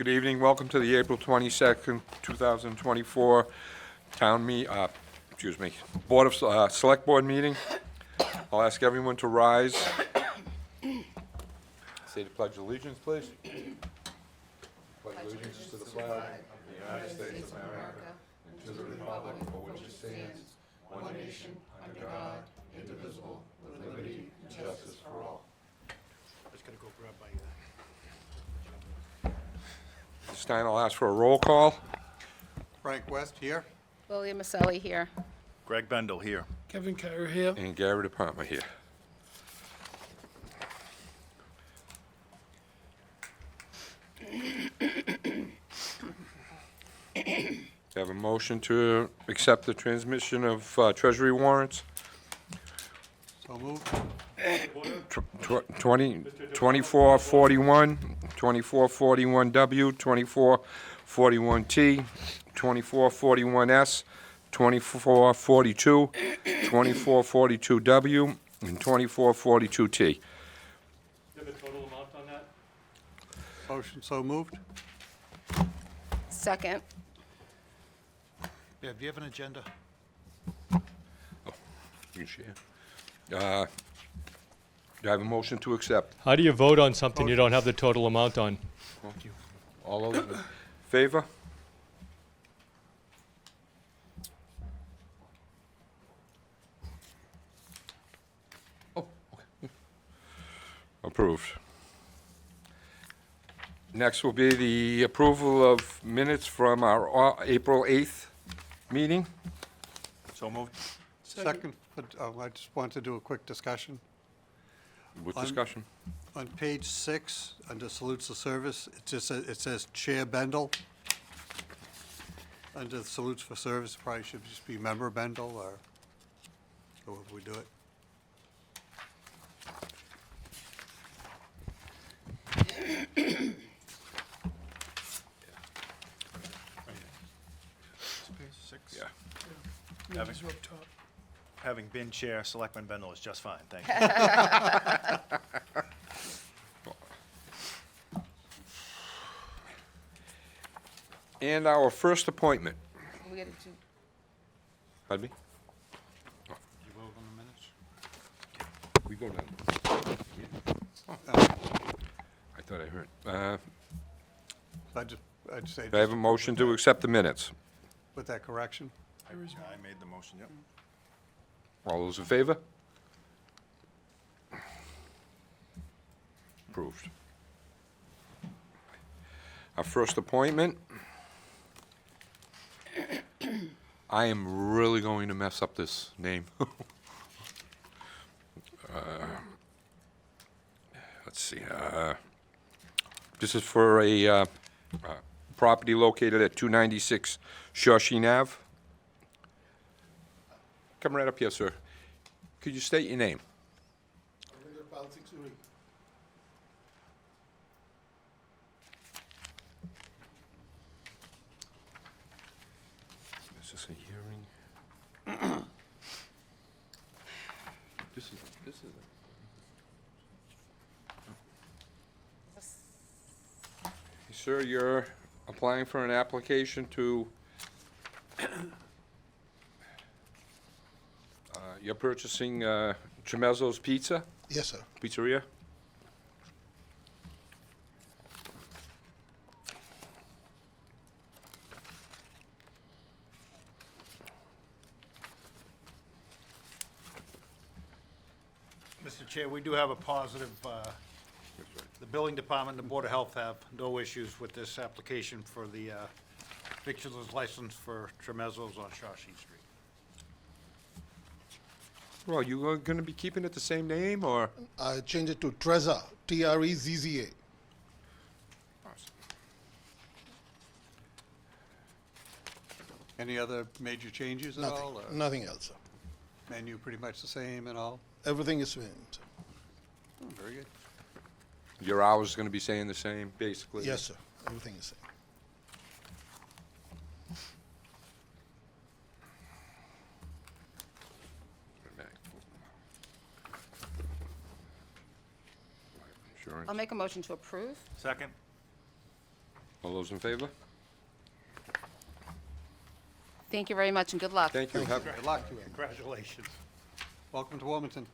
Good evening, welcome to the April 22nd, 2024 Board of Select Board meeting. I'll ask everyone to rise. Say the Pledge of Allegiance, please. Pledge allegiance to the flag of the United States of America and to the republic for which it stands, one nation, under God, indivisible, with liberty and justice for all. Just gotta go grab my, This time I'll ask for a roll call. Frank West here. William Maselli here. Greg Bendel here. Kevin Carter here. And Gary DePalma here. Have a motion to accept the transmission of treasury warrants, So moved. 2441, 2441W, 2441T, 2441S, 2442, 2442W, and 2442T. You have a total amount on that? Motion so moved. Second. Yeah, do you have an agenda? You can share. Do I have a motion to accept? How do you vote on something you don't have the total amount on? All those in favor? Oh, okay. Approved. Next will be the approval of minutes from our April 8th meeting. So moved. Second, but I just want to do a quick discussion. With On- discussion. On page 6, under salutes of service, it says Chair Bendel. Under salutes for service, probably should just be Member Bendel, or however we do it. Six. Yeah. Numbers are up top. Having been chair, Selectman Bendel is just fine, thank you. And our first appointment. We gotta do, Pardon me? You vote on the minutes? We go down. I thought I heard. I'd say, Do I have a motion to accept the minutes? with that correction. I made the motion, yep. All those in favor? Approved. Our first appointment. I am really going to mess up this name. Let's see. This is for a property located at 296 Shawshene Ave. Come right up here, sir. Could you state your name? Is this a hearing? This is. Sir, you're applying for an application to, you're purchasing Chimezzo's Pizza, Yes, sir. Pizzeria? Mr. Chair, we do have a positive, the building department and the Board of Health have no issues with this application for the victuals license for Tremezzo's on Shawshene Street. Well, you are gonna be keeping it the same name, or? I changed it to Trezza, Trezza. Any other major changes at all? Nothing, or nothing else, sir. Menu pretty much the same and all? Everything is same, sir. Oh, very good. Your hours gonna be staying the same, basically? Yes, sir. Everything is same. Insurance. I'll make a motion to approve. Second? All those in favor? Thank you very much and good luck. Thank you. Good luck to you. Congratulations. Welcome to Wilmington.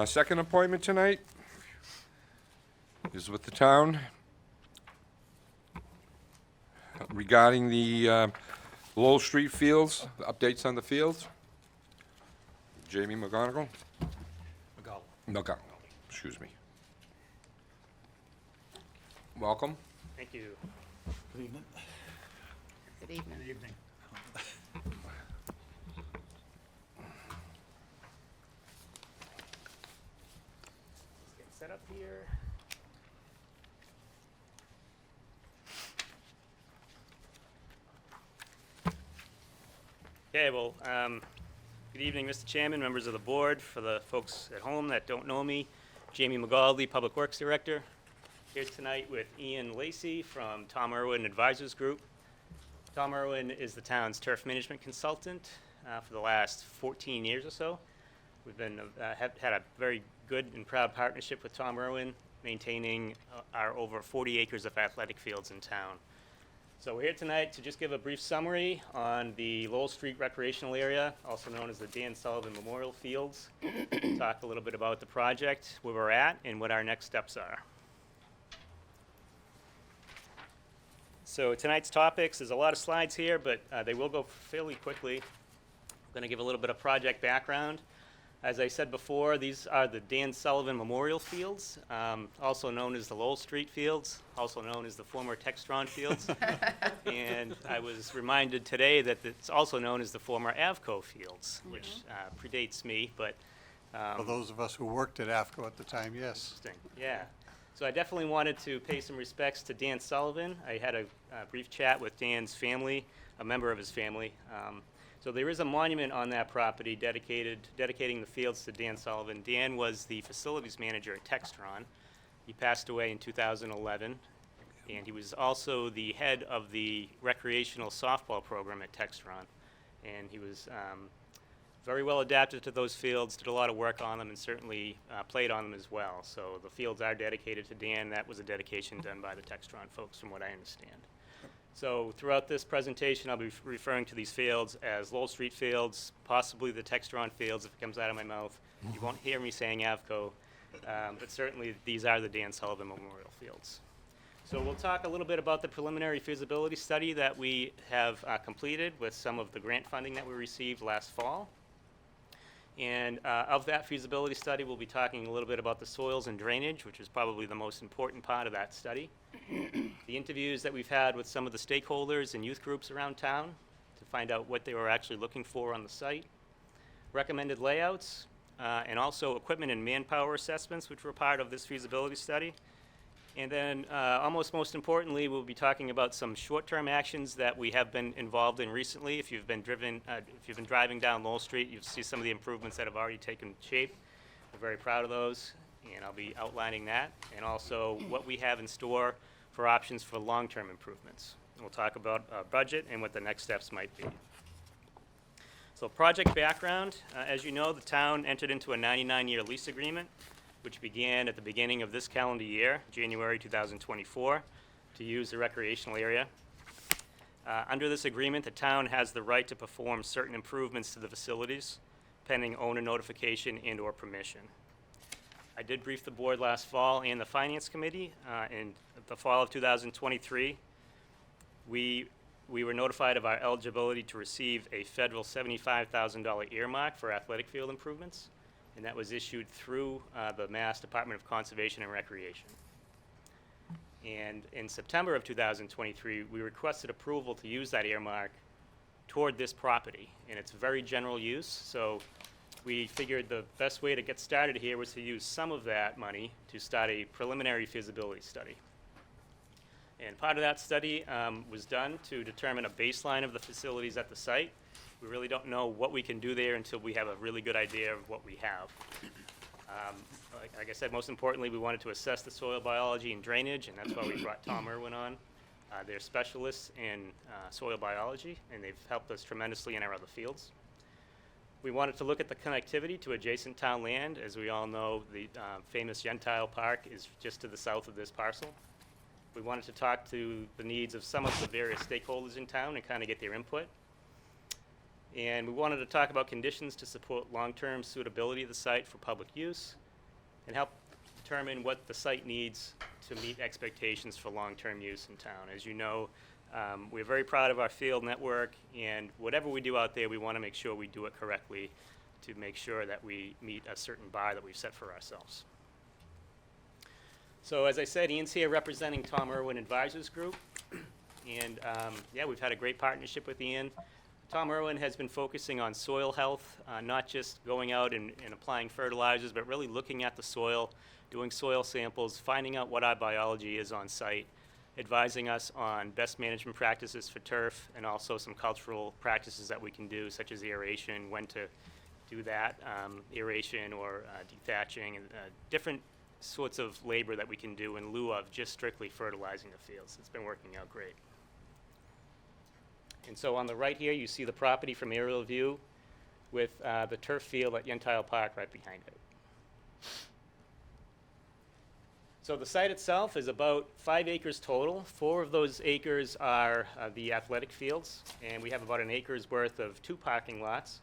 Second appointment tonight is with the town regarding the Lowell Street fields, the updates on the fields. Jamie McGonigal? McGonigal, excuse me. Welcome. Thank you. Good evening. Good evening. Let's get set up here. Okay, well, good evening, Mr. Chairman, members of the board. For the folks at home that don't know me, Jamie McGaldy, Public Works Director, here tonight with Ian Lacey from Tom Irwin Advisors Group. Tom Irwin is the town's turf management consultant for the last 14 years or so. We've been have had a very good and proud partnership with Tom Irwin, maintaining our over 40 acres of athletic fields in town. So we're here tonight to just give a brief summary on the Lowell Street recreational area, also known as the Dan Sullivan Memorial Fields. Talk a little bit about the project, where we're at, and what our next steps are. So tonight's topics, there's a lot of slides here, but they will go fairly quickly. I'm going to give a little bit of project background. As I said before, these are the Dan Sullivan Memorial Fields, also known as the Lowell Street Fields, also known as the former Textron Fields. And I was reminded today that it's also known as the former Avco Fields, which predates me, but For those of us who worked at AFCO at the time, yes. interesting. Yeah. So I definitely wanted to pay some respects to Dan Sullivan. I had a brief chat with Dan's family, a member of his family. So there is a monument on that property dedicating the fields to Dan Sullivan. Dan was the facilities manager at Textron. He passed away in 2011, and he was also the head of the recreational softball program at Textron. And he was very well adapted to those fields, did a lot of work on them, and certainly played on them as well. So the fields are dedicated to Dan. That was a dedication done by the Textron folks, from what I understand. So throughout this presentation, I'll be referring to these fields as Lowell Street Fields, possibly the Textron Fields if it comes out of my mouth. You won't hear me saying Avco, but certainly these are the Dan Sullivan Memorial Fields. So we'll talk a little bit about the preliminary feasibility study that we have completed with some of the grant funding that we received last fall. And of that feasibility study, we'll be talking a little bit about the soils and drainage, which is probably the most important part of that study. The interviews that we've had with some of the stakeholders and youth groups around town to find out what they were actually looking for on the site. Recommended layouts, and also equipment and manpower assessments, which were part of this feasibility study. And then, almost most importantly, we'll be talking about some short-term actions that we have been involved in recently. If you've been driving down Lowell Street, you'll see some of the improvements that have already taken shape. We're very proud of those, and I'll be outlining that, and also what we have in store for options for long-term improvements. And we'll talk about budget and what the next steps might be. So project background, as you know, the town entered into a 99-year lease agreement, which began at the beginning of this calendar year, January 2024, to use the recreational area. Under this agreement, the town has the right to perform certain improvements to the facilities, pending owner notification and/or permission. I did brief the board last fall and the Finance Committee. In the fall of 2023, we were notified of our eligibility to receive a federal $75,000 earmark for athletic field improvements, and that was issued through the Mass Department of Conservation and Recreation. And in September of 2023, we requested approval to use that earmark toward this property, and it's very general use, so we figured the best way to get started here was to use some of that money to start a preliminary feasibility study. And part of that study was done to determine a baseline of the facilities at the site. We really don't know what we can do there until we have a really good idea of what we have. Like I said, most importantly, we wanted to assess the soil biology and drainage, and that's why we brought Tom Irwin on. They're specialists in soil biology, and they've helped us tremendously in our other fields. We wanted to look at the connectivity to adjacent town land. As we all know, the famous Yentile Park is just to the south of this parcel. We wanted to talk to the needs of some of the various stakeholders in town and kind of get their input. And we wanted to talk about conditions to support long-term suitability of the site for public use and help determine what the site needs to meet expectations for long-term use in town. As you know, we're very proud of our field network, and whatever we do out there, we want to make sure we do it correctly to make sure that we meet a certain bar that we've set for ourselves. So as I said, Ian's here representing Tom Irwin Advisors Group. And yeah, we've had a great partnership with Ian. Tom Irwin has been focusing on soil health, not just going out and applying fertilizers, but really looking at the soil, doing soil samples, finding out what our biology is on site, advising us on best management practices for turf, and also some cultural practices that we can do, such as aeration, when to do that, aeration or dethatching, and different sorts of labor that we can do in lieu of just strictly fertilizing the fields. It's been working out great. And so on the right here, you see the property from aerial view with the turf field at Yentile Park right behind it. So the site itself is about 5 acres total. 4 of those acres are the athletic fields, and we have about an acre's worth of 2 parking lots.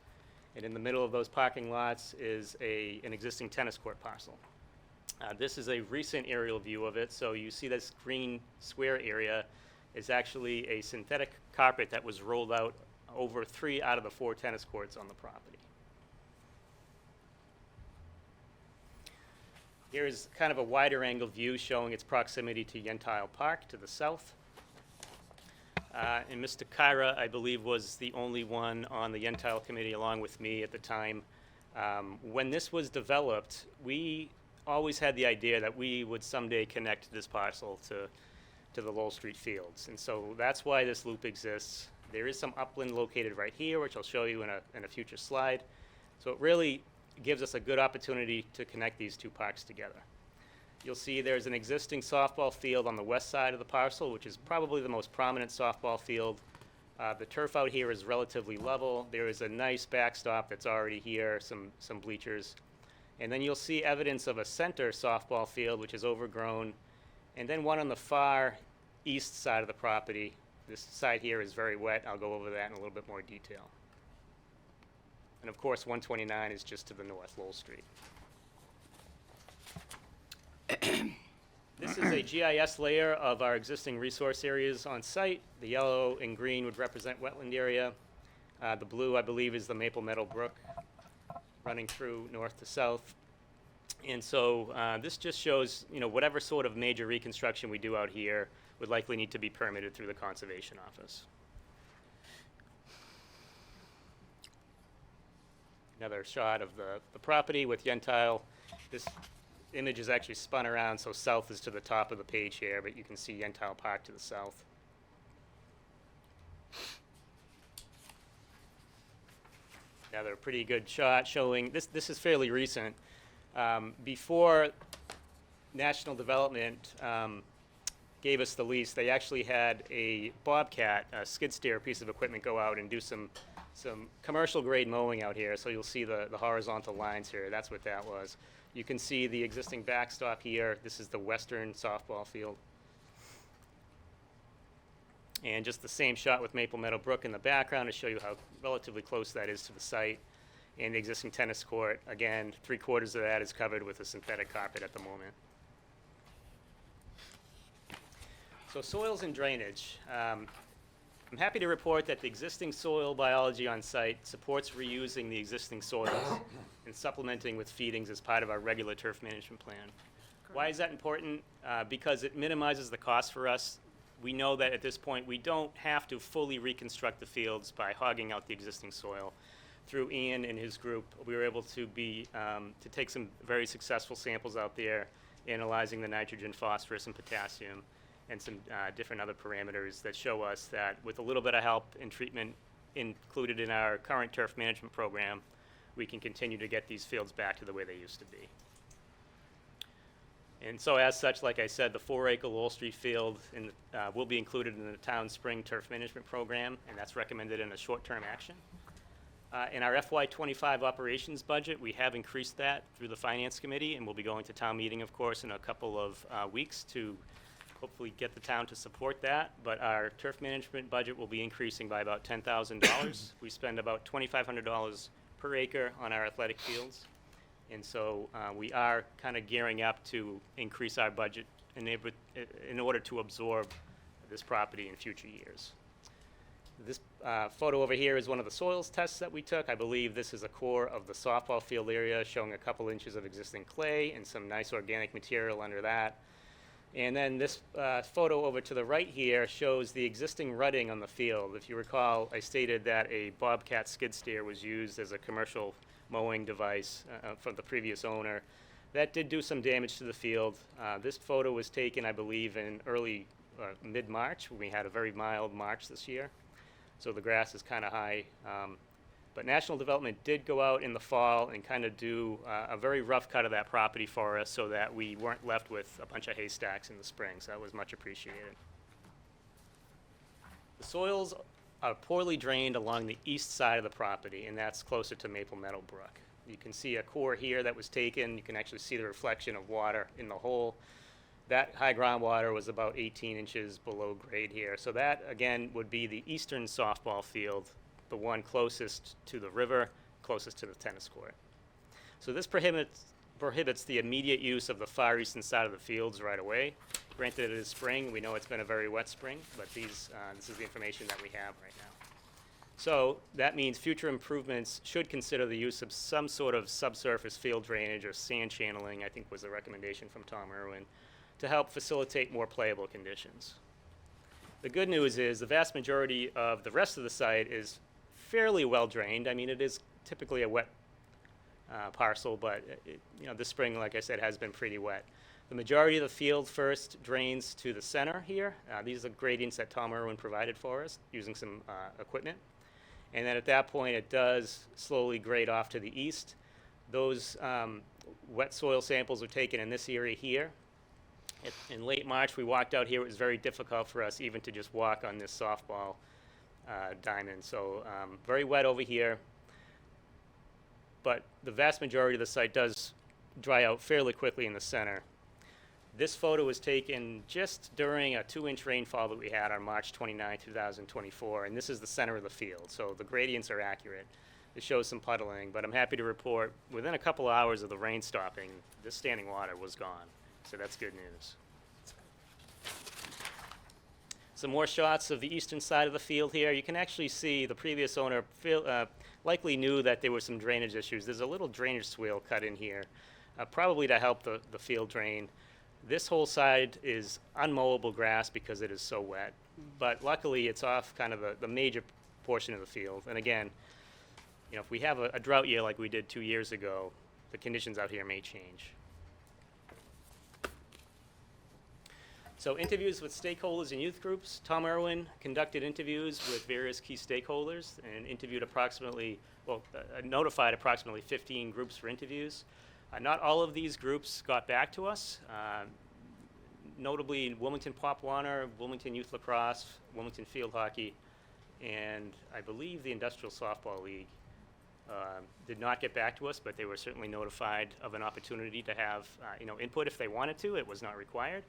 And in the middle of those parking lots is an existing tennis court parcel. This is a recent aerial view of it, so you see this green square area is actually a synthetic carpet that was rolled out over 3 out of the 4 tennis courts on the property. Here's kind of a wider angle view showing its proximity to Yentile Park to the south. And Mr. Kyra, I believe, was the only one on the Yentile committee along with me at the time. When this was developed, we always had the idea that we would someday connect this parcel to the Lowell Street fields. And so that's why this loop exists. There is some upland located right here, which I'll show you in a future slide. So it really gives us a good opportunity to connect these 2 parks together. You'll see there's an existing softball field on the west side of the parcel, which is probably the most prominent softball field. The turf out here is relatively level. There is a nice backstop that's already here, some bleachers. And then you'll see evidence of a center softball field, which is overgrown, and then one on the far east side of the property. This side here is very wet. I'll go over that in a little bit more detail. And of course, 129 is just to the north, Lowell Street. This is a GIS layer of our existing resource areas on site. The yellow and green would represent wetland area. The blue, I believe, is the Maple Meadow Brook running through north to south. And so this just shows, whatever sort of major reconstruction we do out here would likely need to be permitted through the Conservation Office. Another shot of the property with Yentile. This image is actually spun around, so south is to the top of the page here, but you can see Yentile Park to the south. Another pretty good shot showing, this is fairly recent. Before National Development gave us the lease, they actually had a Bobcat, a skid steer piece of equipment, go out and do some commercial grade mowing out here. So you'll see the horizontal lines here. That's what that was. You can see the existing backstop here. This is the western softball field. And just the same shot with Maple Meadow Brook in the background to show you how relatively close that is to the site. And the existing tennis court, again, 3/4 of that is covered with a synthetic carpet at the moment. So soils and drainage. I'm happy to report that the existing soil biology on site supports reusing the existing soils and supplementing with feedings as part of our regular turf management plan. Why is that important? Because it minimizes the cost for us. We know that at this point we don't have to fully reconstruct the fields by hogging out the existing soil. Through Ian and his group, we were able to take some very successful samples out there, analyzing the nitrogen, phosphorus, and potassium, and some different other parameters that show us that with a little bit of help and treatment included in our current turf management program, we can continue to get these fields back to the way they used to be. And so as such, like I said, the 4-acre Lowell Street field will be included in the town spring turf management program, and that's recommended in a short-term action. In our FY25 operations budget, we have increased that through the Finance Committee, and we'll be going to town meeting, of course, in a couple of weeks to hopefully get the town to support that. But our turf management budget will be increasing by about $10,000. We spend about $2,500 per acre on our athletic fields. And so we are kind of gearing up to increase our budget in order to absorb this property in future years. This photo over here is one of the soils tests that we took. I believe this is a core of the softball field area showing a couple inches of existing clay and some nice organic material under that. And then this photo over to the right here shows the existing rutting on the field. If you recall, I stated that a Bobcat skid steer was used as a commercial mowing device from the previous owner. That did do some damage to the field. This photo was taken, I believe, in early mid-March, when we had a very mild March this year. So the grass is kind of high. But National Development did go out in the fall and kind of do a very rough cut of that property for us so that we weren't left with a bunch of haystacks in the spring. So that was much appreciated. The soils are poorly drained along the east side of the property, and that's closer to Maple Meadow Brook. You can see a core here that was taken. You can actually see the reflection of water in the hole. That high groundwater was about 18 inches below grade here. So that, again, would be the eastern softball field, the one closest to the river, closest to the tennis court. So this prohibits the immediate use of the far eastern side of the fields right away. Granted, it is spring. We know it's been a very wet spring, but this is the information that we have right now. So that means future improvements should consider the use of some sort of subsurface field drainage or sand channeling, I think was the recommendation from Tom Irwin, to help facilitate more playable conditions. The good news is the vast majority of the rest of the site is fairly well drained. I mean, it is typically a wet parcel, but this spring, like I said, has been pretty wet. The majority of the field first drains to the center here. These are gradients that Tom Irwin provided for us using some equipment. And then at that point, it does slowly grade off to the east. Those wet soil samples were taken in this area here. In late March, we walked out here. It was very difficult for us even to just walk on this softball diamond. So very wet over here. But the vast majority of the site does dry out fairly quickly in the center. This photo was taken just during a 2-inch rainfall that we had on March 29, 2024, and this is the center of the field. So the gradients are accurate. It shows some puddling, but I'm happy to report within a couple hours of the rain stopping, this standing water was gone. So that's good news. Some more shots of the eastern side of the field here. You can actually see the previous owner likely knew that there were some drainage issues. There's a little drainage swale cut in here, probably to help the field drain. This whole side is unmowable grass because it is so wet, but luckily it's off kind of the major portion of the field. And again, if we have a drought year like we did 2 years ago, the conditions out here may change. So interviews with stakeholders and youth groups. Tom Irwin conducted interviews with various key stakeholders and notified approximately 15 groups for interviews. Not all of these groups got back to us. Notably, Wilmington Pop Warner, Wilmington Youth Lacrosse, Wilmington Field Hockey, and I believe the Industrial Softball League did not get back to us, but they were certainly notified of an opportunity to have input if they wanted to. It was not required.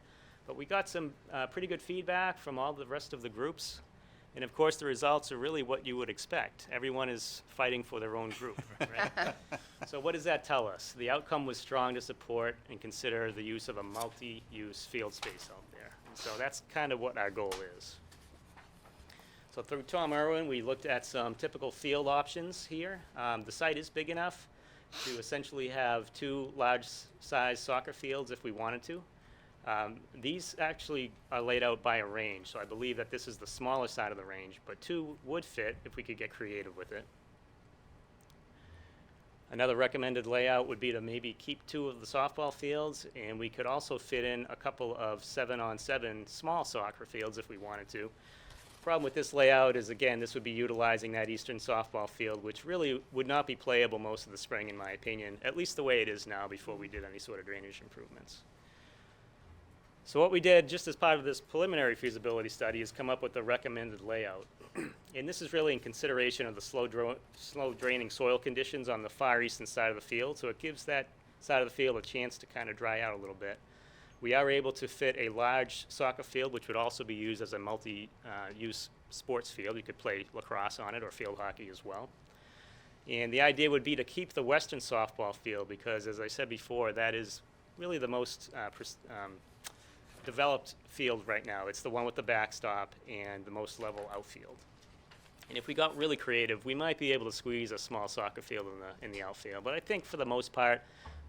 But we got some pretty good feedback from all the rest of the groups. And of course, the results are really what you would expect. Everyone is fighting for their own group, right? So what does that tell us? The outcome was strong to support and consider the use of a multi-use field space out there. And so that's kind of what our goal is. So through Tom Irwin, we looked at some typical field options here. The site is big enough to essentially have 2 large-size soccer fields if we wanted to. These actually are laid out by a range, so I believe that this is the smaller side of the range, but 2 would fit if we could get creative with it. Another recommended layout would be to maybe keep 2 of the softball fields, and we could also fit in a couple of 7-on-7 small soccer fields if we wanted to. Problem with this layout is, again, this would be utilizing that eastern softball field, which really would not be playable most of the spring, in my opinion, at least the way it is now before we did any sort of drainage improvements. So what we did, just as part of this preliminary feasibility study, is come up with the recommended layout. And this is really in consideration of the slow draining soil conditions on the far eastern side of the field, so it gives that side of the field a chance to kind of dry out a little bit. We are able to fit a large soccer field, which would also be used as a multi-use sports field. You could play lacrosse on it or field hockey as well. And the idea would be to keep the western softball field because, as I said before, that is really the most developed field right now. It's the one with the backstop and the most level outfield. And if we got really creative, we might be able to squeeze a small soccer field in the outfield. But I think for the most part,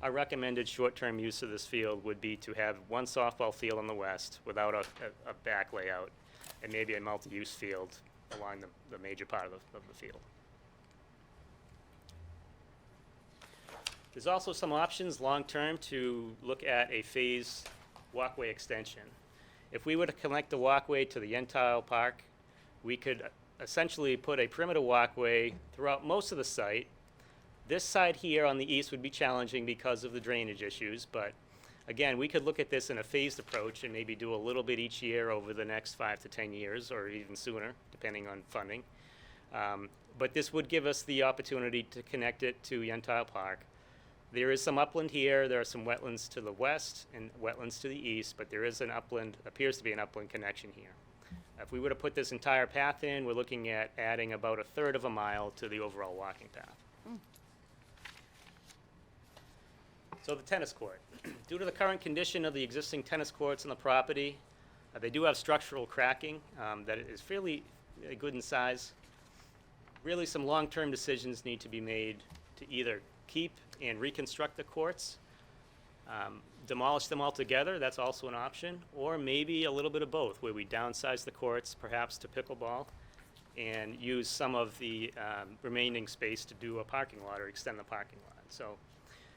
our recommended short-term use of this field would be to have one softball field on the west without a back layout and maybe a multi-use field along the major part of the field. There's also some options long-term to look at a phased walkway extension. If we were to connect the walkway to the Yentile Park, we could essentially put a perimeter walkway throughout most of the site. This side here on the east would be challenging because of the drainage issues, but again, we could look at this in a phased approach and maybe do a little bit each year over the next 5 to 10 years, or even sooner, depending on funding. But this would give us the opportunity to connect it to Yentile Park. There is some upland here, there are some wetlands to the west and wetlands to the east, but there is an upland, appears to be an upland connection here. If we were to put this entire path in, we're looking at adding about 1/3 of a mile to the overall walking path. So the tennis court. Due to the current condition of the existing tennis courts on the property, they do have structural cracking that is fairly good in size. Really, some long-term decisions need to be made to either keep and reconstruct the courts, demolish them altogether, that's also an option, or maybe a little bit of both, where we downsize the courts perhaps to pickleball and use some of the remaining space to do a parking lot or extend the parking lot. So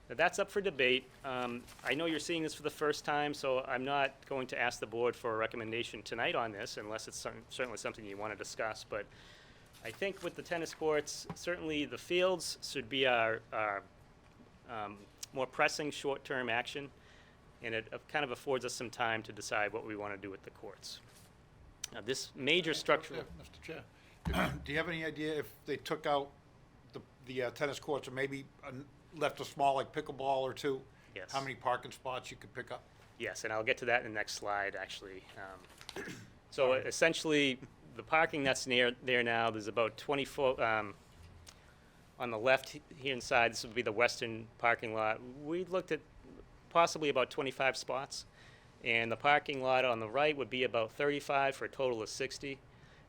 that's up for debate. I know you're seeing this for the first time, so I'm not going to ask the board for a recommendation tonight on this unless it's certainly something you want to discuss. But I think with the tennis courts, certainly the fields should be our more pressing short-term action, and it kind of affords us some time to decide what we want to do with the courts. Now, this major structural... Mr. Chair, do you have any idea if they took out the tennis courts or maybe left a small like pickleball or two? Yes. How many parking spots you could pick up? Yes, and I'll get to that in the next slide, actually. So essentially, the parking that's there now, there's about 24, on the left here inside, this would be the western parking lot. We looked at possibly about 25 spots, and the parking lot on the right would be about 35 for a total of 60.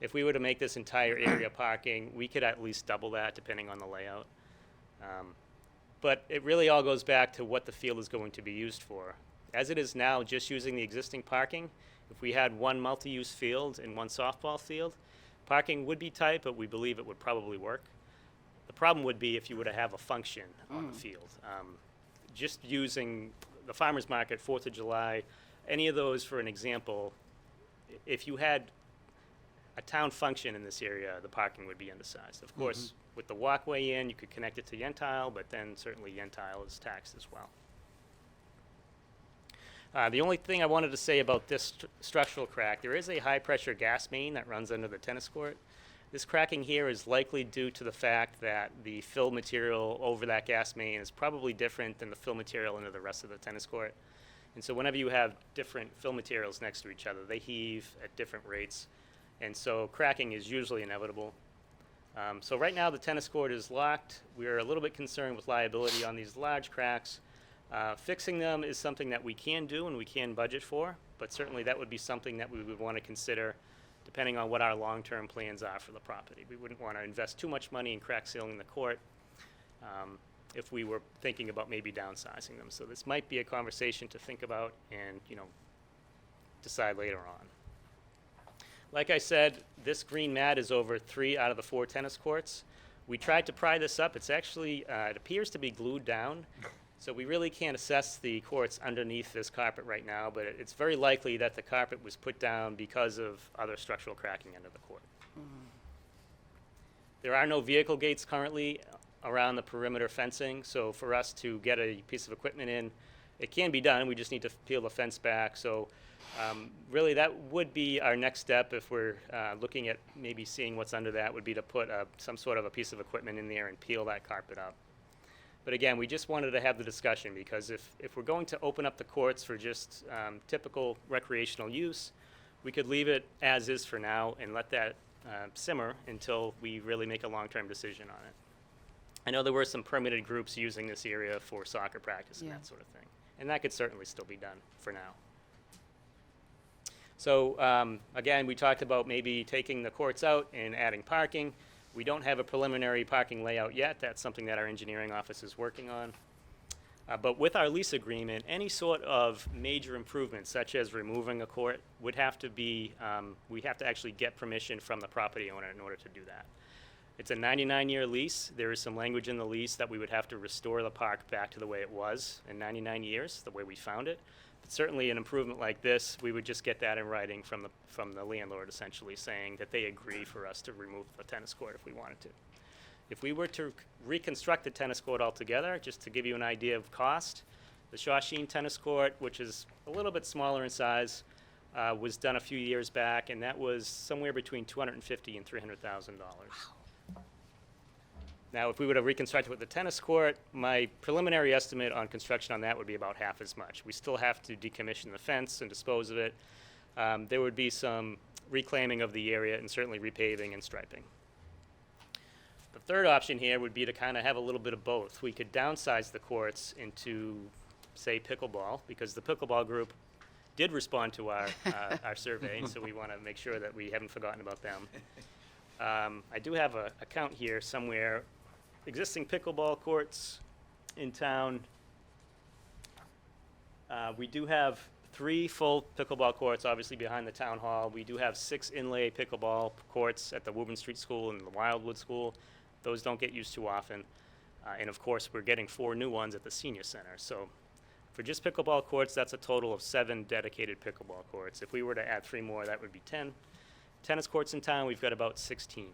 If we were to make this entire area parking, we could at least double that depending on the layout. But it really all goes back to what the field is going to be used for. As it is now, just using the existing parking, if we had one multi-use field and one softball field, parking would be tight, but we believe it would probably work. The problem would be if you were to have a function on the field. Just using the farmer's market, 4th of July, any of those for an example, if you had a town function in this area, the parking would be undersized. Of course, with the walkway in, you could connect it to Yentile, but then certainly Yentile is taxed as well. The only thing I wanted to say about this structural crack, there is a high-pressure gas main that runs under the tennis court. This cracking here is likely due to the fact that the fill material over that gas main is probably different than the fill material into the rest of the tennis court. And so whenever you have different fill materials next to each other, they heave at different rates. And so cracking is usually inevitable. So right now the tennis court is locked. We're a little bit concerned with liability on these large cracks. Fixing them is something that we can do and we can budget for, but certainly that would be something that we would want to consider depending on what our long-term plans are for the property. We wouldn't want to invest too much money in crack sealing the court if we were thinking about maybe downsizing them. So this might be a conversation to think about and, decide later on. Like I said, this green mat is over 3 out of the 4 tennis courts. We tried to pry this up. It's actually, it appears to be glued down. So we really can't assess the courts underneath this carpet right now, but it's very likely that the carpet was put down because of other structural cracking under the court. There are no vehicle gates currently around the perimeter fencing, so for us to get a piece of equipment in, it can be done, we just need to peel the fence back. So really, that would be our next step if we're looking at maybe seeing what's under that, would be to put some sort of a piece of equipment in there and peel that carpet up. But again, we just wanted to have the discussion, because if we're going to open up the courts for just typical recreational use, we could leave it as is for now and let that simmer until we really make a long-term decision on it. I know there were some permitted groups using this area for soccer practice and Yeah. that sort of thing, and that could certainly still be done for now. So again, we talked about maybe taking the courts out and adding parking. We don't have a preliminary parking layout yet. That's something that our engineering office is working on. But with our lease agreement, any sort of major improvements, such as removing a court, would have to be, we have to actually get permission from the property owner in order to do that. It's a 99-year lease. There is some language in the lease that we would have to restore the park back to the way it was in 99 years, the way we found it. But certainly an improvement like this, we would just get that in writing from the landlord, essentially saying that they agree for us to remove the tennis court if we wanted to. If we were to reconstruct the tennis court altogether, just to give you an idea of cost, the Shawsheen tennis court, which is a little bit smaller in size, was done a few years back, and that was somewhere between $250,000 and $300,000. Now, if we were to reconstruct it with the tennis court, my preliminary estimate on construction on that would be about half as much. We still have to decommission the fence and dispose of it. There would be some reclaiming of the area and certainly repaving and striping. The third option here would be to kind of have a little bit of both. We could downsize the courts into, say, pickleball, because the pickleball group did respond to our survey, and so we want to make sure that we haven't forgotten about them. I do have a count here somewhere. Existing pickleball courts in town. We do have 3 full pickleball courts, obviously behind the town hall. We do have 6 inlay pickleball courts at the Woburn Street School and the Wildwood School. Those don't get used too often. And of course, we're getting 4 new ones at the senior center. So for just pickleball courts, that's a total of 7 dedicated pickleball courts. If we were to add 3 more, that would be 10. Tennis courts in town, we've got about 16.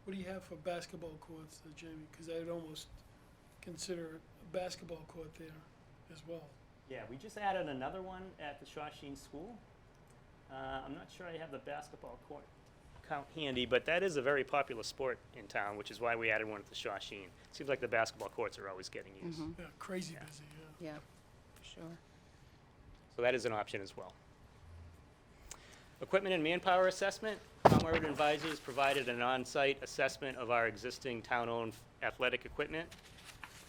What do you have for basketball courts, Jamie? Because I'd almost consider a basketball court there as well. Yeah, we just added another one at the Shawsheen School. I'm not sure I have the basketball court count handy, but that is a very popular sport in town, which is why we added one at the Shawsheen. Seems like the basketball courts are always getting used. Yeah, crazy Yeah. busy, yeah. Yeah, for sure. So that is an option as well. Equipment and manpower assessment. Tom Urban Advisors provided an on-site assessment of our existing town-owned athletic equipment,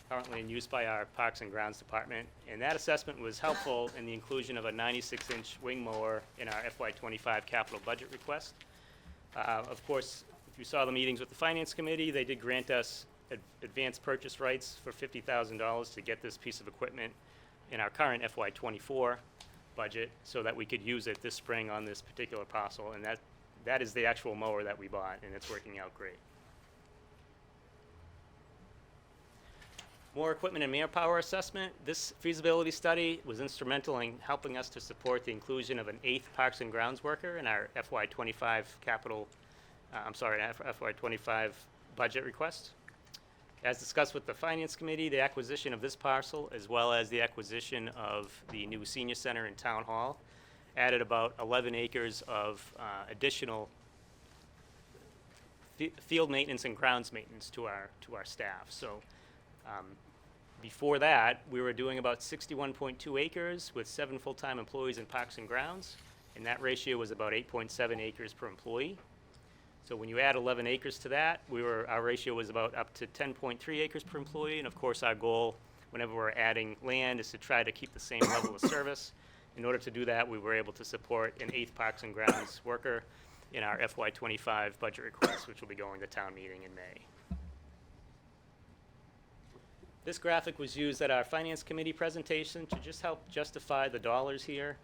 currently in use by our Parks and Grounds Department. And that assessment was helpful in the inclusion of a 96-inch wing mower in our FY25 capital budget request. Of course, if you saw the meetings with the Finance Committee, they did grant us advanced purchase rights for $50,000 to get this piece of equipment in our current FY24 budget so that we could use it this spring on this particular parcel. And that is the actual mower that we bought, and it's working out great. More equipment and manpower assessment. This feasibility study was instrumental in helping us to support the inclusion of an 8th Parks and Grounds worker in our FY25 FY25 budget request. As discussed with the Finance Committee, the acquisition of this parcel, as well as the acquisition of the new senior center in Town Hall, added about 11 acres of additional field maintenance and grounds maintenance to our staff. So before that, we were doing about 61.2 acres with 7 full-time employees in Parks and Grounds, and that ratio was about 8.7 acres per employee. So when you add 11 acres to that, our ratio was about up to 10.3 acres per employee, and of course our goal, whenever we're adding land, is to try to keep the same level of service. In order to do that, we were able to support an 8th Parks and Grounds worker in our FY25 budget request, which will be going to town meeting in May. This graphic was used at our Finance Committee presentation to just help justify the dollars here.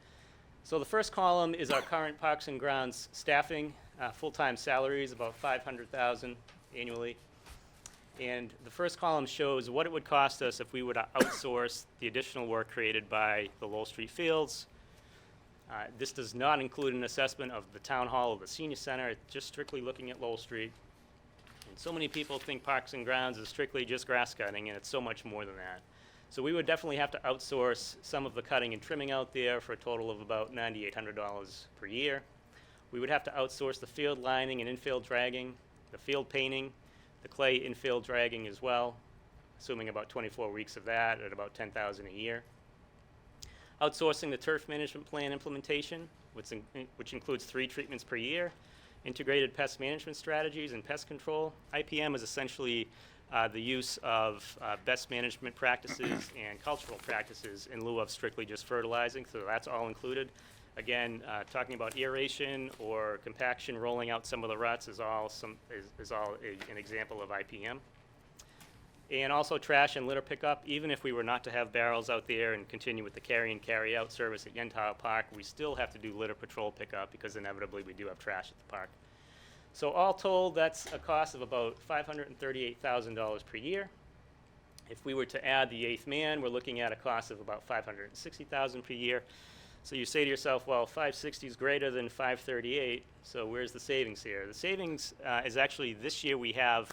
So the first column is our current Parks and Grounds staffing, full-time salaries, about $500,000 annually. And the first column shows what it would cost us if we were to outsource the additional work created by the Lowell Street Fields. This does not include an assessment of the Town Hall or the Senior Center. It's just strictly looking at Lowell Street. And so many people think Parks and Grounds is strictly just grass cutting, and it's so much more than that. So we would definitely have to outsource some of the cutting and trimming out there for a total of about $9,800 per year. We would have to outsource the field lining and infield dragging, the field painting, the clay infield dragging as well, assuming about 24 weeks of that at about $10,000 a year. Outsourcing the turf management plan implementation, which includes 3 treatments per year, integrated pest management strategies and pest control. IPM is essentially the use of best management practices and cultural practices in lieu of strictly just fertilizing, so that's all included. Again, talking about aeration or compaction, rolling out some of the ruts is all an example of IPM. And also trash and litter pickup. Even if we were not to have barrels out there and continue with the carry and carry out service at Yentile Park, we still have to do litter patrol pickup because inevitably we do have trash at the park. So all told, that's a cost of about $538,000 per year. If we were to add the 8th man, we're looking at a cost of about $560,000 per year. So you say to yourself, well, 560 is greater than 538, so where's the savings here? The savings is actually this year we have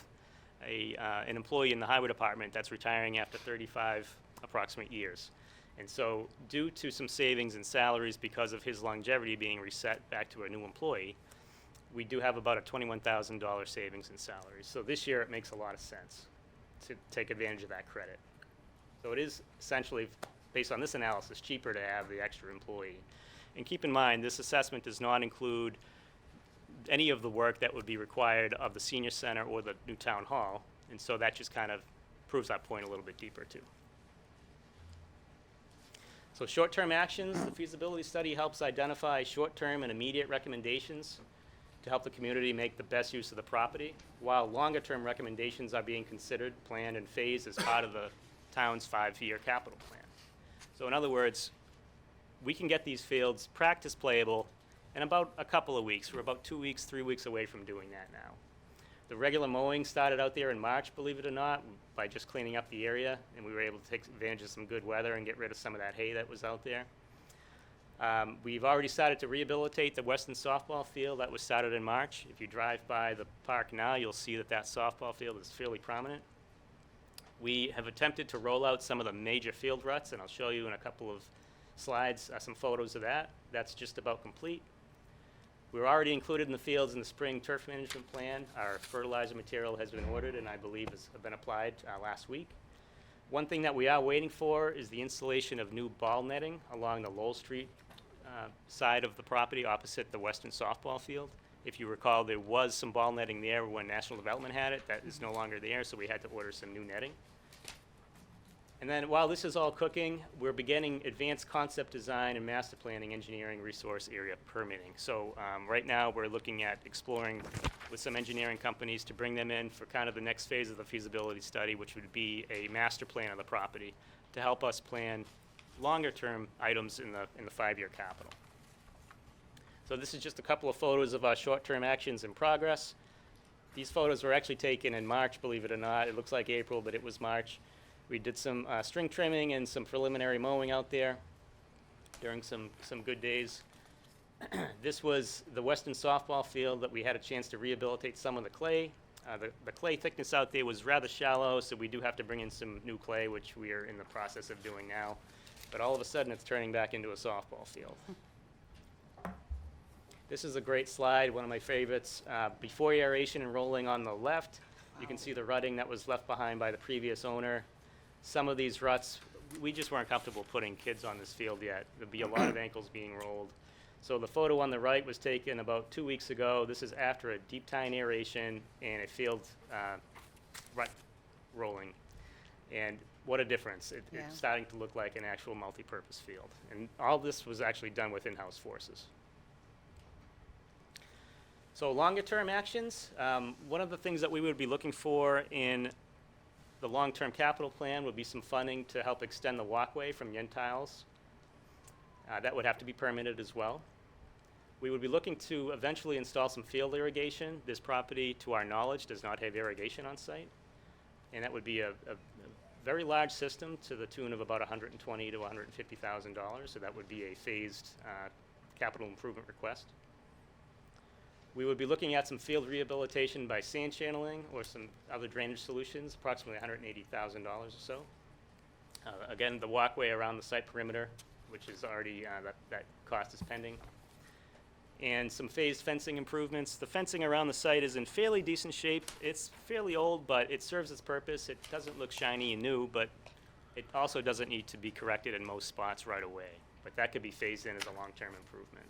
an employee in the highway department that's retiring after 35 approximate years. And so due to some savings in salaries because of his longevity being reset back to a new employee, we do have about a $21,000 savings in salaries. So this year it makes a lot of sense to take advantage of that credit. So it is essentially, based on this analysis, cheaper to have the extra employee. And keep in mind, this assessment does not include any of the work that would be required of the senior center or the new town hall. And so that just kind of proves that point a little bit deeper too. So short-term actions, the feasibility study helps identify short-term and immediate recommendations to help the community make the best use of the property, while longer-term recommendations are being considered, planned, and phased as part of the town's 5-year capital plan. So in other words, we can get these fields practice playable in about a couple of weeks. We're about 2 weeks, 3 weeks away from doing that now. The regular mowing started out there in March, believe it or not, by just cleaning up the area, and we were able to take advantage of some good weather and get rid of some of that hay that was out there. We've already started to rehabilitate the Weston softball field that was started in March. If you drive by the park now, you'll see that that softball field is fairly prominent. We have attempted to roll out some of the major field ruts, and I'll show you in a couple of slides some photos of that. That's just about complete. We're already included in the fields in the spring turf management plan. Our fertilizer material has been ordered and I believe has been applied last week. One thing that we are waiting for is the installation of new ball netting along the Lowell Street side of the property opposite the Western softball field. If you recall, there was some ball netting there when National Development had it. That is no longer there, so we had to order some new netting. And then while this is all cooking, we're beginning advanced concept design and master planning engineering resource area permitting. So right now we're looking at exploring with some engineering companies to bring them in for kind of the next phase of the feasibility study, which would be a master plan of the property to help us plan longer term items in the 5-year capital. So this is just a couple of photos of our short-term actions in progress. These photos were actually taken in March, believe it or not. It looks like April, but it was March. We did some string trimming and some preliminary mowing out there during some good days. This was the Weston softball field that we had a chance to rehabilitate some of the clay. The clay thickness out there was rather shallow, so we do have to bring in some new clay, which we are in the process of doing now. But all of a sudden, it's turning back into a softball field. This is a great slide, one of my favorites. Before aeration and rolling on the left, you can see the rutting that was left behind by the previous owner. Some of these ruts, we just weren't comfortable putting kids on this field yet. There'd be a lot of ankles being rolled. So the photo on the right was taken about 2 weeks ago. This is after a deep tine aeration and a field rut rolling. And what a difference. Yeah. It's starting to look like an actual multi-purpose field. And all this was actually done with in-house forces. So longer term actions, one of the things that we would be looking for in the long-term capital plan would be some funding to help extend the walkway from Yentiles. That would have to be permitted as well. We would be looking to eventually install some field irrigation. This property, to our knowledge, does not have irrigation on site. And that would be a very large system to the tune of about $120,000 to $150,000. So that would be a phased capital improvement request. We would be looking at some field rehabilitation by sand channeling or some other drainage solutions, approximately $180,000 or so. Again, the walkway around the site perimeter, which is already, that cost is pending. And some phased fencing improvements. The fencing around the site is in fairly decent shape. It's fairly old, but it serves its purpose. It doesn't look shiny and new, but it also doesn't need to be corrected in most spots right away. But that could be phased in as a long-term improvement.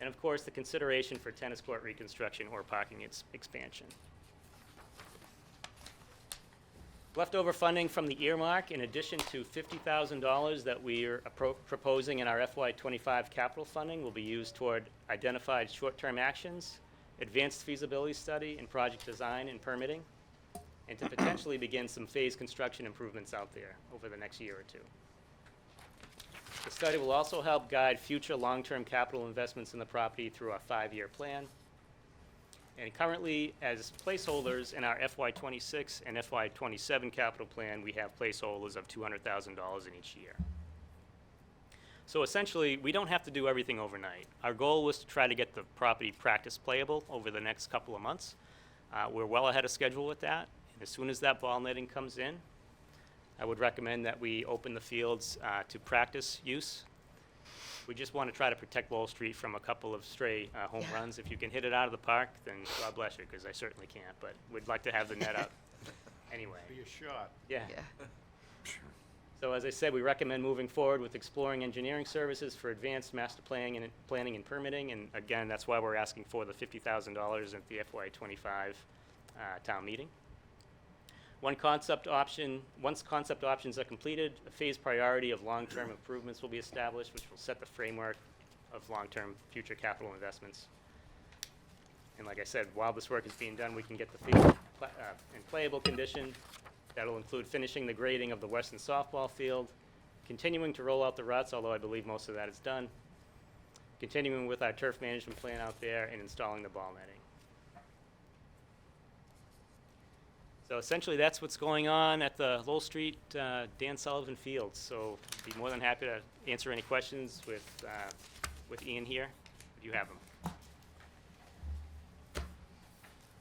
And of course, the consideration for tennis court reconstruction or parking expansion. Leftover funding from the earmark, in addition to $50,000 that we are proposing in our FY25 capital funding, will be used toward identified short-term actions, advanced feasibility study, and project design and permitting, and to potentially begin some phased construction improvements out there over the next year or two. The study will also help guide future long-term capital investments in the property through our 5-year plan. And currently, as placeholders in our FY26 and FY27 capital plan, we have placeholders of $200,000 in each year. So essentially, we don't have to do everything overnight. Our goal was to try to get the property practice playable over the next couple of months. We're well ahead of schedule with that. And as soon as that ball netting comes in, I would recommend that we open the fields to practice use. We just want to try to protect Wall Street from a couple of stray home runs. If you can hit it out of the park, then God bless you, because I certainly can't. But we'd like to have the net up anyway. Be a shot. Yeah. Yeah. So as I said, we recommend moving forward with exploring engineering services for advanced master planning and permitting. And again, that's why we're asking for the $50,000 at the FY25 town meeting. Once concept options are completed, a phased priority of long-term improvements will be established, which will set the framework of long-term future capital investments. And like I said, while this work is being done, we can get the field in playable condition. That'll include finishing the grading of the Weston softball field, continuing to roll out the ruts, although I believe most of that is done, continuing with our turf management plan out there, and installing the ball netting. So essentially, that's what's going on at the Lowell Street Dan Sullivan Field. So I'd be more than happy to answer any questions with Ian here, if you have them.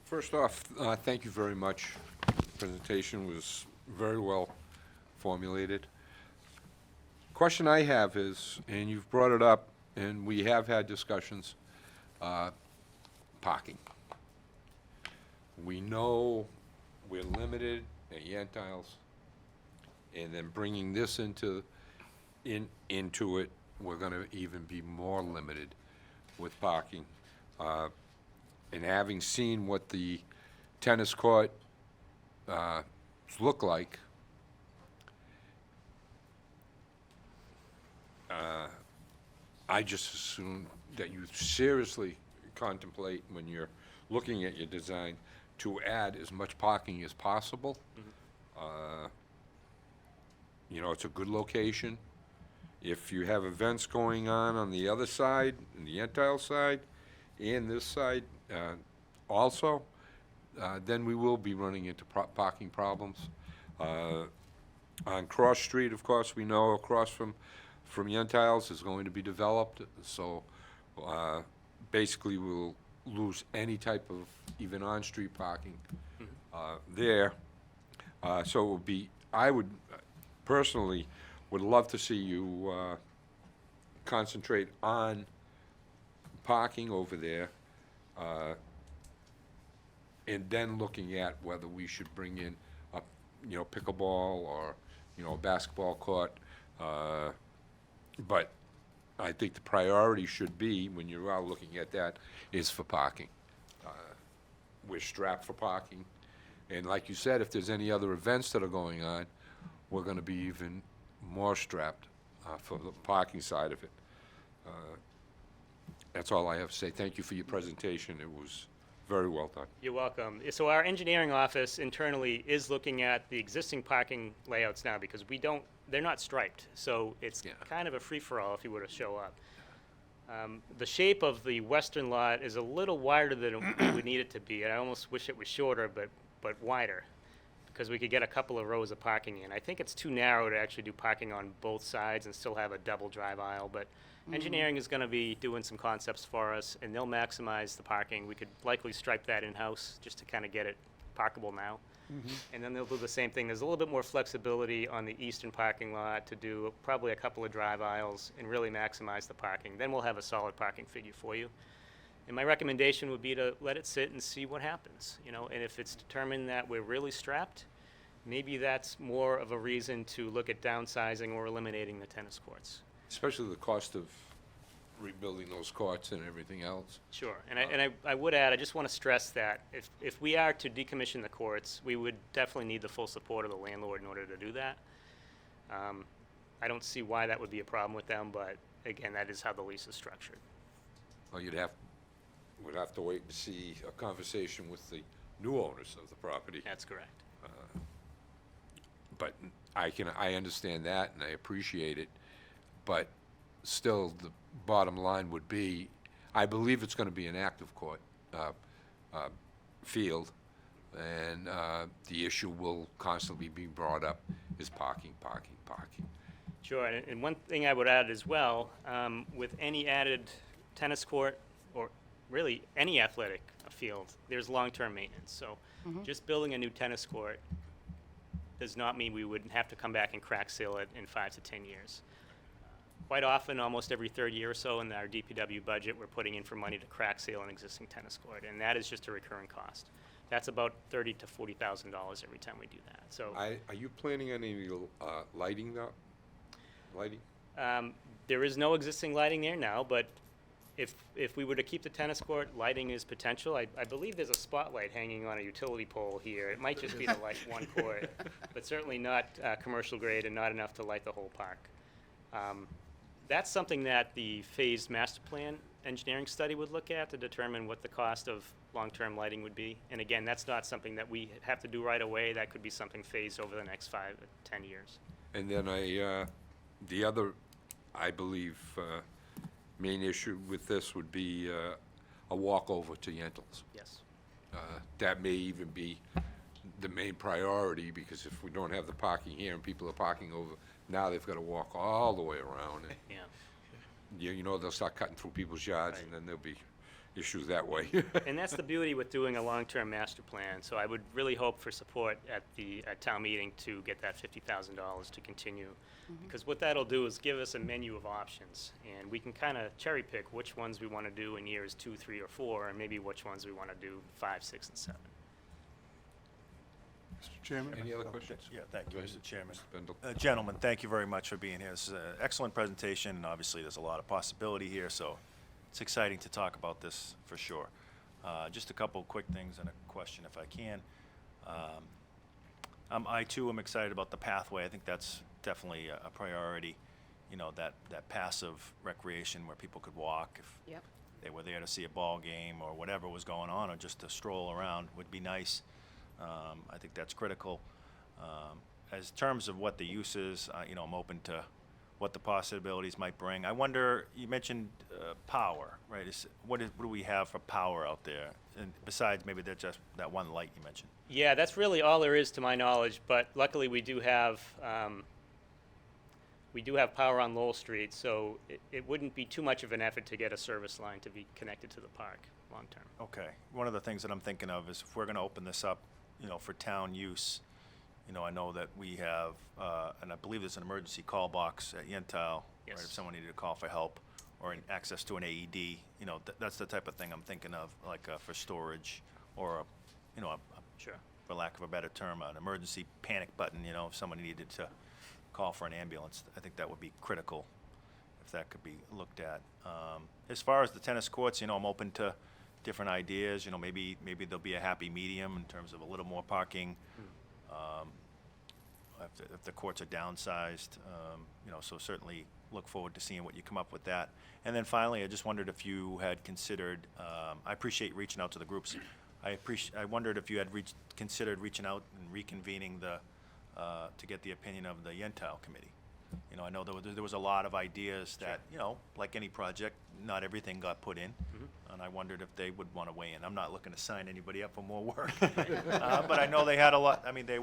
First off, thank you very much. The presentation was very well formulated. Question I have is, and you've brought it up, and we have had discussions, parking. We know we're limited at Yantiles, and then bringing this into it, we're gonna even be more limited with parking. And having seen what the tennis court look like, I just assume that you seriously contemplate, when you're looking at your design, to add as much parking as possible. You know, it's a good location. If you have events going on the other side, on the Yentile side, and this side also, then we will be running into parking problems. On Cross Street, of course, we know across from Yentiles is going to be developed, so basically we'll lose any type of even on-street parking there. So it would be, I would personally would love to see you concentrate on parking over there, and then looking at whether we should bring in a, you know, pickleball or, you know, a basketball court. But I think the priority should be, when you are looking at that, is for parking. We're strapped for parking, and like you said, if there's any other events that are going on, we're gonna be even more strapped for the parking side of it. That's all I have to say. Thank you for your presentation. It was very well done. You're welcome. So our engineering office internally is looking at the existing parking layouts now, because they're not striped. So it's Yeah. kind of a free-for-all if you were to show up. The shape of the western lot is a little wider than it would need it to be. I almost wish it was shorter, but wider, because we could get a couple of rows of parking in. I think it's too narrow to actually do parking on both sides and still have a double drive aisle, but engineering is going to be doing some concepts for us, and they'll maximize the parking. We could likely stripe that in-house just to kind of get it parkable now. And then they'll do the same thing. There's a little bit more flexibility on the eastern parking lot to do probably a couple of drive aisles and really maximize the parking. Then we'll have a solid parking figure for you. And my recommendation would be to let it sit and see what happens, you know, and if it's determined that we're really strapped, maybe that's more of a reason to look at downsizing or eliminating the tennis courts. Especially the cost of rebuilding those courts and everything else. Sure, and I would add, I just want to stress that if we are to decommission the courts, we would definitely need the full support of the landlord in order to do that. I don't see why that would be a problem with them, but again, that is how the lease is structured. Well, would have to wait and see a conversation with the new owners of the property. That's correct. But I understand that and I appreciate it, but still, the bottom line would be, I believe it's gonna be an active court, field, and, the issue will constantly be brought up is parking, parking, parking. Sure, and one thing I would add as well, with any added tennis court, or really any athletic field, there's long-term maintenance. So just building a new tennis court does not mean we would have to come back and crack seal it in 5 to 10 years. Quite often, almost every third year or so in our DPW budget, we're putting in for money to crack seal an existing tennis court, and that is just a recurring cost. That's about $30,000 to $40,000 every time we do that. So Are you planning any, lighting though? Lighting? there is no existing lighting there now, but if we were to keep the tennis court, lighting is potential. I believe there's a spotlight hanging on a utility pole here. It might just be to light one court, but certainly not commercial grade and not enough to light the whole park. That's something that the phased master plan engineering study would look at to determine what the cost of long-term lighting would be. And again, that's not something that we have to do right away. That could be something phased over the next 5 to 10 years. And then the other, I believe, main issue with this would be a walkover to Yentles. Yes. That may even be the main priority, because if we don't have the parking here and people are parking over, now they've got to walk all the way around. And Yeah. you know, they'll start cutting through people's yards, and then there'll be issues that way. And that's the beauty with doing a long-term master plan. So I would really hope for support at the town meeting to get that $50,000 to continue. Because what that'll do is give us a menu of options, and we can kind of cherry pick which ones we want to do in years 2, 3, or 4, and maybe which ones we want to do 5, 6, and 7. Mr. Chairman? Any other questions? Yeah, thank you, Go ahead. Mr. Chairman. Mr. Bendel? Gentlemen, thank you very much for being here. This is an excellent presentation, and obviously there's a lot of possibility here, so it's exciting to talk about this for sure. Just a couple quick things and a question if I can. I too am excited about the pathway. I think that's definitely a priority, you know, that passive recreation where people could walk if Yep. they were there to see a ball game or whatever was going on, or just to stroll around would be nice. I think that's critical. As terms of what the use is, you know, I'm open to what the possibilities might bring. I wonder, you mentioned power, right? What do we have for power out there? And besides maybe just that one light you mentioned. Yeah, that's really all there is to my knowledge, but luckily we do have power on Lowell Street, so it wouldn't be too much of an effort to get a service line to be connected to the park long-term. Okay. One of the things that I'm thinking of is if we're going to open this up, you know, for town use, you know, I know that we have, and I believe there's an emergency call box at Yentl, right, Yes. if someone needed to call for help, or access to an AED, you know, that's the type of thing I'm thinking of, like for storage, or, you know, Sure. for lack of a better term, an emergency panic button, you know, if someone needed to call for an ambulance. I think that would be critical if that could be looked at. As far as the tennis courts, you know, I'm open to different ideas. You know, maybe there'll be a happy medium in terms of a little more parking. If the courts are downsized, you know, so certainly look forward to seeing what you come up with that. And then finally, I just wondered if you had considered, I appreciate reaching out to the groups. I wondered if you had considered reaching out and reconvening to get the opinion of the Yentl committee. You know, I know there was a lot of ideas that, you know, like any project, not everything got put in. And I wondered if they would want to weigh in. I'm not looking to sign anybody up for more work. But I know they had a lot, I mean, they,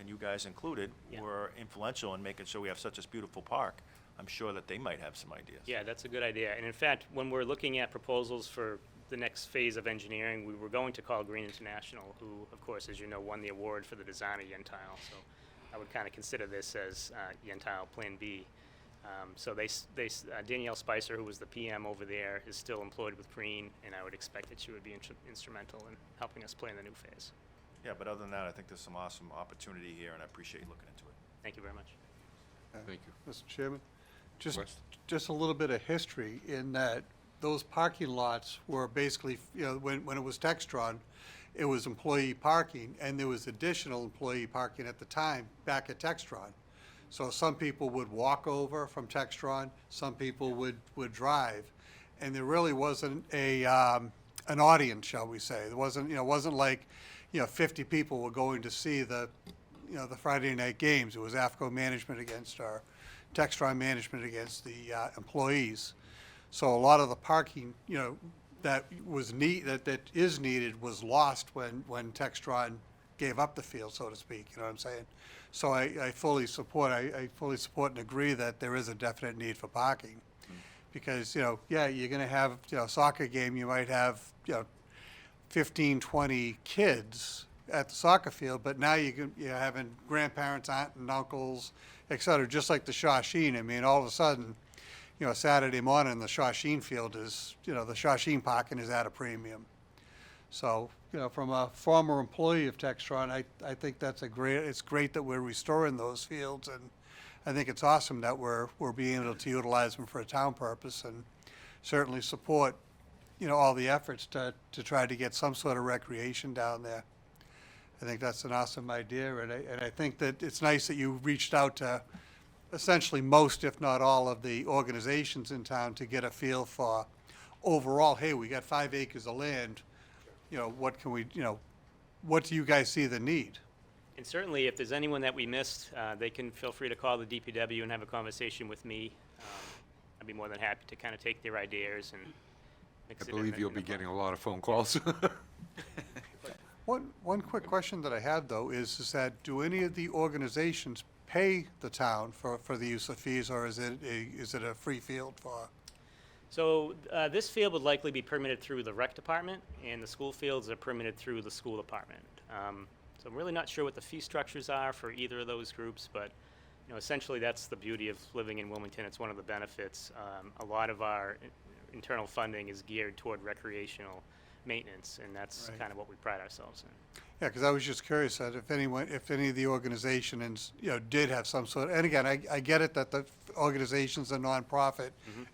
and you guys included, Yeah. were influential in making sure we have such a beautiful park. I'm sure that they might have some ideas. Yeah, that's a good idea. And in fact, when we're looking at proposals for the next phase of engineering, we were going to call Green International, who, of course, as you know, won the award for the design of Yentile. So I would kind of consider this as Yentile Plan B. So Danielle Spicer, who was the PM over there, is still employed with Green, and I would expect that she would be instrumental in helping us plan the new phase. Yeah, but other than that, I think there's some awesome opportunity here, and I appreciate you looking into it. Thank you very much. Thank you. Mr. Chairman, West? just a little bit of history in that those parking lots were basically, when it was Textron, it was employee parking, and there was additional employee parking at the time back at Textron. So some people would walk over from Textron, some people would drive, and there really wasn't an audience, shall we say. There wasn't like, 50 people were going to see the Friday night games. It was AFCO management against our Textron management against the employees. So a lot of the parking, that is needed was lost when Textron gave up the field, so to speak, you know what I'm saying? So I fully support and agree that there is a definite need for parking. Because, you're gonna have, a soccer game, you might have, 15, 20 kids at the soccer field, but now you're having grandparents, aunt and uncles, et cetera, just like the Shawsheen. I mean, all of a sudden, Saturday morning, the Shawsheen field is, the Shawsheen parking is at a premium. So, from a former employee of Textron, I think it's great that we're restoring those fields, and I think it's awesome that we're being able to utilize them for a town purpose, and certainly support, all the efforts to try to get some sort of recreation down there. I think that's an awesome idea, and I think that it's nice that you reached out to essentially most, if not all, of the organizations in town to get a feel for overall, hey, we got 5 acres of land, what can we, what do you guys see the need? And certainly, if there's anyone that we missed, they can feel free to call the DPW and have a conversation with me. I'd be more than happy to kind of take their ideas and mix I it in believe the- you'll in the be plan. getting a lot of phone calls. One quick question that I had, though, is that do any of the organizations pay the town for the use of fees, or is it a free field for? So this field would likely be permitted through the rec department, and the school fields are permitted through the school department. So I'm really not sure what the fee structures are for either of those groups, but essentially that's the beauty of living in Wilmington. It's one of the benefits. A lot of our internal funding is geared toward recreational maintenance, and that's Right. kind of what we pride ourselves in. Yeah, because I was just curious that if any of the organizations, did have some sort, and again, I get it that the organizations are nonprofit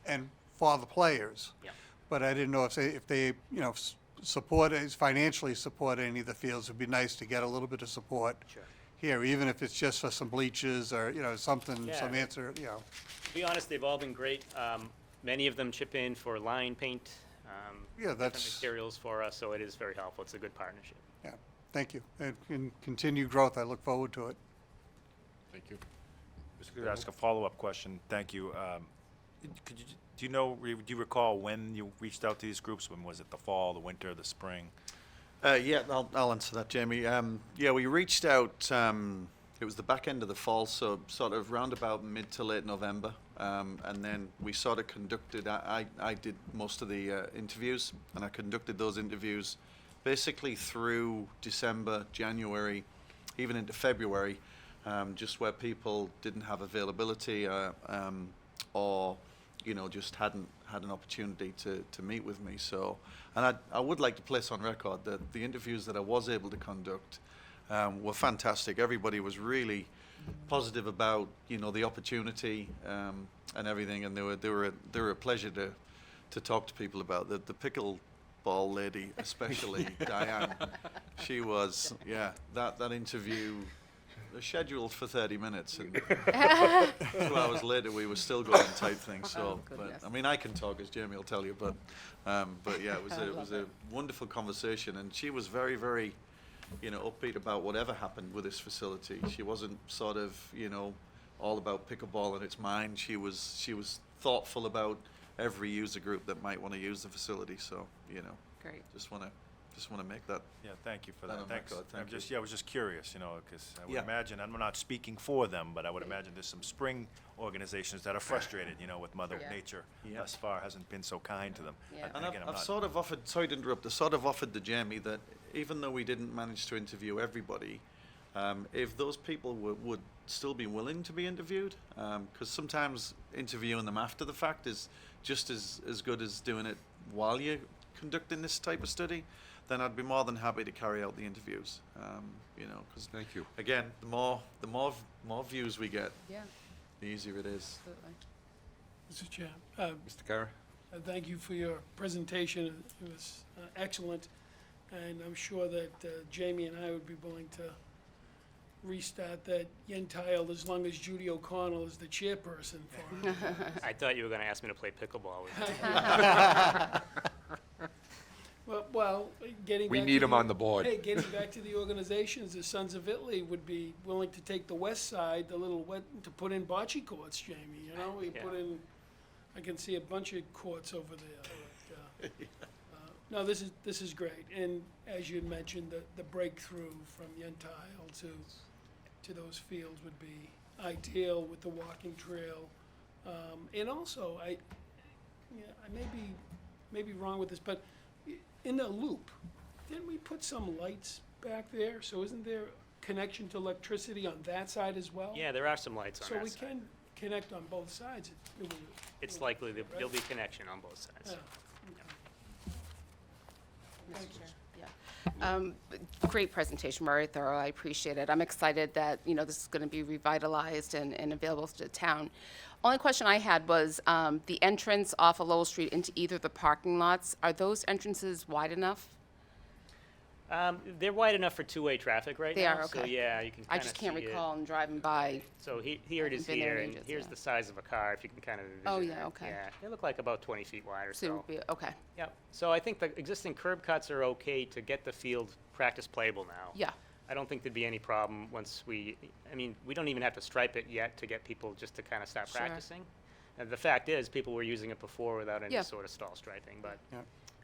and for the players. Yeah. But I didn't know if they financially support any of the fields. It'd be nice to get a little bit of support Sure. here, even if it's just for some bleachers or, something, Yeah. some answer, To be honest, they've all been great. Many of them chip in for line paint, Yeah, different that's, materials for us, so it is very helpful. It's a good partnership. yeah, thank you. And in continued growth, I look forward to it. Thank you. Could I ask a follow-up question? Thank you. Do you recall when you reached out to these groups? When was it? The fall, the winter, the spring? Yeah, I'll answer that, Jamie. Yeah, we reached out, it was the back end of the fall, so sort of round about mid to late November. And then we sort of conducted, I did most of the interviews, and I conducted those interviews basically through December, January, even into February, just where people didn't have availability or just hadn't had an opportunity to meet with me. So, and I would like to place on record that the interviews that I was able to conduct were fantastic. Everybody was really positive about the opportunity and everything, and they were a pleasure to talk to people about. The pickleball lady, especially Diane, she was that interview. Scheduled for 30 minutes, and 2 hours later we were still going type thing. So, Oh, but goodness. I mean, I can talk, as Jamie will tell you, but yeah, it was a wonderful conversation, and she was very, very, upbeat about whatever happened with this facility. She wasn't sort of, all about pickleball and its mine. She was thoughtful about every user group that might want to use the facility. So, Great. just want to Just want to make that. Yeah, thank you for That that. on Thanks. record, thank I'm you. just, yeah, I was just curious, you know, because I would Yeah. imagine, I'm not speaking for them, but I would imagine there's some spring organizations that are frustrated, you know, with Mother Yeah. Nature Yeah. thus far hasn't been so kind to them. Yeah. And Again, I'm I've not- sort of offered, sorry to interrupt, I sort of offered to Jamie that even though we didn't manage to interview everybody, if those people would still be willing to be interviewed, because sometimes interviewing them after the fact is just as good as doing it while you're conducting this type of study, then I'd be more than happy to carry out the interviews. You know, because Thank you. again, the more views we get, Yeah, the easier it is. absolutely. Mr. Chair, Mr. Kara? thank you for your presentation. It was excellent, and I'm sure that Jamie and I would be willing to restart that yen tile as long as Judy O'Connell is the chairperson for it. I thought you were gonna ask me to play pickleball with you. Well, getting back We to need 'em on the board. Hey, getting back to the organizations, the Sons of Italy would be willing to take the west side, the little wet, to put in bocce courts, Jamie, you know? We Yeah. put in, I can see a bunch of courts over there. but, No, this is great, and as you had mentioned, the breakthrough from yen tile to those fields would be ideal with the walking trail. And also, I may be wrong with this, but in the loop, didn't we put some lights back there? So isn't there connection to electricity on that side as well? Yeah, there are some lights on So that we side. can connect on both sides. It's likely that there'll be connection on both Yeah. sides. Thank you. Yeah. Great presentation, very thorough, I appreciate it. I'm excited that, you know, this is going to be revitalized and available to the town. Only question I had was the entrance off of Lowell Street into either of the parking lots, are those entrances wide enough? They're wide enough for two-way traffic right They now. are, So, okay. yeah, you can I kind of just can't see it. recall in driving by. So here it is Haven't been there here, in and ages, here's yeah. the size of a car, if you can kind of envision Oh, it. yeah, okay. Yeah, they look like about 20 feet wide or So it so. would be, okay, Yep. So I think the existing curb cuts are okay to get the field practice playable now. yeah, I don't think there'd be any problem once we don't even have to stripe it yet to get people just to kind of start Sure. practicing. And the fact is, people were using it before without any Yeah. sort of stall striping, but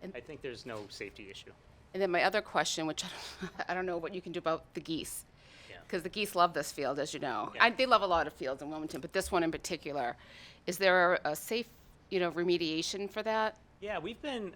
And- I think there's no safety issue. and then my other question, which I don't know what you can do about the geese. Yeah. Because the geese love this field, as you know. Yeah. They love a lot of fields in Wilmington, but this one in particular. Is there a safe, you know, remediation for that? Yeah, we've been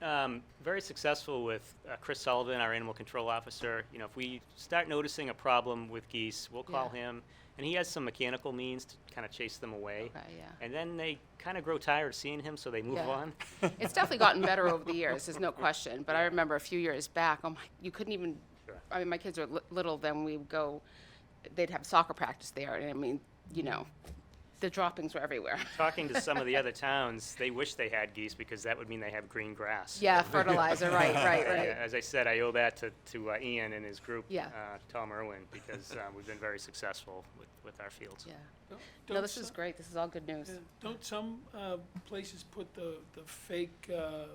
very successful with Chris Sullivan, our animal control officer. You know, if we start noticing a problem with geese, we'll call Yeah. him, and he has some mechanical means to kind of chase them away. Okay, yeah. And then they kind of grow tired of seeing him, so they move Yeah. on. It's definitely gotten better over the years, there's no question. But I remember a few years back, oh my, you couldn't even, Sure. I mean, my kids were little, then we would go, they'd have soccer practice there, and I mean, you know, the droppings were everywhere. Talking to some of the other towns, they wish they had geese because that would mean they have green grass. Yeah, fertilizer, right. As I said, I owe that to Ian and his group, Yeah. Tom Irwin, because we've been very successful with our fields. Yeah. Don't No, this is some- great, this is all good news. Yeah, Don't some places put the fake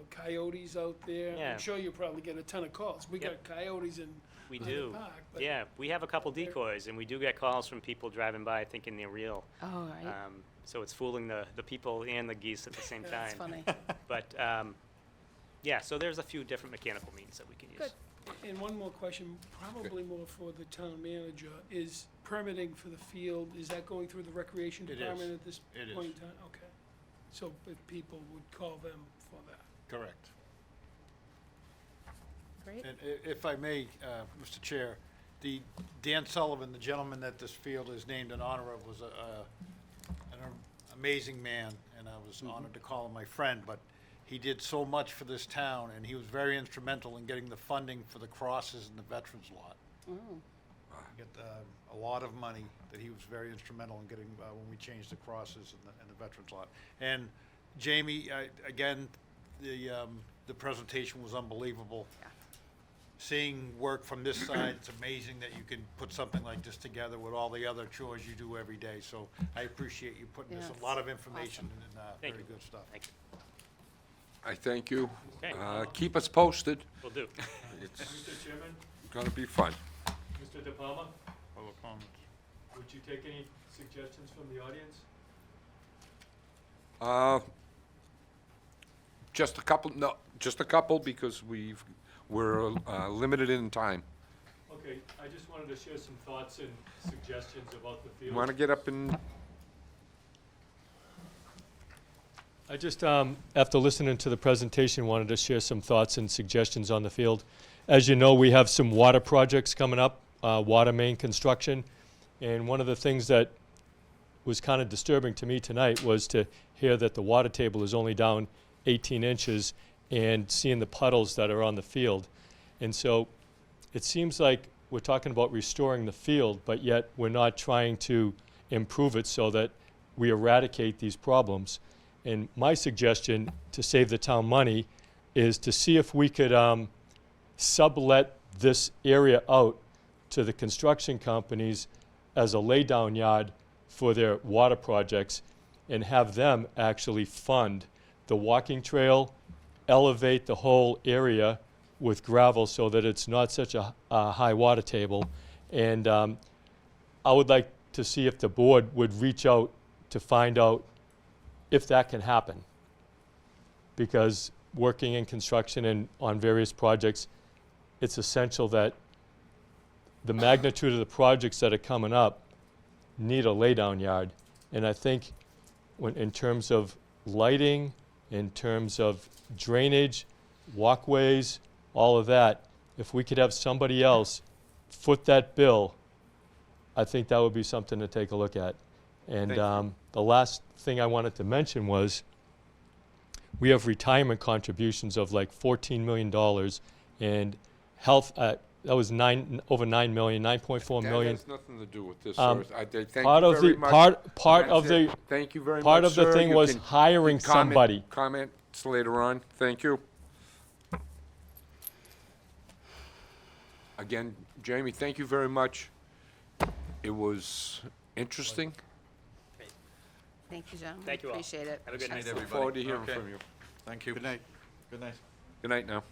coyotes out there? Yeah. I'm sure you probably get a ton of calls. We got Yep. coyotes in We the do. park, but Yeah, we have a couple decoys, and we do get calls from people driving by thinking they're real. Oh, right, So it's fooling the people and the geese at the same Yeah, time. that's funny. But, yeah, so there's a few different mechanical means that we can use. Good. And one more question, probably more for the town manager, is permitting for the field, is that going through the recreation It is. department at this It point in is. time? Okay. So if people would call them for that. correct. Great. And if I may, Mr. Chair, the Dan Sullivan, the gentleman that this field is named in honor of, was an amazing man, and I was honored to call him my friend, but he did so much for this town, and he was very instrumental in getting the funding for the crosses in the Veterans Lot. Oh, He got a lot of money that he was very instrumental in getting when we changed the crosses in the Veterans Lot. And Jamie, again, the presentation was unbelievable. Yeah. Seeing work from this side, it's amazing that you can put something like this together with all the other chores you do every day. So I appreciate you putting this, Yeah, a lot of it's information and Thank very you. good stuff. Thank you. I thank you. Okay. Keep us posted. Will do. It's Mr. Chairman, gonna be fun. Mr. De Palma, would you take any suggestions from the audience? Just a couple, no, just a couple, because we're limited in time. Okay, I just wanted to share some thoughts and suggestions about the You field. want to get up and, I just, after listening to the presentation, wanted to share some thoughts and suggestions on the field. As you know, we have some water projects coming up, water main construction, and one of the things that was kind of disturbing to me tonight was to hear that the water table is only down 18 inches and seeing the puddles that are on the field. And so it seems like we're talking about restoring the field, but yet we're not trying to improve it so that we eradicate these problems. And my suggestion to save the town money is to see if we could sublet this area out to the construction companies as a laydown yard for their water projects and have them actually fund the walking trail, elevate the whole area with gravel so that it's not such a high water table. And I would like to see if the board would reach out to find out if that can happen. Because working in construction and on various projects, it's essential that the magnitude of the projects that are coming up need a laydown yard. And I think in terms of lighting, in terms of drainage, walkways, all of that, if we could have somebody else foot that bill, I think that would be something to take a look at. And the last thing I wanted to mention was we have retirement contributions of like $14 million, and health, that was over 9 million, 9.4 that million. has nothing to do with this, Um, sir. Thank part you of very the- much. part of That's the- it. Thank you very much, part of the sir. thing You was can hiring somebody. Comments later on. Thank you. Again, Jamie, thank you very much. It was interesting. Thank you, gentlemen. Thank you all. Appreciate it. Have a good night. Look forward to hearing Okay. from you. Thank you. Good night. Good night. Good night now.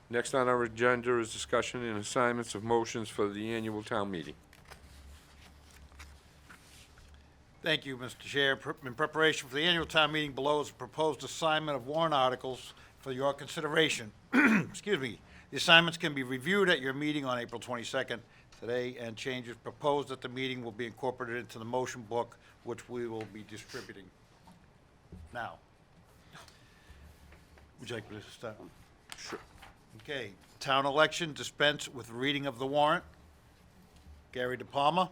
Next on our agenda is discussion and assignments of motions for the annual town meeting. Thank you, Mr. Chair. In preparation for the annual town meeting, below is a proposed assignment of warrant articles for your consideration. Excuse me. The assignments can be reviewed at your meeting on April 22nd today, and changes proposed at the meeting will be incorporated into the motion book, which we will be distributing now. Would you like me to start? Sure. Okay, town election, dispense with reading of the warrant. Gary DePalma.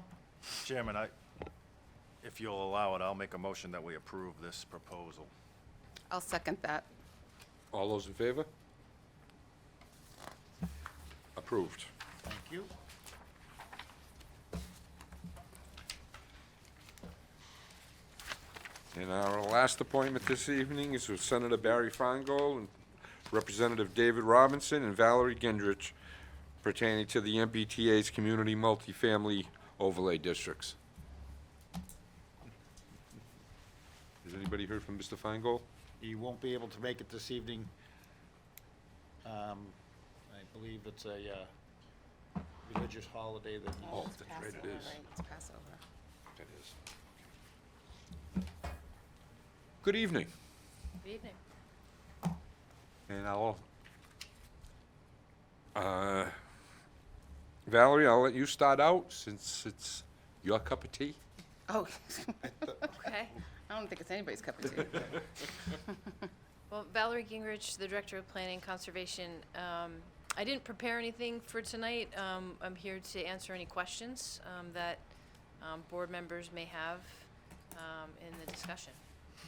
Chairman, if you'll allow it, I'll make a motion that we approve this proposal. I'll second that. All those in favor? Approved. Thank you. And our last appointment this evening is with Senator Barry Feingold and Representative David Robinson and Valerie Gendrich pertaining to the MBTA's community multifamily overlay districts. Has anybody heard from Mr. Feingold? He won't be able to make it this evening. I believe it's a religious holiday that he... Oh, that's right, it is. It's Passover. That is. Good evening. Good evening. And Valerie, I'll let you start out since it's your cup of tea. Oh, okay. I don't think it's anybody's cup of tea. Well, Valerie Gingrich, the Director of Planning and Conservation. I didn't prepare anything for tonight. I'm here to answer any questions that board members may have in the discussion.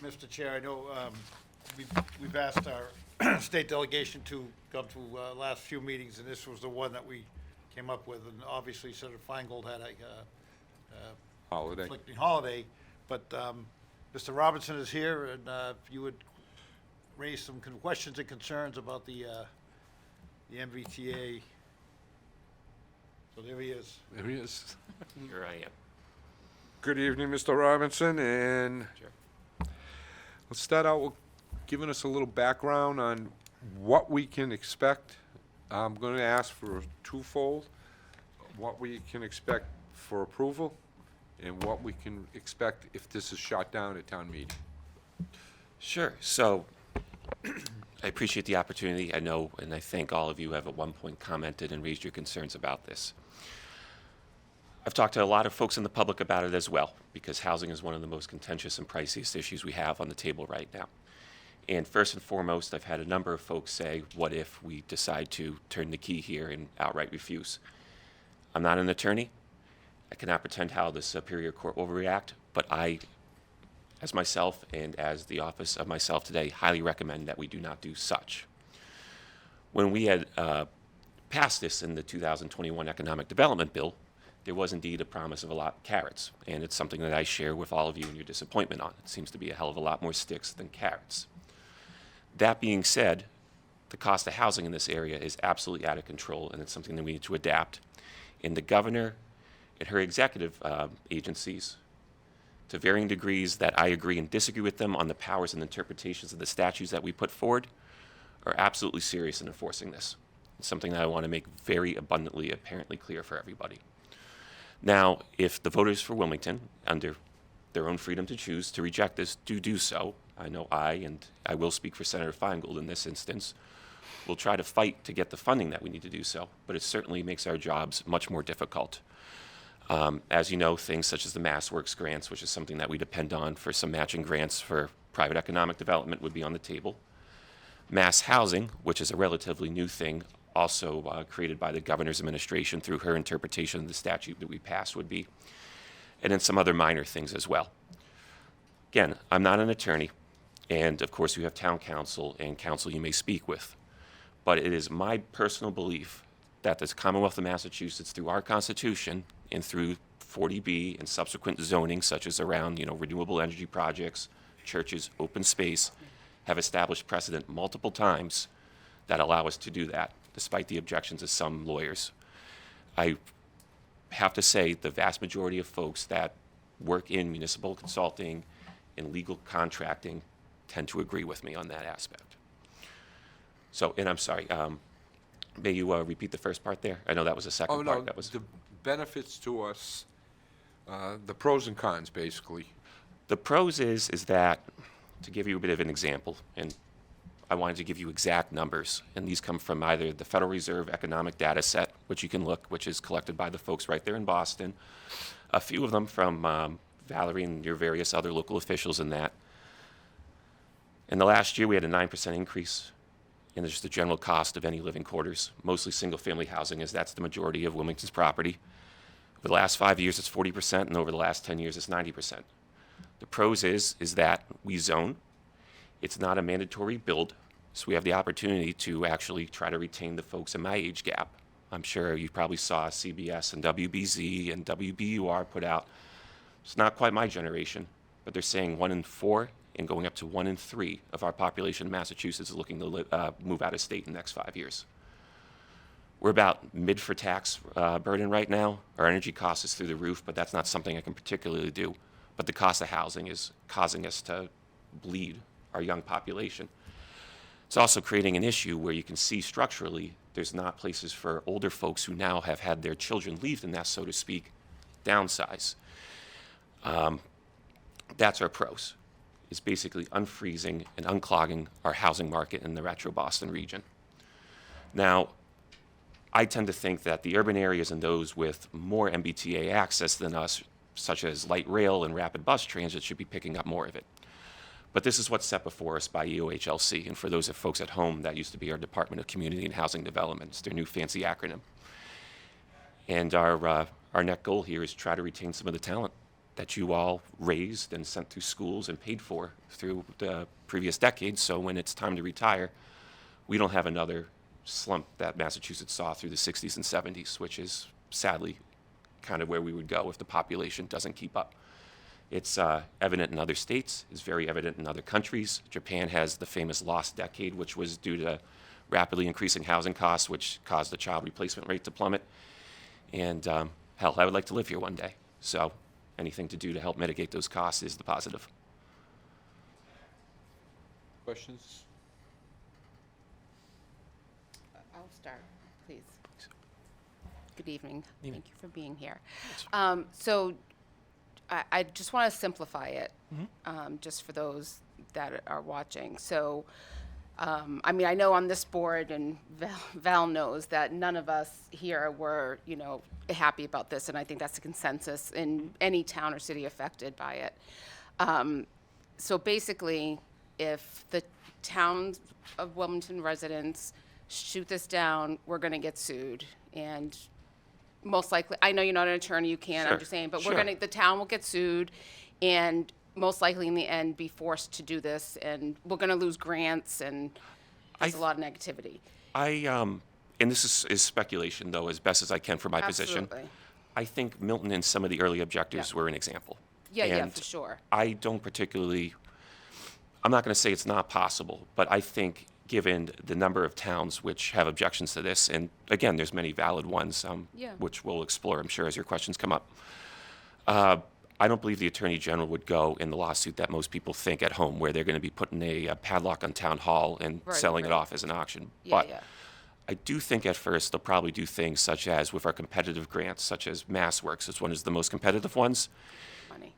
Mr. Chair, I know we've asked our state delegation to come to last few meetings, and this was the one that we came up with. And obviously, Senator Feingold had a Holiday. conflicting holiday, but Mr. Robinson is here, and if you would raise some questions and concerns about the MBTA. So there he is. There he is. Here I am. Good evening, Mr. Robinson, and let's start out with giving us a little background on what we can expect. I'm going to ask for twofold, what we can expect for approval and what we can expect if this is shot down at town meeting. Sure. So I appreciate the opportunity. I know, and I thank all of you who have at one point commented and raised your concerns about this. I've talked to a lot of folks in the public about it as well, because housing is one of the most contentious and priciest issues we have on the table right now. And first and foremost, I've had a number of folks say, what if we decide to turn the key here and outright refuse? I'm not an attorney. I cannot pretend how the Superior Court will react, but I, as myself and as the office of myself today, highly recommend that we do not do such. When we had passed this in the 2021 Economic Development Bill, there was indeed a promise of a lot of carrots, and it's something that I share with all of you in your disappointment on. It seems to be a hell of a lot more sticks than carrots. That being said, the cost of housing in this area is absolutely out of control, and it's something that we need to adapt. And the governor and her executive agencies, to varying degrees that I agree and disagree with them on the powers and interpretations of the statutes that we put forward, are absolutely serious in enforcing this. It's something that I want to make very abundantly, apparently clear for everybody. Now, if the voters for Wilmington, under their own freedom to choose to reject this, do so, I know and I will speak for Senator Feingold in this instance, will try to fight to get the funding that we need to do so, but it certainly makes our jobs much more difficult. As you know, things such as the MassWorks grants, which is something that we depend on for some matching grants for private economic development, would be on the table. Mass housing, which is a relatively new thing, also created by the governor's administration through her interpretation of the statute that we passed, would be, and then some other minor things as well. Again, I'm not an attorney, and of course you have town council and council you may speak with, but it is my personal belief that the Commonwealth of Massachusetts, through our Constitution and through 40B and subsequent zoning, such as around renewable energy projects, churches, open space, have established precedent multiple times that allow us to do that, despite the objections of some lawyers. I have to say the vast majority of folks that work in municipal consulting and legal contracting tend to agree with me on that aspect. So, and I'm sorry, may you repeat the first part there? I know that was the second part. That was the benefits to us, the pros and cons, basically. the pros is that, to give you a bit of an example, and I wanted to give you exact numbers, and these come from either the Federal Reserve Economic Data Set, which you can look, which is collected by the folks right there in Boston, a few of them from Valerie and your various other local officials in that. In the last year, we had a 9% increase in just the general cost of any living quarters, mostly single-family housing, as that's the majority of Wilmington's property. Over the last 5 years, it's 40%, and over the last 10 years, it's 90%. The pros is that we zone. It's not a mandatory build, so we have the opportunity to actually try to retain the folks in my age gap. I'm sure you probably saw CBS and WBZ and WBUR put out. It's not quite my generation, but they're saying 1 in 4 and going up to 1 in 3 of our population in Massachusetts is looking to move out of state in the next 5 years. We're about mid for tax burden right now. Our energy cost is through the roof, but that's not something I can particularly do. But the cost of housing is causing us to bleed our young population. It's also creating an issue where you can see structurally there's not places for older folks who now have had their children leave the nest, so to speak, downsize. That's our pros. It's basically unfreezing and unclogging our housing market in the Metro Boston region. Now, I tend to think that the urban areas and those with more MBTA access than us, such as light rail and rapid bus transit, should be picking up more of it. But this is what's set before us by EOHLC, and for those of folks at home, that used to be our Department of Community and Housing Development. It's their new fancy acronym. And our net goal here is to try to retain some of the talent that you all raised and sent through schools and paid for through the previous decades, so when it's time to retire, we don't have another slump that Massachusetts saw through the 60s and 70s, which is sadly kind of where we would go if the population doesn't keep up. It's evident in other states, it's very evident in other countries. Japan has the famous lost decade, which was due to rapidly increasing housing costs, which caused the child replacement rate to plummet. And hell, I would like to live here one day. So anything to do to help mitigate those costs is the positive. Questions? I'll start, please. Good evening. Thank you for being here. I just want to simplify it, just for those that are watching. So, I mean, I know on this board, and Val knows that none of us here were, happy about this, and I think that's the consensus in any town or city affected by it. So basically, if the town of Wilmington residents shoot this down, we're going to get sued, and most likely, I know you're not an attorney, you can't, I'm Sure, just saying, but sure. the town will get sued, and most likely in the end be forced to do this, and we're gonna lose grants, and there's a lot of negativity. And this is speculation, though, as best as I can for my position. Absolutely. I think Milton and some of the early objectors Yeah. were an example. Yeah, And for sure. I don't particularly, I'm not going to say it's not possible, but I think given the number of towns which have objections to this, and again, there's many valid ones, Yeah. which we'll explore, I'm sure, as your questions come up. I don't believe the Attorney General would go in the lawsuit that most people think at home, where they're going to be putting a padlock on Town Hall and Right, selling it right. off as an auction. Yeah, But yeah. I do think at first they'll probably do things such as with our competitive grants, such as MassWorks, it's one of the most competitive ones. Money.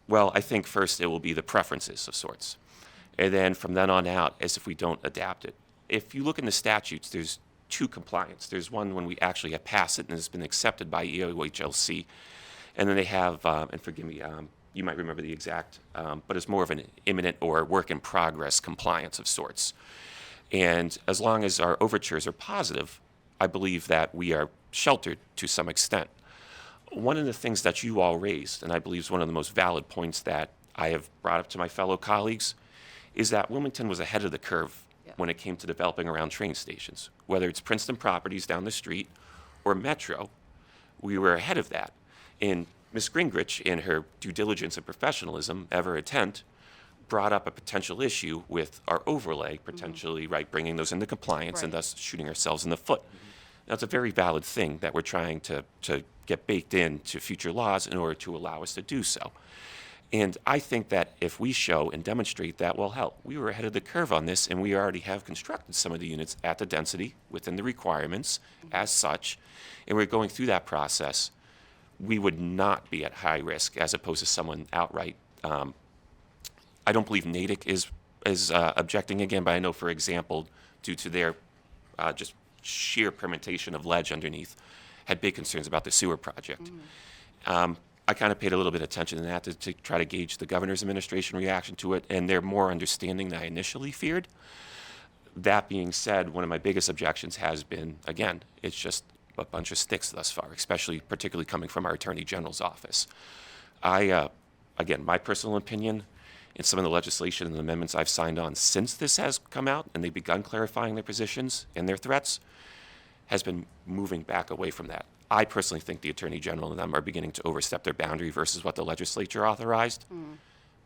Well, I think first it will be the preferences of sorts. And then from then on out, as if we don't adapt it. If you look in the statutes, there's two compliance. There's one when we actually have passed it and it's been accepted by EOHLC. And then they have, and forgive me, you might remember the exact, but it's more of an imminent or work in progress compliance of sorts. And as long as our overtures are positive, I believe that we are sheltered to some extent. One of the things that you all raised, and I believe is one of the most valid points that I have brought up to my fellow colleagues, is that Wilmington was ahead of the curve when it came to developing around train stations. Whether it's Princeton Properties down the street or Metro, we were ahead of that. And Ms. Gingrich, in her due diligence and professionalism, ever attempt, brought up a potential issue with our overlay, potentially, right, bringing those into compliance and Right. thus shooting ourselves in the foot. That's a very valid thing that we're trying to get baked into future laws in order to allow us to do so. And I think that if we show and demonstrate that, well, hell, we were ahead of the curve on this, and we already have constructed some of the units at the density within the requirements as such, and we're going through that process, we would not be at high risk as opposed to someone outright. I don't believe Natick is objecting again, but I know, for example, due to their just sheer permutation of ledge underneath, had big concerns about the sewer project. I kind of paid a little bit of attention to that to try to gauge the governor's administration reaction to it, and they're more understanding than I initially feared. That being said, one of my biggest objections has been, again, it's just a bunch of sticks thus far, especially particularly coming from our Attorney General's office. Again, my personal opinion, and some of the legislation and the amendments I've signed on since this has come out and they've begun clarifying their positions and their threats, has been moving back away from that. I personally think the Attorney General and them are beginning to overstep their boundary versus what the legislature authorized,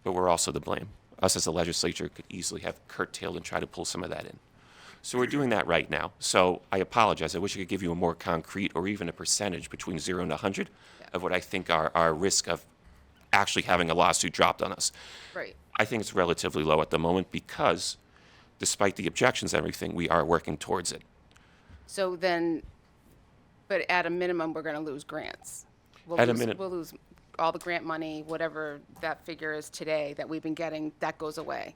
but we're also to blame. Us as a legislature could easily have curtailed and try to pull some of that in. So we're doing that right now. So I apologize. I wish I could give you a more concrete or even a percentage between 0 and 100 of what I think our risk of actually having a lawsuit dropped on us. Right. I think it's relatively low at the moment because despite the objections and everything, we are working towards it. So then, but at a minimum, we're gonna lose grants. At a minute- We'll lose all the grant money, whatever that figure is today that we've been getting, that goes away.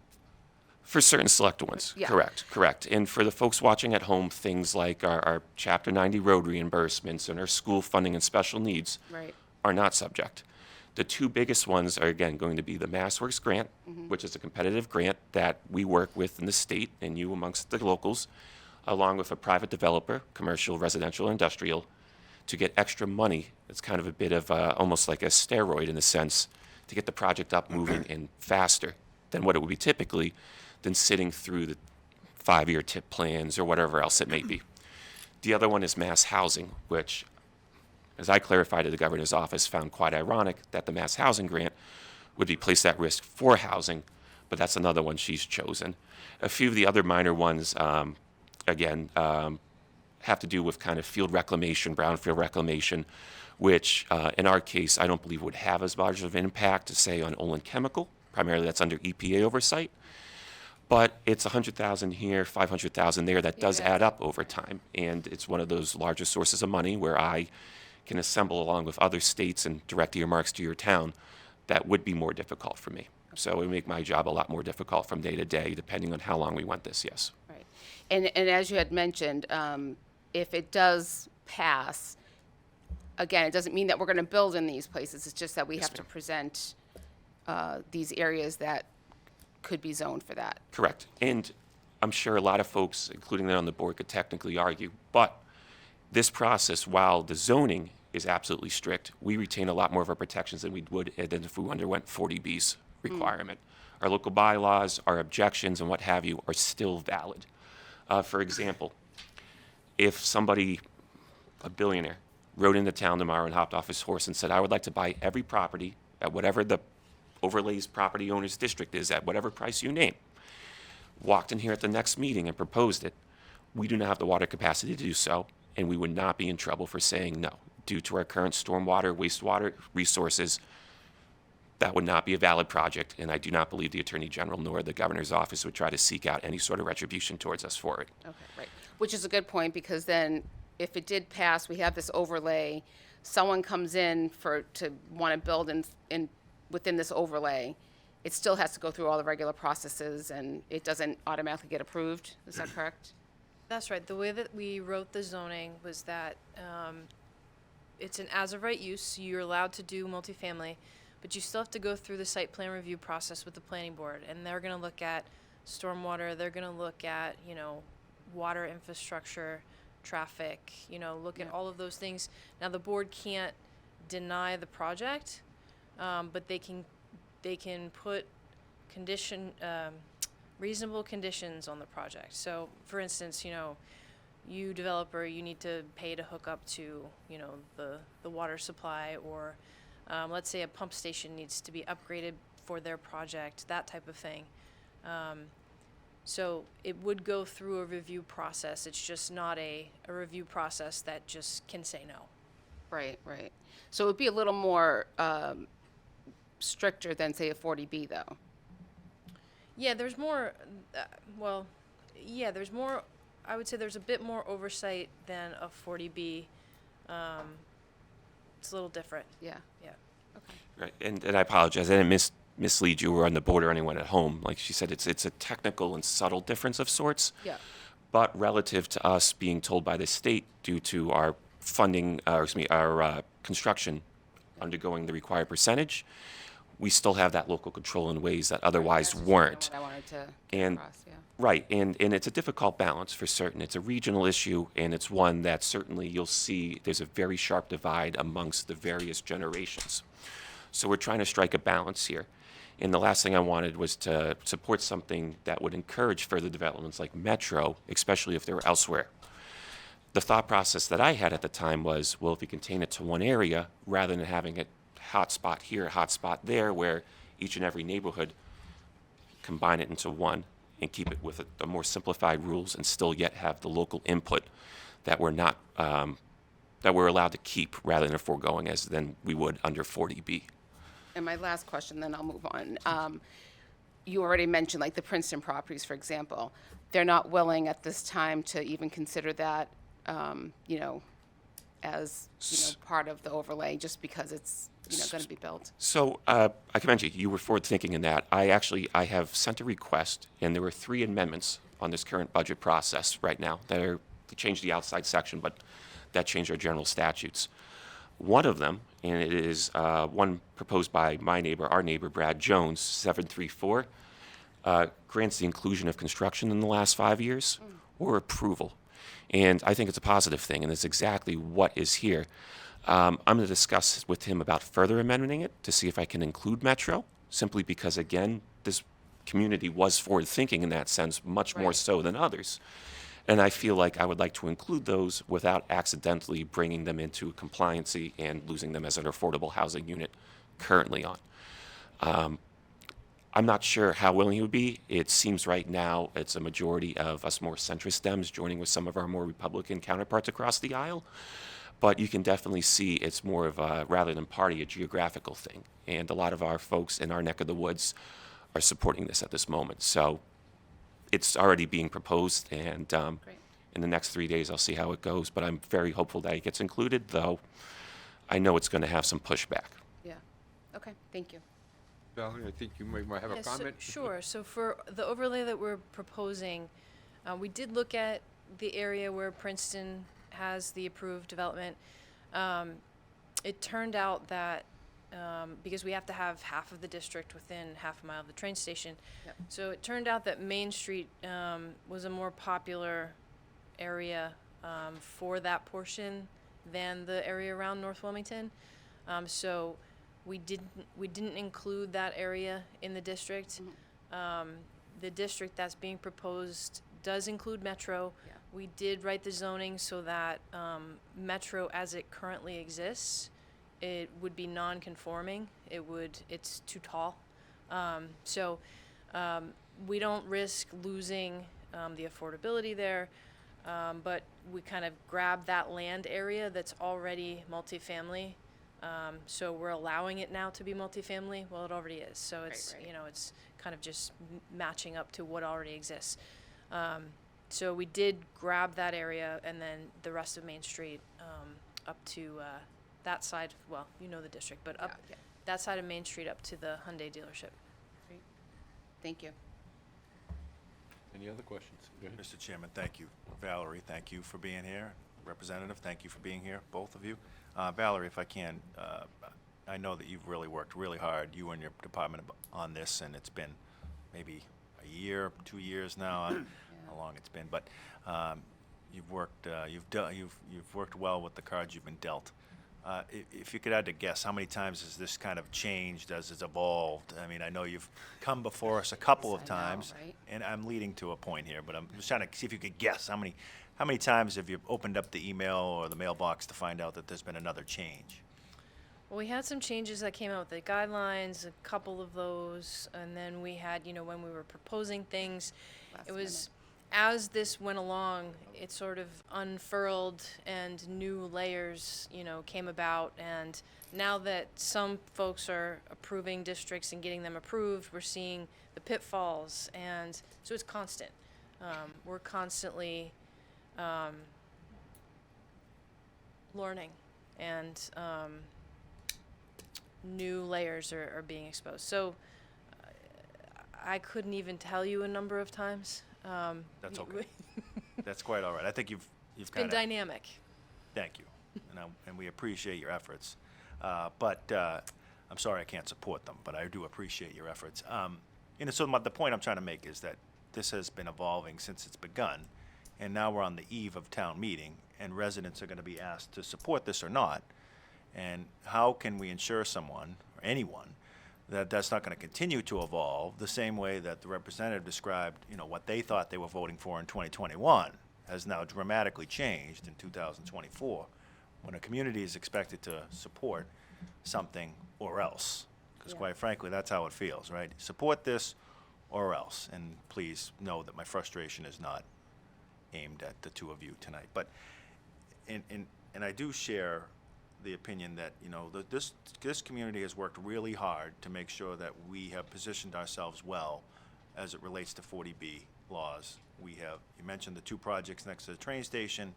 For certain select ones, Yeah. correct. And for the folks watching at home, things like our Chapter 90 road reimbursements and our school funding and special needs Right. are not subject. The two biggest ones are, again, going to be the MassWorks grant, which is a competitive grant that we work with in the state and you amongst the locals, along with a private developer, commercial, residential, industrial, to get extra money. It's kind of a bit of almost like a steroid in a sense to get the project up moving and faster than what it would be typically than sitting through the 5-year TIP plans or whatever else it may be. The other one is mass housing, which, as I clarified to the governor's office, found quite ironic that the mass housing grant would be placed at risk for housing, but that's another one she's chosen. A few of the other minor ones, have to do with kind of field reclamation, brownfield reclamation, which in our case, I don't believe would have as large of an impact as, say, on Olin Chemical. Primarily, that's under EPA oversight. But it's 100,000 here, 500,000 there. That does add up over time, and it's one of those larger sources of money where I can assemble, along with other states, and direct earmarks to your town that would be more difficult for me. So it would make my job a lot more difficult from day to day, depending on how long we went this, yes. Right. And as you had mentioned, if it does pass, again, it doesn't mean that we're going to build in these places. It's just that we have to present these areas that could be zoned for that. Correct. And I'm sure a lot of folks, including that on the board, could technically argue, but this process, while the zoning is absolutely strict, we retain a lot more of our protections than we would than if we underwent 40B's requirement. Our local bylaws, our objections, and what have you are still valid. For example, if somebody, a billionaire, rode into town tomorrow and hopped off his horse and said, I would like to buy every property at whatever the overlays property owner's district is at, whatever price you name, walked in here at the next meeting and proposed it, we do not have the water capacity to do so, and we would not be in trouble for saying no. Due to our current stormwater, wastewater resources, that would not be a valid project, and I do not believe the Attorney General nor the Governor's office would try to seek out any sort of retribution towards us for it. Okay, right. Which is a good point, because then if it did pass, we have this overlay, someone comes in to want to build within this overlay, it still has to go through all the regular processes, and it doesn't automatically get approved. Is that correct? That's right. The way that we wrote the zoning was that it's an as-of-right use, so you're allowed to do multifamily, but you still have to go through the site plan review process with the planning board, and they're going to look at stormwater, they're going to look at, water infrastructure, traffic, look at all of those things. Now, the board can't deny the project, but they can put reasonable conditions on the project. So, for instance, you developer, you need to pay to hook up to, the water supply, or let's say a pump station needs to be upgraded for their project, that type of thing. So it would go through a review process. It's just not a review process that just can say no. Right, right. So it would be a little more stricter than, say, a 40B, though. Yeah, there's more, there's more, I would say there's a bit more oversight than a 40B. It's a little different. Yeah. Yeah. Right, and I apologize, I didn't mislead you or on the board or anyone at home. Like she said, it's a technical and subtle difference of sorts. Yeah. But relative to us being told by the state, due to our funding, our construction undergoing the required percentage, we still have that local control in ways that otherwise That's weren't. what I wanted to get And across, yeah. right, and it's a difficult balance for certain. It's a regional issue, and it's one that certainly you'll see there's a very sharp divide amongst the various generations. So we're trying to strike a balance here. And the last thing I wanted was to support something that would encourage further developments like Metro, especially if they were elsewhere. The thought process that I had at the time was, well, if we contain it to one area, rather than having it hotspot here, hotspot there, where each and every neighborhood combine it into one and keep it with the more simplified rules and still yet have the local input that we're not, that we're allowed to keep rather than foregoing as than we would under 40B. And my last question, then I'll move on. You already mentioned, like, the Princeton properties, for example. They're not willing at this time to even consider that, as, part of the overlay, just because it's, going to be built. So I commend you. You were forward thinking in that. I have sent a request, and there were 3 amendments on this current budget process right now that are to change the outside section, but that changed our general statutes. One of them, and it is one proposed by our neighbor, Brad Jones, 734, grants the inclusion of construction in the last 5 years or approval. And I think it's a positive thing, and it's exactly what is here. I'm going to discuss with him about further amending it to see if I can include Metro, simply because, again, this community was forward-thinking in that sense, much more so than others. And I feel like I would like to include those without accidentally bringing them into compliancy and losing them as an affordable housing unit currently on. I'm not sure how willing he would be. It seems right now it's a majority of us more centrist Dems joining with some of our more Republican counterparts across the aisle. But you can definitely see it's more of a, rather than party, a geographical thing. And a lot of our folks in our neck of the woods are supporting this at this moment. So it's already being proposed, and in the next 3 days I'll see how it goes. But I'm very hopeful that it gets included, though I know it's going to have some pushback. Yeah. Okay, thank you. Valerie, I think you might have a Yeah, so- comment? Sure, so for the overlay that we're proposing, we did look at the area where Princeton has the approved development. It turned out that, because we have to have half of the district within half a mile of the train station. Yep. So it turned out that Main Street, was a more popular area, for that portion than the area around North Wilmington. So we didn't include that area in the district. The district that's being proposed does include Metro. Yeah. We did write the zoning so that, Metro as it currently exists, it would be non-conforming. It's too tall. So, we don't risk losing, the affordability there. But we kind of grab that land area that's already multifamily. So we're allowing it now to be multifamily. Well, it already is. So it's, right. you know, it's kind of just matching up to what already exists. So we did grab that area and then the rest of Main Street, up to, that side, well, you know the district, but up, Yeah. that side of Main Street up to the Hyundai dealership. Thank you. Any other questions? Go ahead. Mr. Chairman, thank you. Valerie, thank you for being here. Representative, thank you for being here, both of you. Valerie, if I can, I know that you've really worked really hard, you and your department, on this, and it's been maybe a year, 2 years now, how long it's been, but you've worked well with the cards you've been dealt. If you could add to guess, how many times has this kind of changed as it's evolved? I mean, I know you've come before us a couple of I know, times, right? and I'm leading to a point here, but I'm just trying to see if you could guess, how many times have you opened up the email or the mailbox to find out that there's been another change? Well, we had some changes that came out with the guidelines, a couple of those, and then we had, you know, when we were proposing things, Last it was, as this went along, it sort of unfurled and new layers, you know, came about. And now that some folks are approving districts and getting them approved, we're seeing the pitfalls. And so it's constant. We're constantly learning, and new layers are being exposed. So I couldn't even tell you a number of times. That's okay. That's quite all right. I think you've Been kind of, dynamic. thank you, and we appreciate your efforts. But I'm sorry I can't support them, but I do appreciate your efforts. So the point I'm trying to make is that this has been evolving since it's begun, and now we're on the eve of town meeting, and residents are going to be asked to support this or not. And how can we ensure someone, or anyone, that that's not going to continue to evolve the same way that the representative described, you know, what they thought they were voting for in 2021 has now dramatically changed in 2024, when a community is expected to support something or else. Because Yeah. quite frankly, that's how it feels, right? Support this or else. And please know that my frustration is not aimed at the two of you tonight. But, and I do share the opinion that, you know, this community has worked really hard to make sure that we have positioned ourselves well as it relates to 40B laws. You mentioned the two projects next to the train station,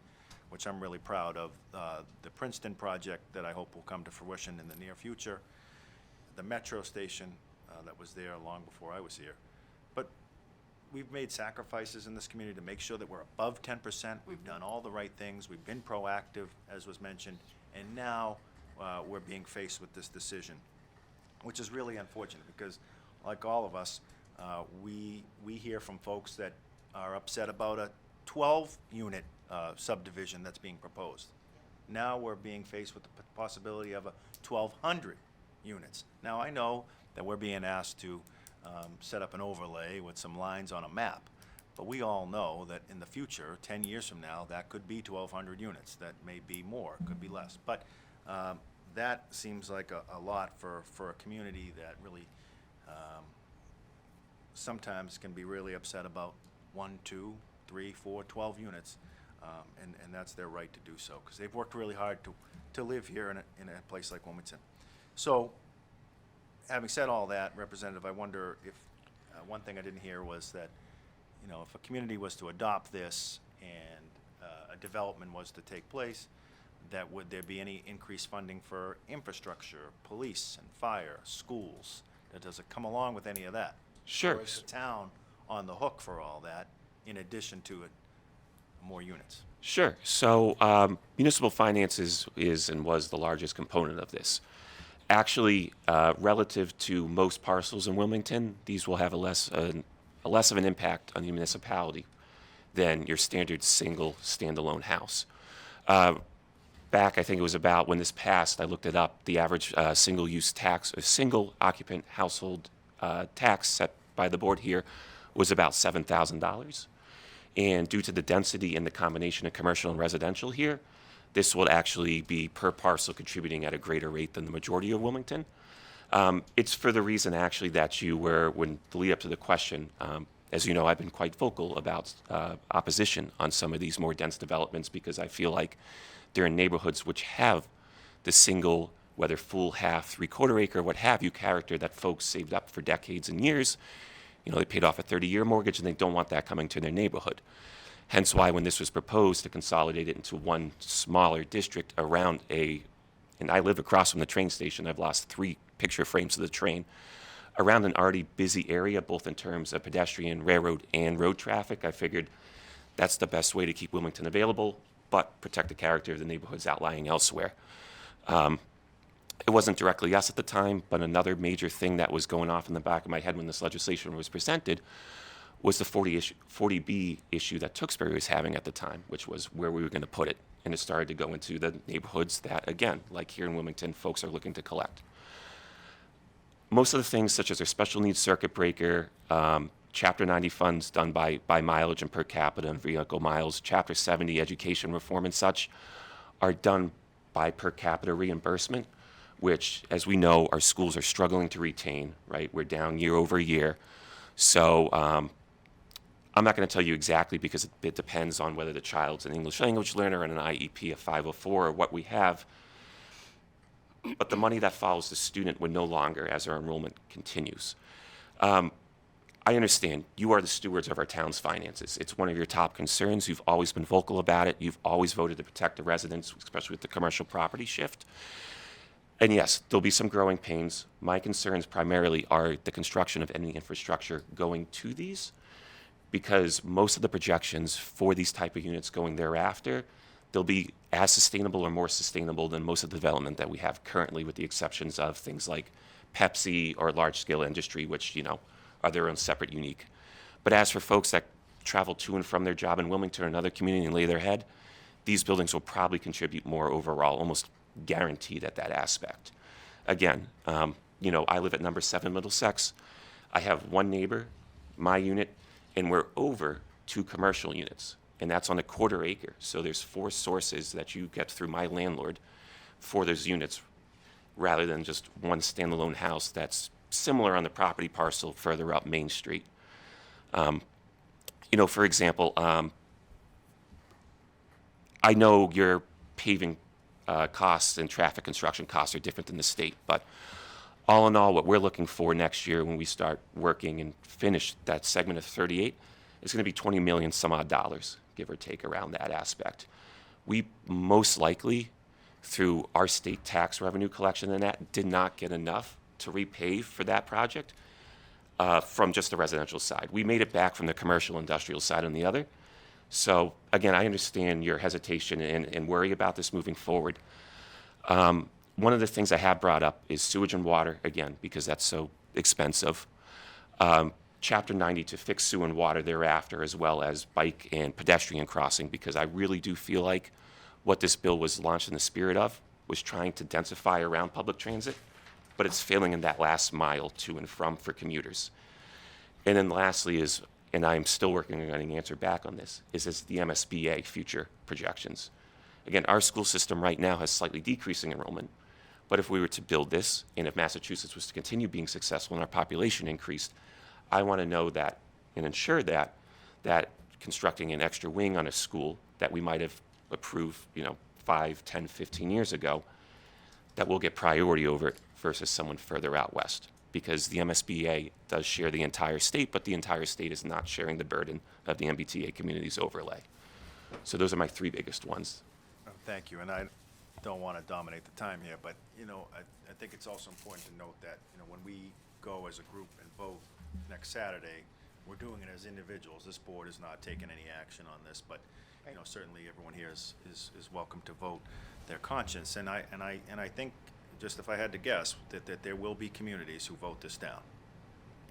which I'm really proud of. The Princeton project that I hope will come to fruition in the near future. The Metro station that was there long before I was here. But we've made sacrifices in this community to make sure that we're above 10%. We've done all the right things. We've been proactive, as was mentioned. And now we're being faced with this decision, which is really unfortunate because, like all of us, we hear from folks that are upset about a 12-unit subdivision that's being proposed. Now we're being faced with the possibility of a 1,200 units. Now I know that we're being asked to set up an overlay with some lines on a map, but we all know that in the future, 10 years from now, that could be 1,200 units. That may be more, could be less. But that seems like a lot for a community that really sometimes can be really upset about 1, 2, 3, 4, 12 units. And that's their right to do so, because they've worked really hard to live here in a place like Wilmington. So, having said all that, Representative, I wonder if, one thing I didn't hear was that, you know, if a community was to adopt this and a development was to take place, that would there be any increased funding for infrastructure, police and fire, schools, does it come along with any of that? Sure. Or is the town on the hook for all that, in addition to it, more units? Sure. So municipal finance is and was the largest component of this. Actually, relative to most parcels in Wilmington, these will have a less of an impact on the municipality than your standard single standalone house. Back, I think it was about when this passed, I looked it up, the average single-use tax, a single occupant household tax set by the board here was about $7,000. And due to the density and the combination of commercial and residential here, this will actually be per parcel contributing at a greater rate than the majority of Wilmington. It's for the reason actually that you were, when the lead up to the question, as you know, I've been quite vocal about opposition on some of these more dense developments because I feel like they're in neighborhoods which have the single, whether full, half, three-quarter acre, what have you, character that folks saved up for decades and years. You know, they paid off a 30-year mortgage and they don't want that coming to their neighborhood. Hence why when this was proposed to consolidate it into one smaller district around and I live across from the train station, I've lost 3 picture frames of the train, around an already busy area, both in terms of pedestrian, railroad, and road traffic, I figured that's the best way to keep Wilmington available, but protect the character of the neighborhoods outlying elsewhere. It wasn't directly us at the time, but another major thing that was going off in the back of my head when this legislation was presented was the 40B issue that Tewksbury was having at the time, which was where we were going to put it. And it started to go into the neighborhoods that, again, like here in Wilmington, folks are looking to collect. Most of the things, such as our special needs circuit breaker, Chapter 90 funds done by mileage and per capita and vehicle miles, Chapter 70 education reform and such, are done by per capita reimbursement, which, as we know, our schools are struggling to retain, right? We're down year over year. So I'm not going to tell you exactly because it depends on whether the child's an English language learner and an IEP of 504 or what we have. But the money that follows the student would no longer as our enrollment continues. I understand you are the stewards of our town's finances. It's one of your top concerns. You've always been vocal about it. You've always voted to protect the residents, especially with the commercial property shift. And yes, there'll be some growing pains. My concerns primarily are the construction of any infrastructure going to these, because most of the projections for these type of units going thereafter, they'll be as sustainable or more sustainable than most of the development that we have currently, with the exceptions of things like Pepsi or large-scale industry, which, you know, are their own separate, unique. But as for folks that travel to and from their job in Wilmington or another community and lay their head, these buildings will probably contribute more overall, almost guaranteed at that aspect. Again, you know, I live at number 7 Middlesex. I have one neighbor, my unit, and we're over 2 commercial units, and that's on a quarter acre. So there's 4 sources that you get through my landlord for those units, rather than just one standalone house that's similar on the property parcel further up Main Street. You know, for example, I know your paving costs and traffic construction costs are different than the state, but all in all, what we're looking for next year when we start working and finish that segment of 38 is going to be $20 million some odd dollars, give or take, around that aspect. We most likely, through our state tax revenue collection and that, did not get enough to repave for that project from just the residential side. We made it back from the commercial industrial side on the other. So again, I understand your hesitation and worry about this moving forward. One of the things I have brought up is sewage and water, again, because that's so expensive. Chapter 90 to fix sewer and water thereafter, as well as bike and pedestrian crossing, because I really do feel like what this bill was launched in the spirit of was trying to densify around public transit, but it's failing in that last mile to and from for commuters. And then lastly is, and I'm still working on getting an answer back on this, is the MSBA future projections. Again, our school system right now has slightly decreasing enrollment, but if we were to build this, and if Massachusetts was to continue being successful and our population increased, I want to know that and ensure that constructing an extra wing on a school that we might have approved, you know, 5, 10, 15 years ago, that will get priority over it versus someone further out west. Because the MSBA does share the entire state, but the entire state is not sharing the burden of the MBTA community's overlay. So those are my 3 biggest ones. Thank you, and I don't want to dominate the time here, but, you know, I think it's also important to note that, you know, when we go as a group and vote next Saturday, we're doing it as individuals. This board is not taking any action on this, but, you know, certainly everyone here is welcome to vote their conscience. And I think, just if I had to guess, that there will be communities who vote this down.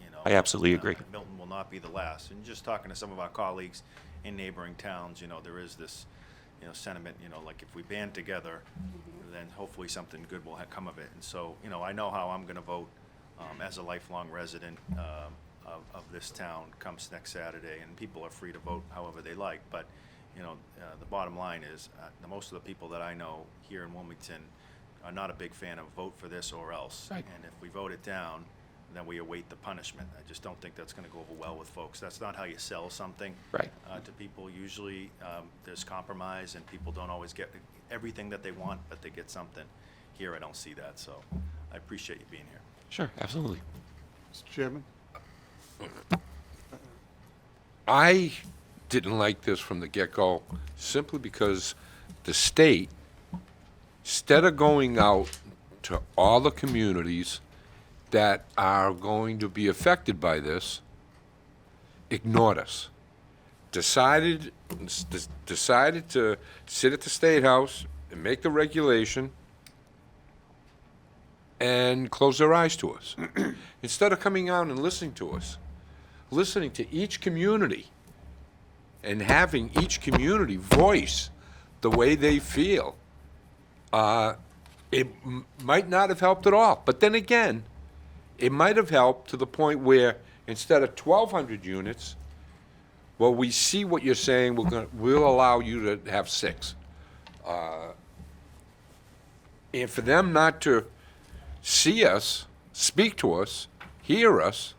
You know, I absolutely agree. Milton will not be the last. And just talking to some of our colleagues in neighboring towns, you know, there is this, you know, sentiment, you know, like if we band together, then hopefully something good will come of it. And so, you know, I know how I'm gonna vote, as a lifelong resident, of this town comes next Saturday, and people are free to vote however they like. But, you know, the bottom line is, most of the people that I know here in Wilmington are not a big fan of vote for this or else. Right. And if we vote it down, then we await the punishment. I just don't think that's gonna go over well with folks. That's not how you sell something. Right. To people. Usually, there's compromise, and people don't always get everything that they want, but they get something. Here, I don't see that, so I appreciate you being here. Sure, absolutely. Mr. Chairman? I didn't like this from the get-go simply because the state, instead of going out to all the communities that are going to be affected by this, ignored us. Decided to sit at the State House and make the regulation and close their eyes to us. Instead of coming out and listening to us, listening to each community and having each community voice the way they feel, it might not have helped at all. But then again, it might have helped to the point where instead of 1,200 units, well, we see what you're saying, we'll allow you to have 6. And for them not to see us, speak to us, hear us,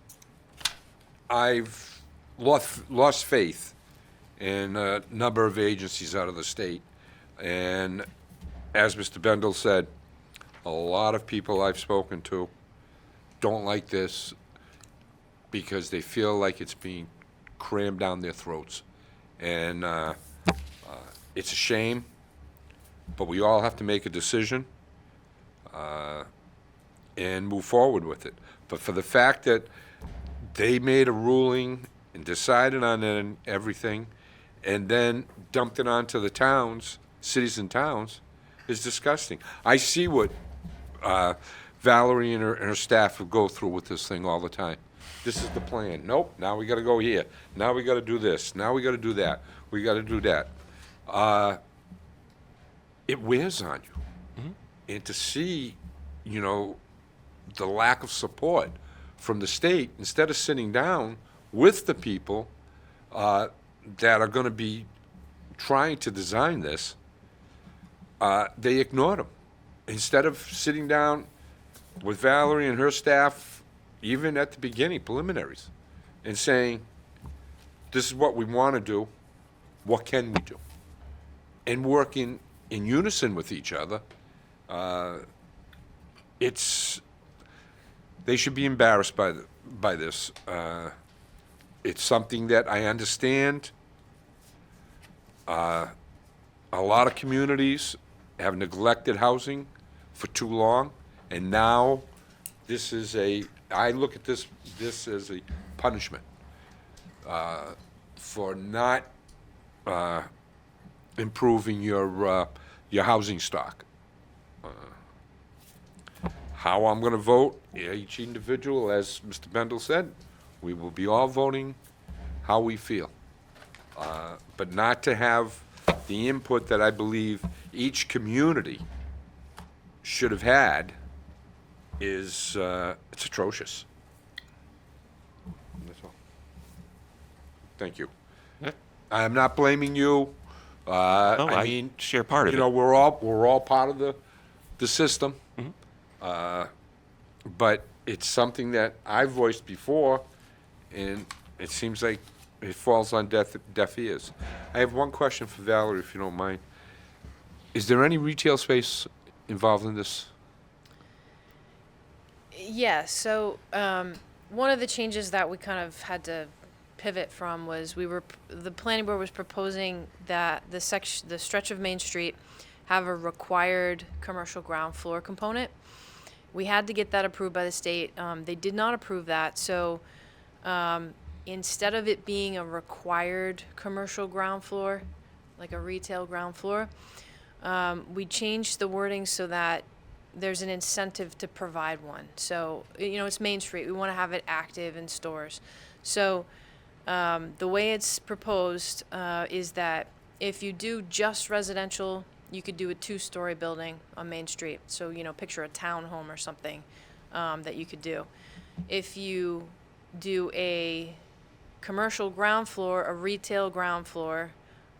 I've lost faith in a number of agencies out of the state. And as Mr. Bendel said, a lot of people I've spoken to don't like this because they feel like it's being crammed down their throats. And it's a shame, but we all have to make a decision and move forward with it. But for the fact that they made a ruling and decided on everything and then dumped it onto the towns, cities and towns, is disgusting. I see what Valerie and her staff will go through with this thing all the time. This is the plan. Nope, now we gotta go here. Now we gotta do this. Now we gotta do that. We gotta do that. It wears on you. And to see, you know, the lack of support from the state, instead of sitting down with the people that are gonna be trying to design this, they ignored them. Instead of sitting down with Valerie and her staff, even at the beginning, preliminaries, and saying, this is what we want to do, what can we do? And working in unison with each other, they should be embarrassed by this. It's something that I understand. A lot of communities have neglected housing for too long, and now this is I look at this as a punishment for not improving your housing stock. How I'm going to vote, each individual, as Mr. Bendel said, we will be all voting how we feel. But not to have the input that I believe each community should have had is, it's atrocious. That's all. Thank you. I'm not blaming you. I mean, share part of you know, it. we're all part of the system. But it's something that I've voiced before, and it seems like it falls on deaf ears. I have one question for Valerie, if you don't mind. Is there any retail space involved in this? Yeah, so one of the changes that we kind of had to pivot from was the planning board was proposing that the stretch of Main Street have a required commercial ground floor component. We had to get that approved by the state. They did not approve that, so instead of it being a required commercial ground floor, like a retail ground floor, we changed the wording so that there's an incentive to provide one. So, it's Main Street. We want to have it active in stores. So the way it's proposed is that if you do just residential, you could do a 2-story building on Main Street. So, picture a townhome or something that you could do. If you do a commercial ground floor, a retail ground floor,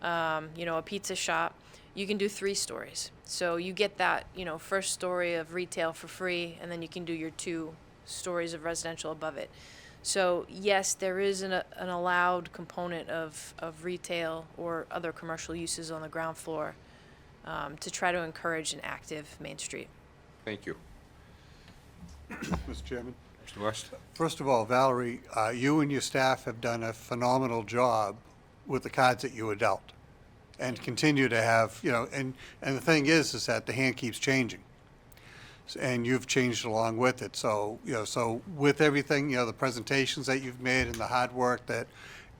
a pizza shop, you can do 3 stories. So you get that, first story of retail for free, and then you can do your 2 stories of residential above it. So yes, there is an allowed component of retail or other commercial uses on the ground floor to try to encourage an active Main Street. Thank you. Mr. Chairman. Mr. West? First of all, Valerie, you and your staff have done a phenomenal job with the cards that you were dealt, and continue to have, and the thing is that the hand keeps changing, and you've changed along with it. So, so with everything, the presentations that you've made and the hard work that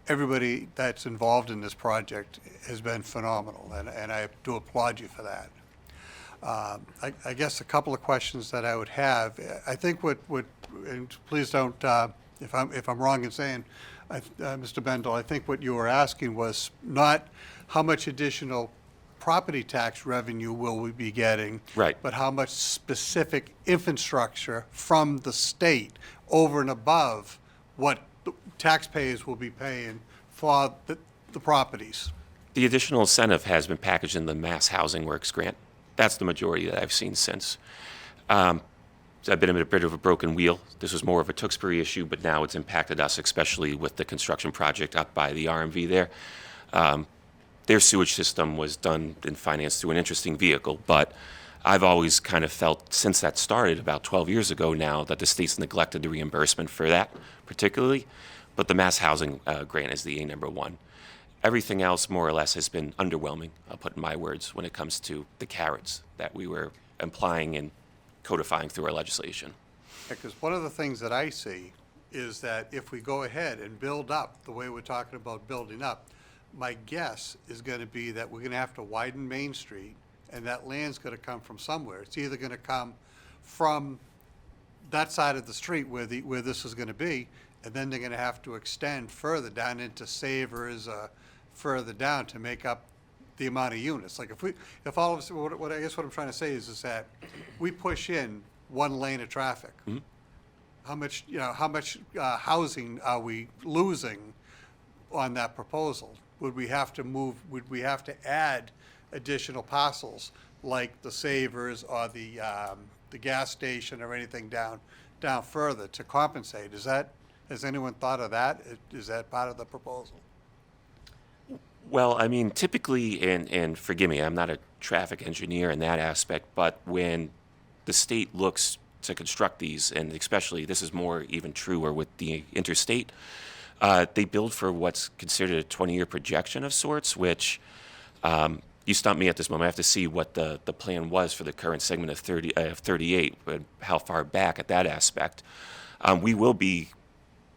everybody that's involved in this project has been phenomenal, and I do applaud you for that. I guess a couple of questions that I would have. I think and please don't, if I'm wrong in saying, Mr. Bendel, I think what you were asking was not how much additional property tax revenue will we be getting, Right. but how much specific infrastructure from the state over and above what the taxpayers will be paying for the properties. The additional incentive has been packaged in the Mass Housing Works grant. That's the majority that I've seen since. I've been a bit of a broken wheel. This was more of a Tewksbury issue, but now it's impacted us, especially with the construction project up by the RMV there. Their sewage system was done and financed through an interesting vehicle, but I've always kind of felt, since that started about 12 years ago now, that the state's neglected the reimbursement for that particularly, but the Mass Housing grant is the number one. Everything else, more or less, has been underwhelming, I'll put in my words, when it comes to the carrots that we were implying and codifying through our legislation. Because one of the things that I see is that if we go ahead and build up the way we're talking about building up, my guess is going to be that we're going to have to widen Main Street, and that land's going to come from somewhere. It's either going to come from that side of the street where this is going to be, and then they're going to have to extend further down into Savers, further down to make up the amount of units. Like if all of us, what I guess what I'm trying to say is that we push in 1 lane of traffic. Mm-hmm. How much housing are we losing on that proposal? Would we have to add additional parcels like the Savers or the gas station or anything down further to compensate? Has anyone thought of that? Is that part of the proposal? Well, I mean, typically, and forgive me, I'm not a traffic engineer in that aspect, but when the state looks to construct these, and especially this is more even truer with the interstate, they build for what's considered a 20-year projection of sorts, which you stump me at this moment. I have to see what the plan was for the current segment of 38, but how far back at that aspect. We will be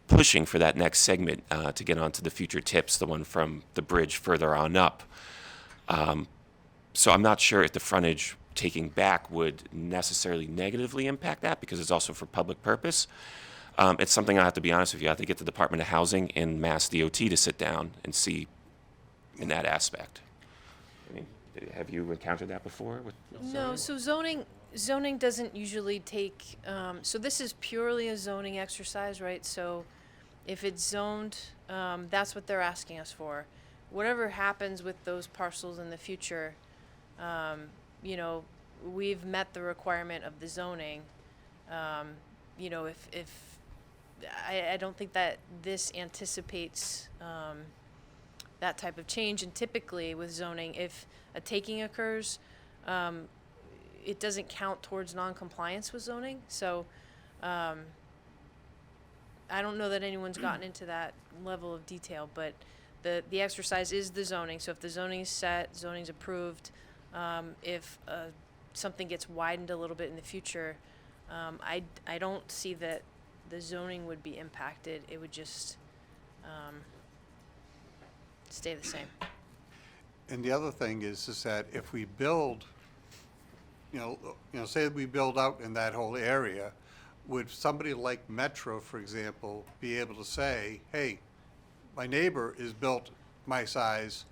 pushing for that next segment to get onto the future tips, the one from the bridge further on up. So I'm not sure if the frontage taking back would necessarily negatively impact that, because it's also for public purpose. It's something I have to be honest with you. I have to get the Department of Housing and Mass DOT to sit down and see in that aspect. I mean, have you encountered that before? No, so zoning doesn't usually take, so this is purely a zoning exercise, right? So if it's zoned, that's what they're asking us for. Whatever happens with those parcels in the future, we've met the requirement of the zoning. If I don't think that this anticipates that type of change, and typically with zoning, if a taking occurs, it doesn't count towards non-compliance with zoning. So I don't know that anyone's gotten into that level of detail, but the exercise is the zoning. So if the zoning is set, zoning's approved, if something gets widened a little bit in the future, I don't see that the zoning would be impacted. It would just stay the same. And the other thing is that if we build, say we build out in that whole area, would somebody like Metro, for example, be able to say, hey, my neighbor is built my size,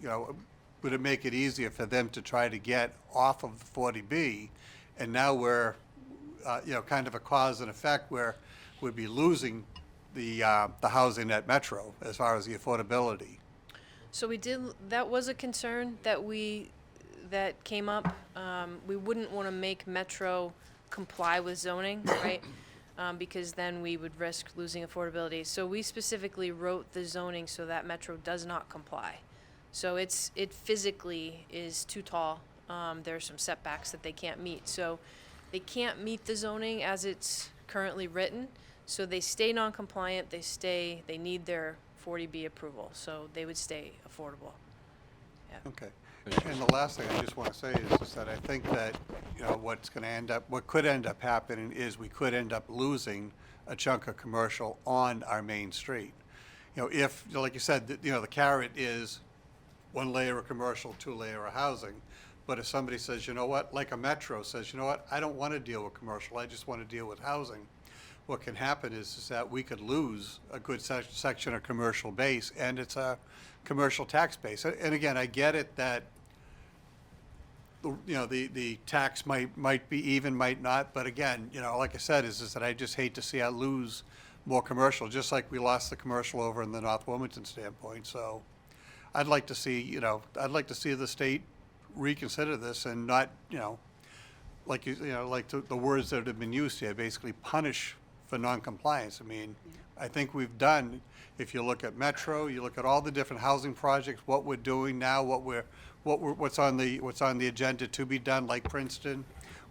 would it make it easier for them to try to get off of the 40B? And now we're, kind of a cause and effect where we'd be losing the housing at Metro as far as the affordability. So that was a concern that came up. We wouldn't want to make Metro comply with zoning, right? Because then we would risk losing affordability. So we specifically wrote the zoning so that Metro does not comply. So it physically is too tall. There are some setbacks that they can't meet. So they can't meet the zoning as it's currently written. So they stay non-compliant. They need their 40B approval. So they would stay affordable. Yeah. Okay. And the last thing I just want to say is that I think that, what could end up happening is we could end up losing a chunk of commercial on our main street. If, like you said, the carrot is 1 layer of commercial, 2 layer of housing. But if somebody says, like a Metro says, I don't want to deal with commercial, I just want to deal with housing. What can happen is that we could lose a good section of commercial base, and it's a commercial tax base. And again, I get it that the tax might be even, might not, but again, like I said, is that I just hate to see us lose more commercial, just like we lost the commercial over in the North Wilmington standpoint. So I'd like to see, the state reconsider this and not, like the words that have been used here, basically punish for non-compliance. I mean, I think we've done, if you look at Metro, you look at all the different housing projects, what we're doing now, what's on the agenda to be done, like Princeton,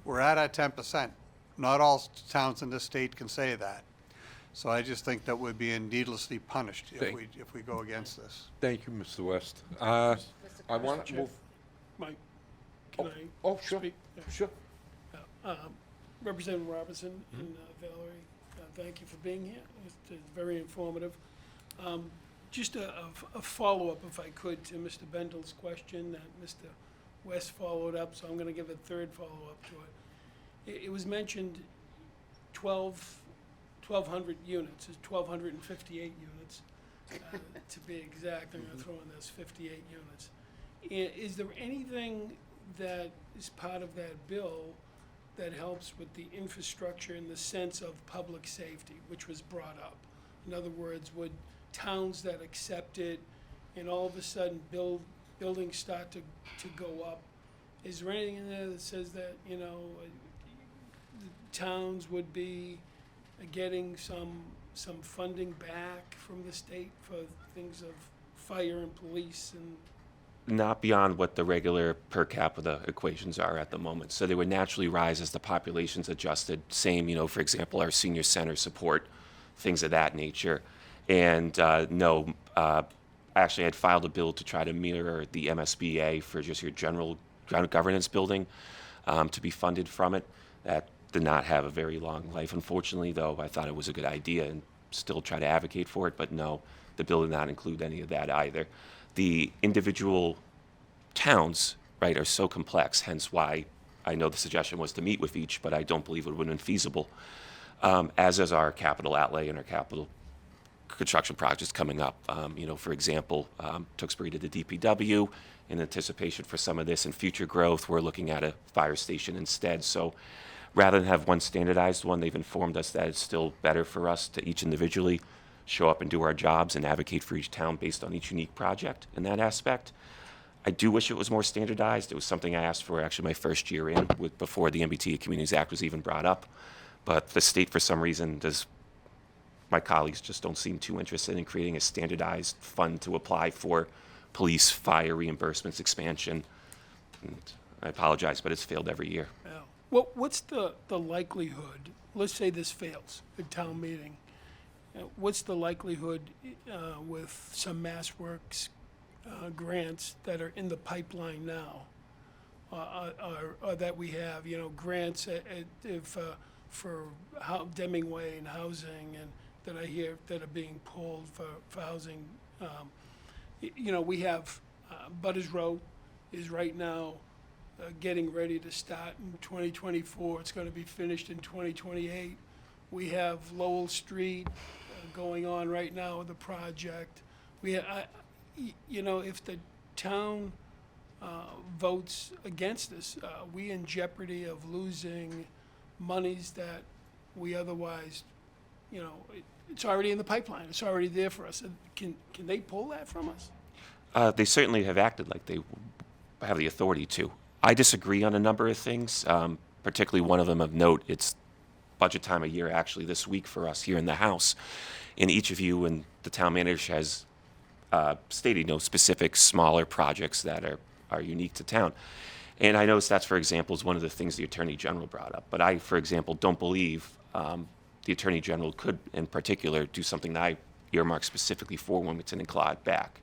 we're at our 10%. Not all towns in this state can say that. So I just think that we're being needlessly punished if we go against this. Thank you, Mr. West. I want to Chair. move. Mike, can I Oh, sure, speak? Yeah. sure. Representative Robinson and Valerie, thank you for being here. It's very informative. Just a follow-up, if I could, to Mr. Bendel's question that Mr. West followed up, so I'm going to give a third follow-up to it. It was mentioned 1,200 units, it's 1,258 units, to be exact. I'm going to throw in this 58 units. Is there anything that is part of that bill that helps with the infrastructure in the sense of public safety, which was brought up? In other words, would towns that accept it and all of a sudden buildings start to go up, is there anything in there that says that, the towns would be getting some funding back from the state for things of fire and police and? Not beyond what the regular per capita equations are at the moment. So they would naturally rise as the population's adjusted. Same, for example, our senior center support, things of that nature. And no, actually I'd filed a bill to try to mirror the MSBA for just your general governance building to be funded from it. That did not have a very long life, unfortunately, though I thought it was a good idea and still try to advocate for it. But no, the bill did not include any of that either. The individual towns, right, are so complex, hence why I know the suggestion was to meet with each, but I don't believe it would have been feasible, as is our capital outlay and our capital construction projects coming up. For example, Tewksbury did the DPW. In anticipation for some of this and future growth, we're looking at a fire station instead. So rather than have one standardized one, they've informed us that it's still better for us to each individually show up and do our jobs and advocate for each town based on each unique project in that aspect. I do wish it was more standardized. It was something I asked for actually my first year in, before the MBTA Communities Act was even brought up. But the state, for some reason, my colleagues just don't seem too interested in creating a standardized fund to apply for police, fire reimbursements, expansion. And I apologize, but it's failed every year. Yeah. What's the likelihood, let's say this fails at town meeting, what's the likelihood with some MassWorks grants that are in the pipeline now or that we have, you know, grants for Deming Way and housing, and that I hear that are being pulled for housing. You know, we have Butters Road is right now getting ready to start in 2024. It's going to be finished in 2028. We have Lowell Street going on right now with the project. You know, if the town votes against this, we in jeopardy of losing monies that we otherwise, you know, it's already in the pipeline. It's already there for us. Can they pull that from us? They certainly have acted like they have the authority to. I disagree on a number of things, particularly one of them of note. It's budget time of year actually this week for us here in the House. And each of you and the town manager has stated, you know, specific smaller projects that are unique to town. And I noticed that's, for example, is one of the things the Attorney General brought up. But I, for example, don't believe the Attorney General could, in particular, do something that I earmarked specifically for Wilmington and Claude back.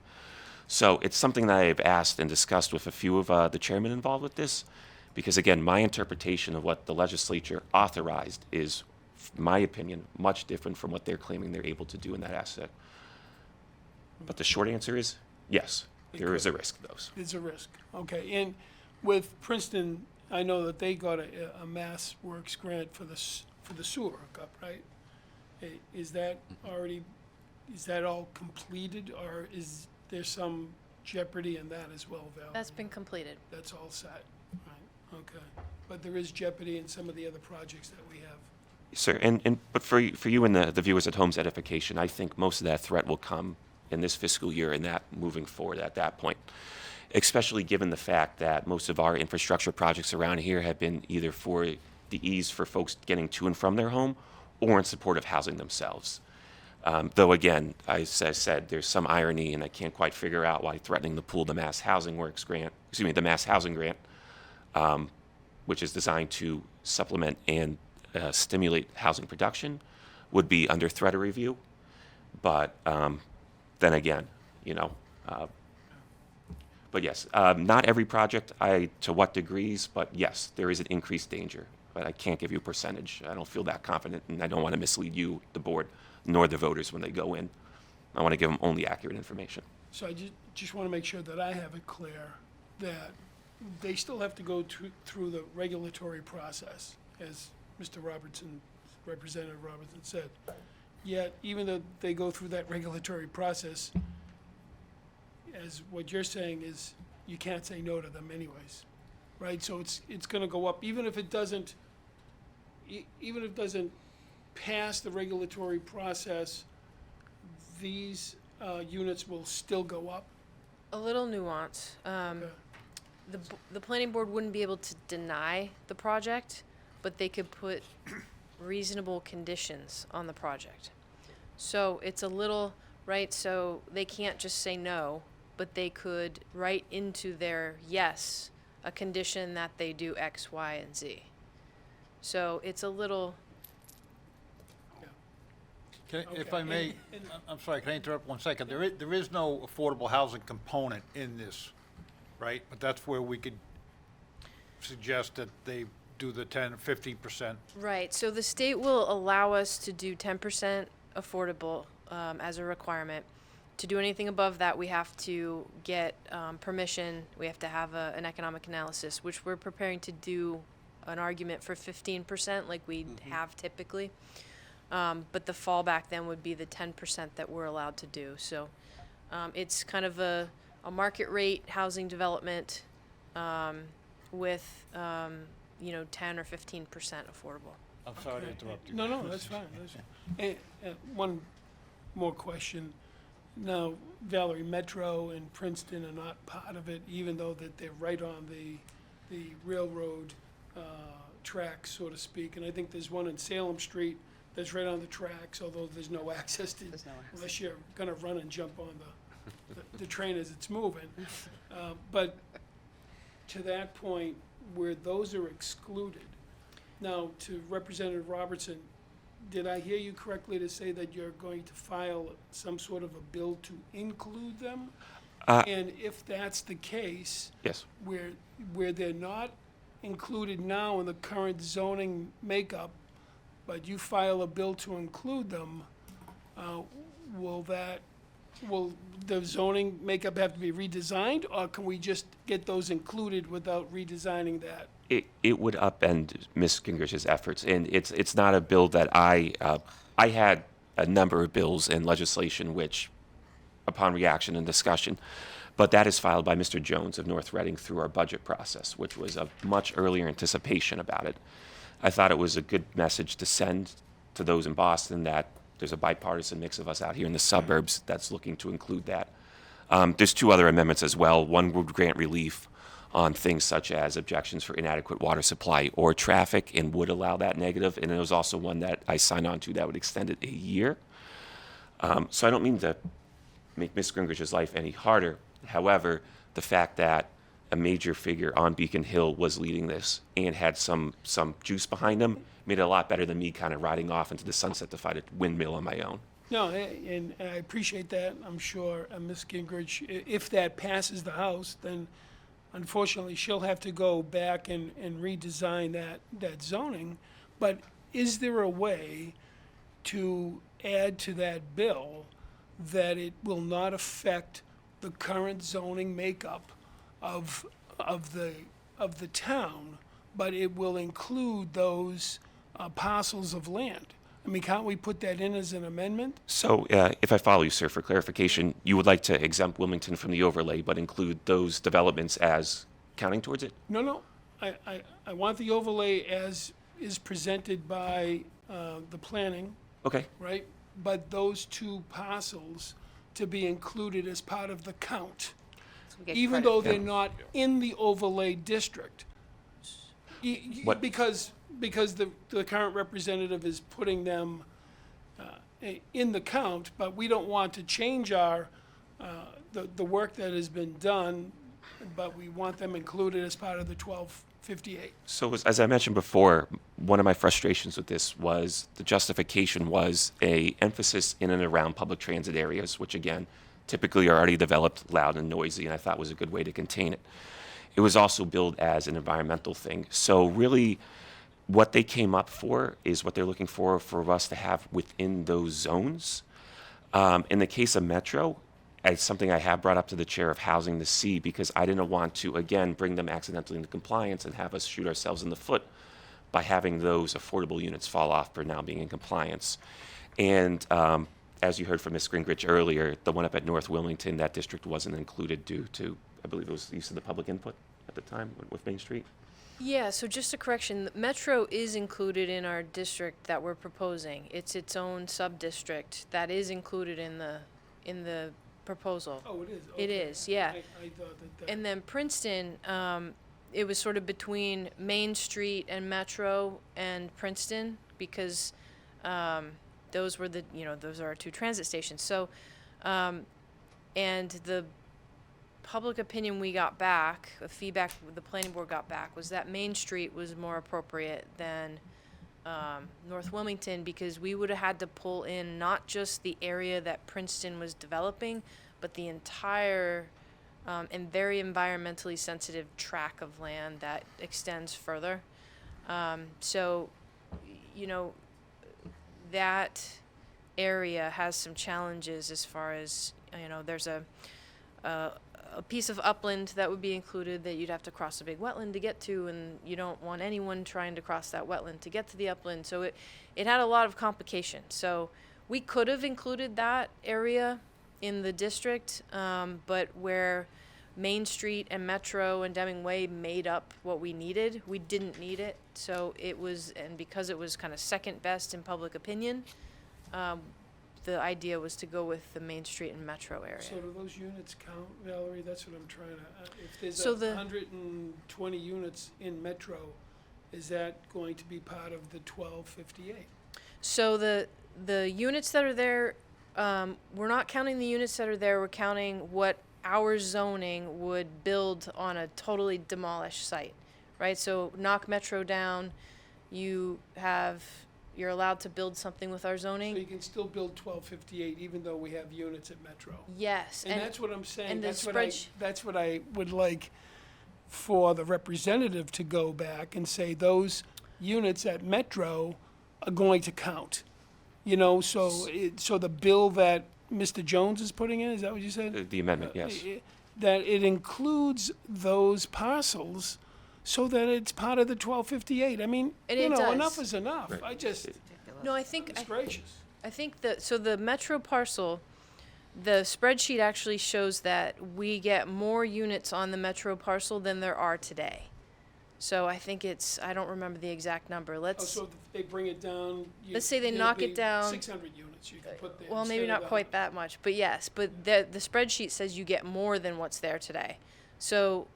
So it's something that I've asked and discussed with a few of the chairmen involved with this, because again, my interpretation of what the legislature authorized is, my opinion, much different from what they're claiming they're able to do in that asset. But the short answer is yes, there is a risk of those. There's a risk. Okay, and with Princeton, I know that they got a Mass Works grant for the sewer hookup, right? Is that all completed, or is there some jeopardy in that as well, Val? That's been completed. That's all set, right, okay. But there is jeopardy in some of the other projects that we have. Sir, but for you and the viewers at home's edification, I think most of that threat will come in this fiscal year and that moving forward at that point, especially given the fact that most of our infrastructure projects around here have been either for the ease for folks getting to and from their home or in support of housing themselves. Though again, as I said, there's some irony, and I can't quite figure out why threatening to pull the Mass Housing Grant, which is designed to supplement and stimulate housing production, would be under threat of review. But then again, you know, but yes, not every project, to what degrees, but yes, there is an increased danger. But I can't give you a percentage. I don't feel that confident, and I don't want to mislead you, the board, nor the voters when they go in. I want to give them only accurate information. So I just want to make sure that I have it clear that they still have to go through the regulatory process, as Mr. Robertson, Representative Robertson said. Yet, even though they go through that regulatory process, as what you're saying is, you can't say no to them anyways, right? So it's going to go up, even if it doesn't pass the regulatory process, these units will still go up. A little nuance. Okay. The planning board wouldn't be able to deny the project, but they could put reasonable conditions on the project. So it's a little, right, so they can't just say no, but they could write into their yes a condition that they do X, Y, and Z. So it's a little, If I Okay, may, I'm sorry, can I interrupt 1 second? There is no affordable housing component in this, right? But that's where we could suggest that they do the 10, 15%. right, so the state will allow us to do 10% affordable as a requirement. To do anything above that, we have to get permission, we have to have an economic analysis, which we're preparing to do an argument for 15% like we have typically. But the fallback then would be the 10% that we're allowed to do. So it's kind of a market rate housing development with, 10 or 15% affordable. I'm sorry to interrupt you. No, that's fine. And one more question. Now, Valerie, Metro and Princeton are not part of it, even though that they're right on the railroad tracks, so to speak. And I think there's one in Salem Street that's right on the tracks, although there's no access to, unless you're gonna run and jump on the train as it's moving. But to that point, where those are excluded, now, to Representative Robertson, did I hear you correctly to say that you're going to file some sort of a bill to include them? And if that's the case, Yes. where they're not included now in the current zoning makeup, but you file a bill to include them, will the zoning makeup have to be redesigned, or can we just get those included without redesigning that? It would upend Ms. Gingrich's efforts, and it's not a bill that I had a number of bills and legislation which, upon reaction and discussion, but that is filed by Mr. Jones of North Reading through our budget process, which was a much earlier anticipation about it. I thought it was a good message to send to those in Boston that there's a bipartisan mix of us out here in the suburbs that's looking to include that. There's two other amendments as well. One would grant relief on things such as objections for inadequate water supply or traffic and would allow that negative. And there was also one that I signed on to that would extend it a year. So I don't mean to make Ms. Gingrich's life any harder. However, the fact that a major figure on Beacon Hill was leading this and had some juice behind him made it a lot better than me kind of riding off into the sunset to fight a windmill on my own. No, and I appreciate that. I'm sure Ms. Gingrich, if that passes the House, then unfortunately she'll have to go back and redesign that zoning. But is there a way to add to that bill that it will not affect the current zoning makeup of the town, but it will include those parcels of land? I mean, can't we put that in as an amendment? So if I follow you, sir, for clarification, you would like to exempt Wilmington from the overlay, but include those developments as counting towards it? No. I want the overlay as is presented by the planning, Okay. right? But those two parcels to be included as part of the count, So we get even credit. though they're not in the overlay district. What- Because the current representative is putting them in the count, but we don't want to change our, the work that has been done, but we want them included as part of the 1258. So as I mentioned before, one of my frustrations with this was the justification was a emphasis in and around public transit areas, which again, typically are already developed, loud and noisy, and I thought was a good way to contain it. It was also billed as an environmental thing. So really, what they came up for is what they're looking for us to have within those zones. In the case of Metro, it's something I have brought up to the chair of housing to see, because I didn't want to, again, bring them accidentally into compliance and have us shoot ourselves in the foot by having those affordable units fall off for now being in compliance. And as you heard from Ms. Gingrich earlier, the one up at North Wilmington, that district wasn't included due to, I believe it was the use of the public input at the time with Main Street. Yeah, so just a correction, Metro is included in our district that we're proposing. It's its own sub-district that is included in the proposal. Oh, it is? It Okay. is, yeah. I thought that. And then Princeton, it was sort of between Main Street and Metro and Princeton, because those were those are our two transit stations. So, and the public opinion we got back, the feedback the planning board got back, was that Main Street was more appropriate than North Wilmington, because we would have had to pull in not just the area that Princeton was developing, but the entire and very environmentally sensitive tract of land that extends further. So, that area has some challenges as far as, there's a piece of upland that would be included that you'd have to cross a big wetland to get to, and you don't want anyone trying to cross that wetland to get to the upland. So it had a lot of complications. So we could have included that area in the district, but where Main Street and Metro and Deming Way made up what we needed, we didn't need it. So it was, and because it was kind of second best in public opinion, the idea was to go with the Main Street and Metro area. So do those units count, Valerie? That's what I'm trying to, if there's So the- 120 units in Metro, is that going to be part of the 1258? So the units that are there, we're not counting the units that are there, we're counting what our zoning would build on a totally demolished site, right? So knock Metro down, you have you're allowed to build something with our So you zoning. can still build 1258 even though we have units at Metro. Yes, And that's what I'm saying. and the That's what I would like for the representative to go back and say those units at Metro are going to count. You know, so the bill that Mr. Jones is putting in, is that what you said? The amendment, yes. That it includes those parcels so that it's part of the 1258. I mean, And you it know, does. enough is enough. I just, no, I think, it's gracious. I think that, so the Metro parcel, the spreadsheet actually shows that we get more units on the Metro parcel than there are today. So I think it's, I don't remember the exact number, Oh, let's, so if they bring it down. Let's say they it'll knock be it down. 600 units you can put there. well, maybe instead of not quite that much, but yes, but the spreadsheet says you get more than what's there today. So,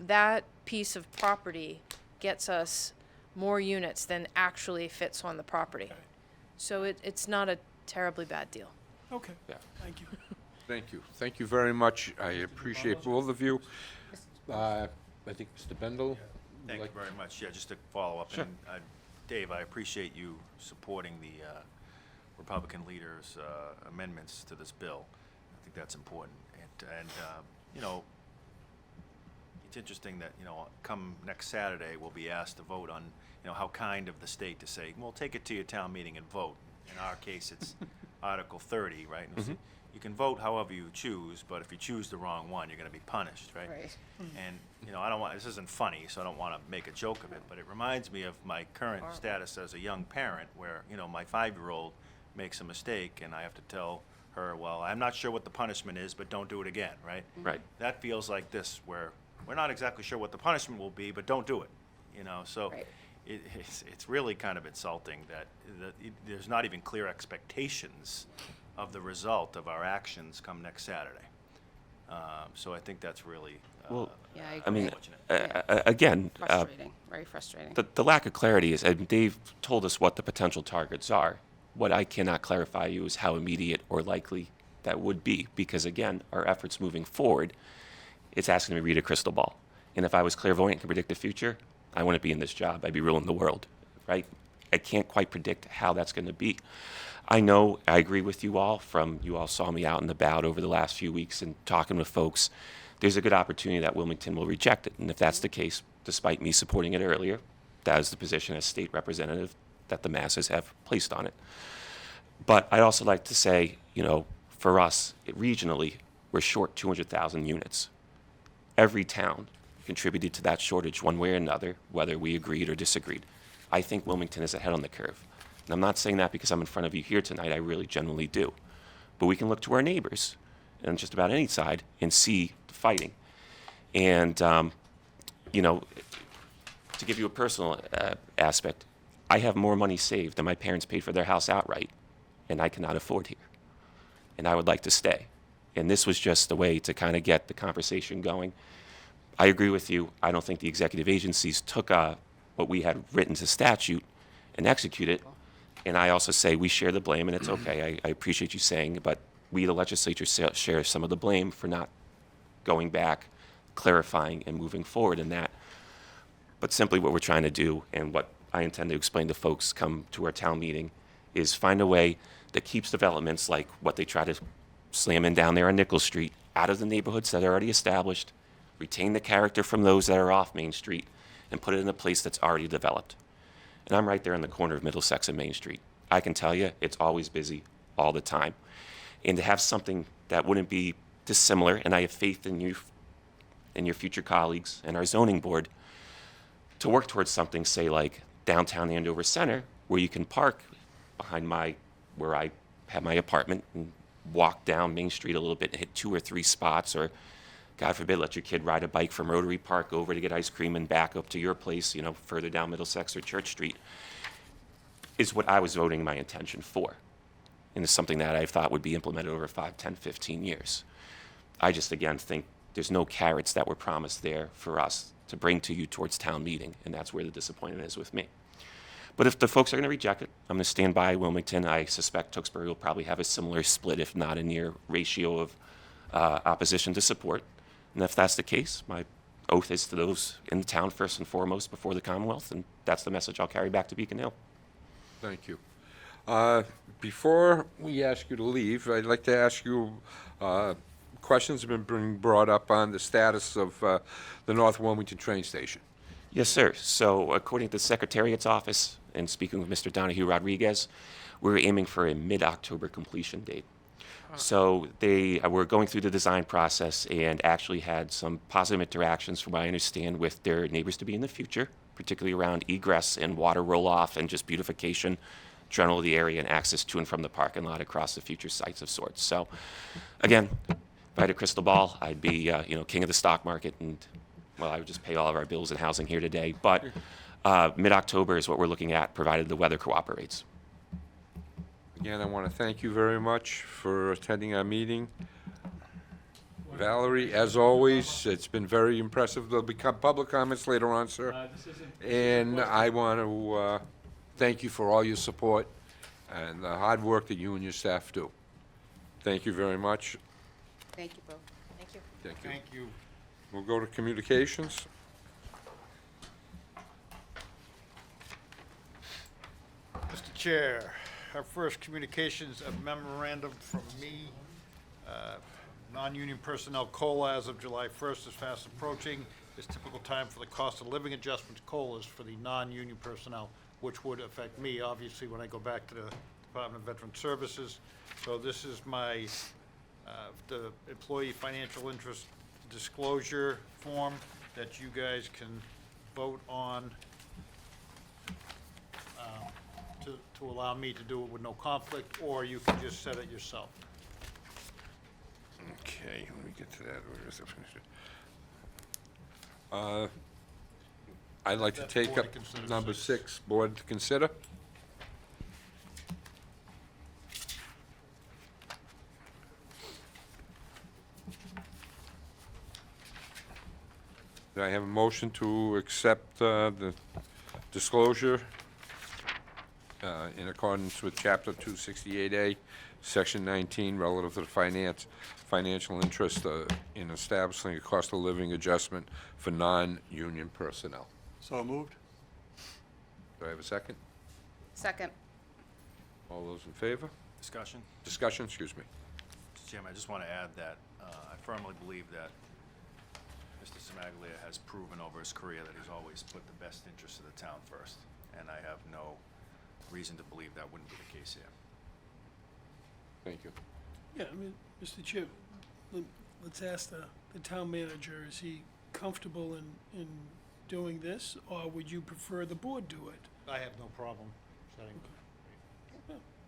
that piece of property gets us more units than actually fits on the property. Okay. So it's not a terribly bad deal. Okay, Yeah. thank you. Thank you. Thank you very much. I appreciate both of you. I think Mr. Bendel. Thank you very much. Yeah, just to follow up. Sure. And, Dave, I appreciate you supporting the Republican leader's amendments to this bill. I think that's important. And you know, it's interesting that, you know, come next Saturday, we'll be asked to vote on, you know, how kind of the state to say, well, take it to your town meeting and vote. In our case, it's Article 30, right? And it's- You can vote however you choose, but if you choose the wrong one, you're gonna be punished, right? Right. And, you know, I don't want, this isn't funny, so I don't wanna make a joke of it, but it reminds me of my current status as a young parent where, you know, my 5-year-old makes a mistake and I have to tell her, well, I'm not sure what the punishment is, but don't do it again, right? Right. That feels like this, where we're not exactly sure what the punishment will be, but don't do it, you know, so Right. it's really kind of insulting that there's not even clear expectations of the result of our actions come next Saturday. So I think that's really Well, Yeah, I I agree. mean, Yeah. again, Frustrating, very frustrating. the lack of clarity is, and Dave told us what the potential targets are. What I cannot clarify you is how immediate or likely that would be, because again, our efforts moving forward, it's asking me to read a crystal ball. And if I was clairvoyant and could predict the future, I wouldn't be in this job. I'd be ruling the world, right? I can't quite predict how that's going to be. I know, I agree with you all you all saw me out and about over the last few weeks and talking with folks. There's a good opportunity that Wilmington will reject it. And if that's the case, despite me supporting it earlier, that is the position as state representative that the masses have placed on it. But I'd also like to say, you know, for us, regionally, we're short 200,000 units. Every town contributed to that shortage one way or another, whether we agreed or disagreed. I think Wilmington is ahead on the curve. And I'm not saying that because I'm in front of you here tonight. I really genuinely do. But we can look to our neighbors on just about any side and see the fighting. And, you know, to give you a personal aspect, I have more money saved than my parents paid for their house outright, and I cannot afford here. And I would like to stay. And this was just a way to kind of get the conversation going. I agree with you. I don't think the executive agencies took what we had written to statute and executed it. And I also say we share the blame, and it's okay. I appreciate you saying, but we, the legislature, share some of the blame for not going back, clarifying, and moving forward in that. But simply what we're trying to do, and what I intend to explain to folks come to our town meeting, is find a way that keeps developments like what they try to slam in down there on Nichols Street out of the neighborhoods that are already established, retain the character from those that are off Main Street, and put it in a place that's already developed. And I'm right there in the corner of Middlesex and Main Street. I can tell you, it's always busy all the time. And to have something that wouldn't be dissimilar, and I have faith in you and your future colleagues and our zoning board, to work towards something, say, like downtown Andover Center, where you can park behind where I have my apartment and walk down Main Street a little bit and hit 2 or 3 spots, or God forbid, let your kid ride a bike from Rotary Park over to get ice cream and back up to your place, you know, further down Middlesex or Church Street, is what I was voting my intention for. And it's something that I thought would be implemented over 5, 10, 15 years. I just, again, think there's no carrots that were promised there for us to bring to you towards town meeting, and that's where the disappointment is with me. But if the folks are going to reject it, I'm going to stand by Wilmington. I suspect Tewksbury will probably have a similar split, if not a near ratio of opposition to support. And if that's the case, my oath is to those in the town first and foremost before the Commonwealth, and that's the message I'll carry back to Beacon Hill. Thank you. Before we ask you to leave, I'd like to ask you, questions have been being brought up on the status of the North Wilmington train station. Yes, sir. So according to the Secretariat's office, and speaking with Mr. Donahue Rodriguez, we're aiming for a mid-October completion date. So they were going through the design process and actually had some positive interactions, from what I understand, with their neighbors-to-be in the future, particularly around egress and water roll-off and just beautification, general of the area, and access to and from the parking lot across the future sites of sorts. So, again, if I had a crystal ball, I'd be, king of the stock market, and, well, I would just pay all of our bills and housing here today. But mid-October is what we're looking at, provided the weather cooperates. Again, I want to thank you very much for attending our meeting. Valerie, as always, it's been very impressive. There'll be public comments later on, sir. And I want to thank you for all your support and the hard work that you and your staff do. Thank you very much. Thank you both. Thank you. Thank you. Thank you. We'll go to communications. Mr. Chair, our first communications, a memorandum from me. Non-union personnel COLA as of July 1st is fast approaching. It's typical time for the cost of living adjustments COLAs for the non-union personnel, which would affect me, obviously, when I go back to the Department of Veteran Services. So this is my, the employee financial interest disclosure form that you guys can vote on to allow me to do it with no conflict, or you can just set it yourself. Okay, let me get to that. Where is it? I'd like to That's take board up to consider number 6. 6, board to consider. Do I have a motion to accept the disclosure in accordance with Chapter 268A, Section 19, relative to the financial interest in establishing a cost of living adjustment for non-union personnel? So moved? Do I have a second? Second. All those in favor? Discussion? Discussion, excuse me. Mr. Chairman, I just want to add that I firmly believe that Mr. Semaglia has proven over his career that he's always put the best interests of the town first, and I have no reason to believe that wouldn't be the case here. Thank you. Yeah, I mean, Mr. Chair, let's ask the town manager, is he comfortable in doing this, or would you prefer the board do it? I have no problem setting.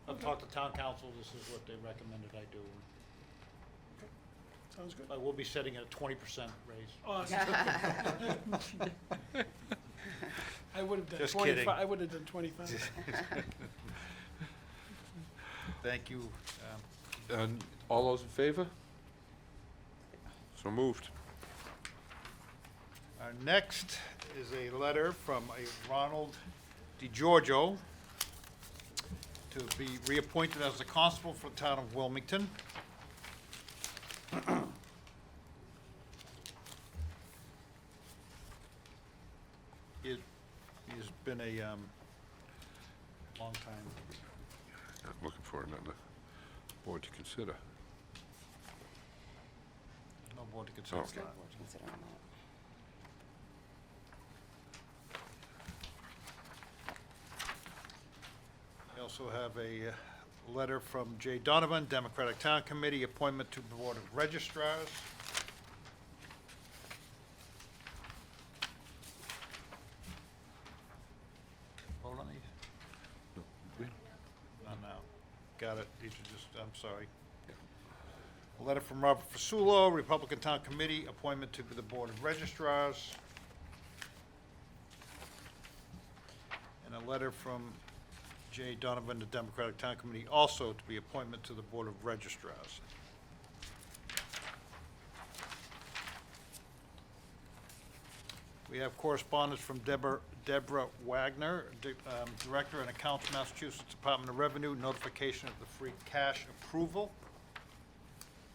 I've talked to town council, this is what they recommended I do. Sounds good. I will be setting a 20% raise. Awesome. I would have done Just 25, kidding. I would have done 25. Thank you. And all those in favor? So moved. Our next is a letter from a Ronald DiGiorgio to be reappointed as the constable for the town of Wilmington. He's been a long time. I'm looking for another board to consider. No board to consider. Okay. Consider on that. We also have a letter from Jay Donovan, Democratic Town Committee, appointment to the Board of Registrars. Vote on these? Not now. Got it. These are just, I'm sorry. A letter from Robert Fasulo, Republican Town Committee, appointment to the Board of Registrars. And a letter from Jay Donovan, the Democratic Town Committee, also to be appointment to the Board of Registrars. We have correspondence from Deborah Wagner, Director and Accounts, Massachusetts Department of Revenue, notification of the free cash approval.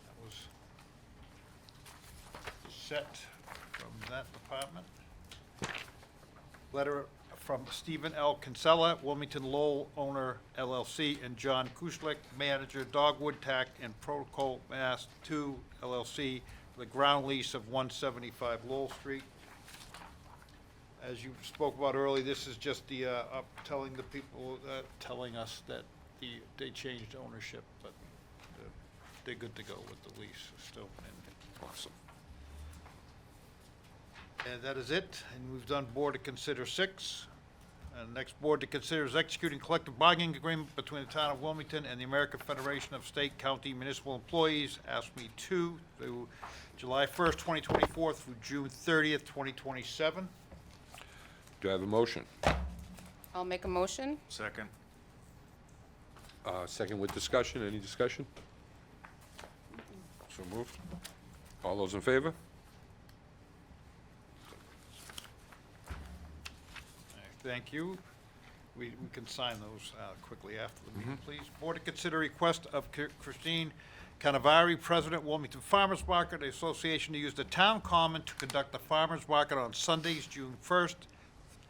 That was set from that department. Letter from Stephen L. Kinsella, Wilmington Lowell Owner LLC, and John Kushlik, Manager, Dogwood Tack and Protocol Mass 2 LLC, for the ground lease of 175 Lowell Street. As you spoke about earlier, this is just the, telling the people, telling us that they changed ownership, but they're good to go with the lease still. Awesome. And that is it, and we've done board to consider 6. And next board to consider is executing collective bargaining agreement between the town of Wilmington and the American Federation of State, County, Municipal Employees, ASME 2, through July 1st, 2024 through June 30th, 2027. Do I have a motion? I'll make a motion. Second. Second with discussion. Any discussion? So moved. All those in favor? Thank you. We can sign those quickly after the meeting, please. Board to consider request of Christine Canavari, President, Wilmington Farmers Market Association, to use the town common to conduct the farmers market on Sundays, June 1st,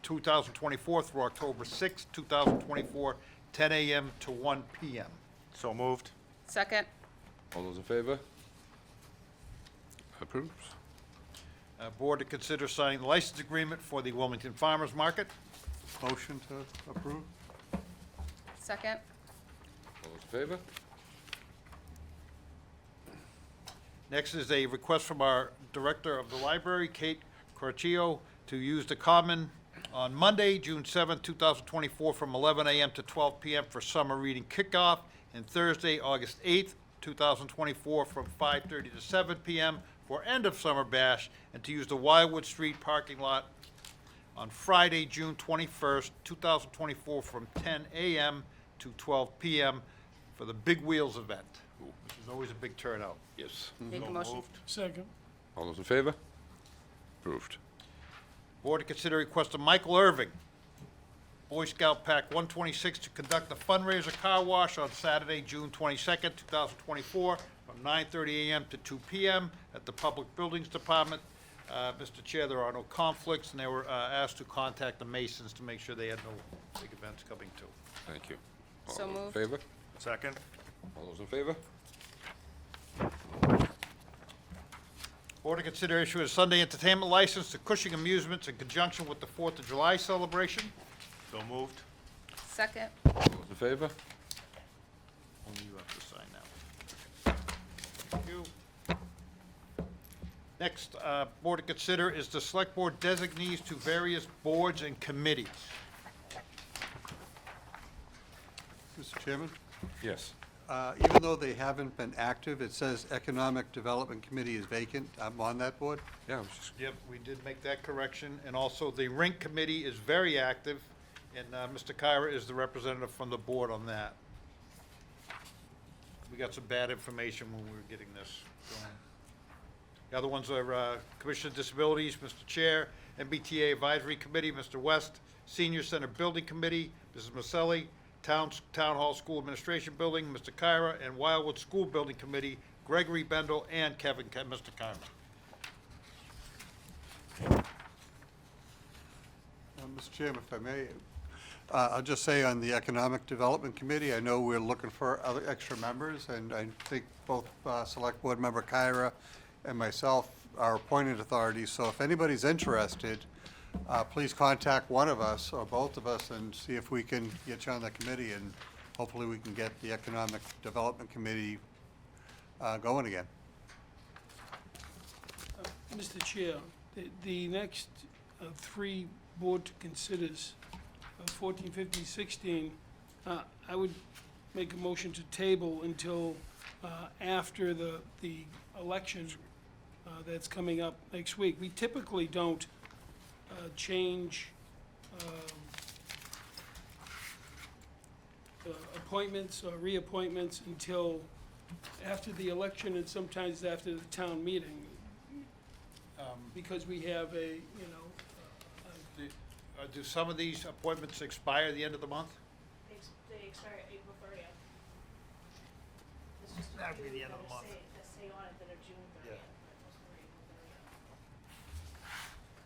2024 through October 6th, 2024, 10 a.m. to 1 p.m. So moved. Second. All those in favor? Approves. Board to consider signing the license agreement for the Wilmington Farmers Market. Motion to approve? Second. All those in favor? Next is a request from our Director of the Library, Kate Coraccio, to use the Common on Monday, June 7, 2024, from 11 a.m. to 12 p.m. for summer reading kickoff, and Thursday, August 8, 2024, from 5:30 to 7 p.m. for end of summer bash, and to use the Wildwood Street parking lot on Friday, June 21st, 2024, from 10 a.m. to 12 p.m. for the Big Wheels event, which is always a big turnout. Yes. Make a motion. Second. All those in favor? Approved. Board to consider request of Michael Irving, Boy Scout Pack 126, to conduct a fundraiser car wash on Saturday, June 22nd, 2024, from 9:30 a.m. to 2 p.m. at the Public Buildings Department. Mr. Chair, there are no conflicts, and they were asked to contact the Masons to make sure they had no big events coming too. Thank you. All So those in moved. favor? Second. All those in favor? Board to consider issue a Sunday entertainment license to Cushing Amusements in conjunction with the 4th of July celebration. So moved. Second. All those in favor? Only you have to sign that. Thank you. Next, board to consider is the select board designees to various boards and committees. Mr. Chairman? Yes. Even though they haven't been active, it says Economic Development Committee is vacant. I'm on that board. Yeah, I was just, Yep, we did make that correction, and also the rink committee is very active, and Mr. Kyra is the representative from the board on that. We got some bad information when we were getting this going. The other ones are Commission of Disabilities, Mr. Chair, MBTA Advisory Committee, Mr. West, Senior Center Building Committee, Mrs. Maselli, Town Hall School Administration Building, Mr. Kyra, and Wildwood School Building Committee, Gregory Bendel and Mr. Kyra. Mr. Chairman, if I may, I'll just say on the Economic Development Committee, I know we're looking for other extra members, and I think both Select Board Member Kyra and myself are appointed authorities, so if anybody's interested, please contact one of us or both of us and see if we can get you on the committee, and hopefully we can get the Economic Development Committee going again. Mr. Chair, the next 3 board to considers, 14, 15, 16, I would make a motion to table until after the election that's coming up next week. We typically don't change appointments or reappointments until after the election and sometimes after the town meeting, because we have a, Do some of these appointments expire at the end of the month? They expire April 30th. That'd be the end of the month. That stay on it that are June 30th, Yeah. but most of them are April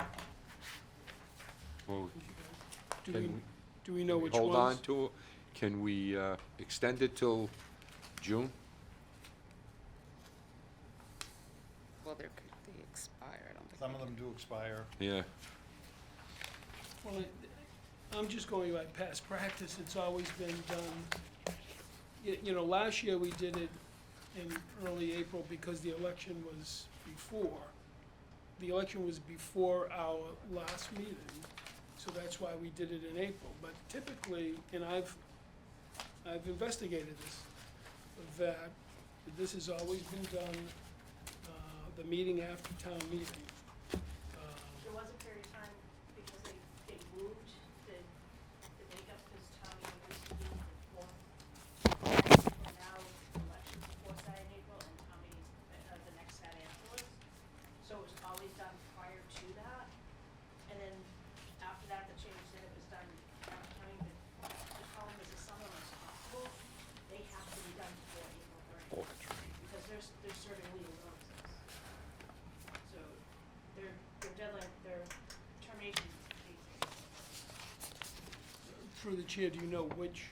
30th. well, Do Can we, we- do we know which Hold on ones? to, it. Can we extend it till June? Well, they expire, I don't think. Some of them do expire. Yeah. Well, I'm just going by past practice, it's always been done. You know, last year we did it in early April because the election was before. The election was before our last meeting, so that's why we did it in April. But typically, and I've investigated this, that this has always been done, the meeting after town meeting. There was a period of time because they moved the makeup because town meeting used to be the fourth. And now elections the fourth Saturday in April and town meetings the next Saturday afterwards. So it was always done prior to that. And then after that, the change, then it was done after town meeting. But the problem is that some of them are possible, they have to be done before April 30th. Oh, that's right. Because they're serving legal notices. So their deadline, their termination date. Through the chair, do you know which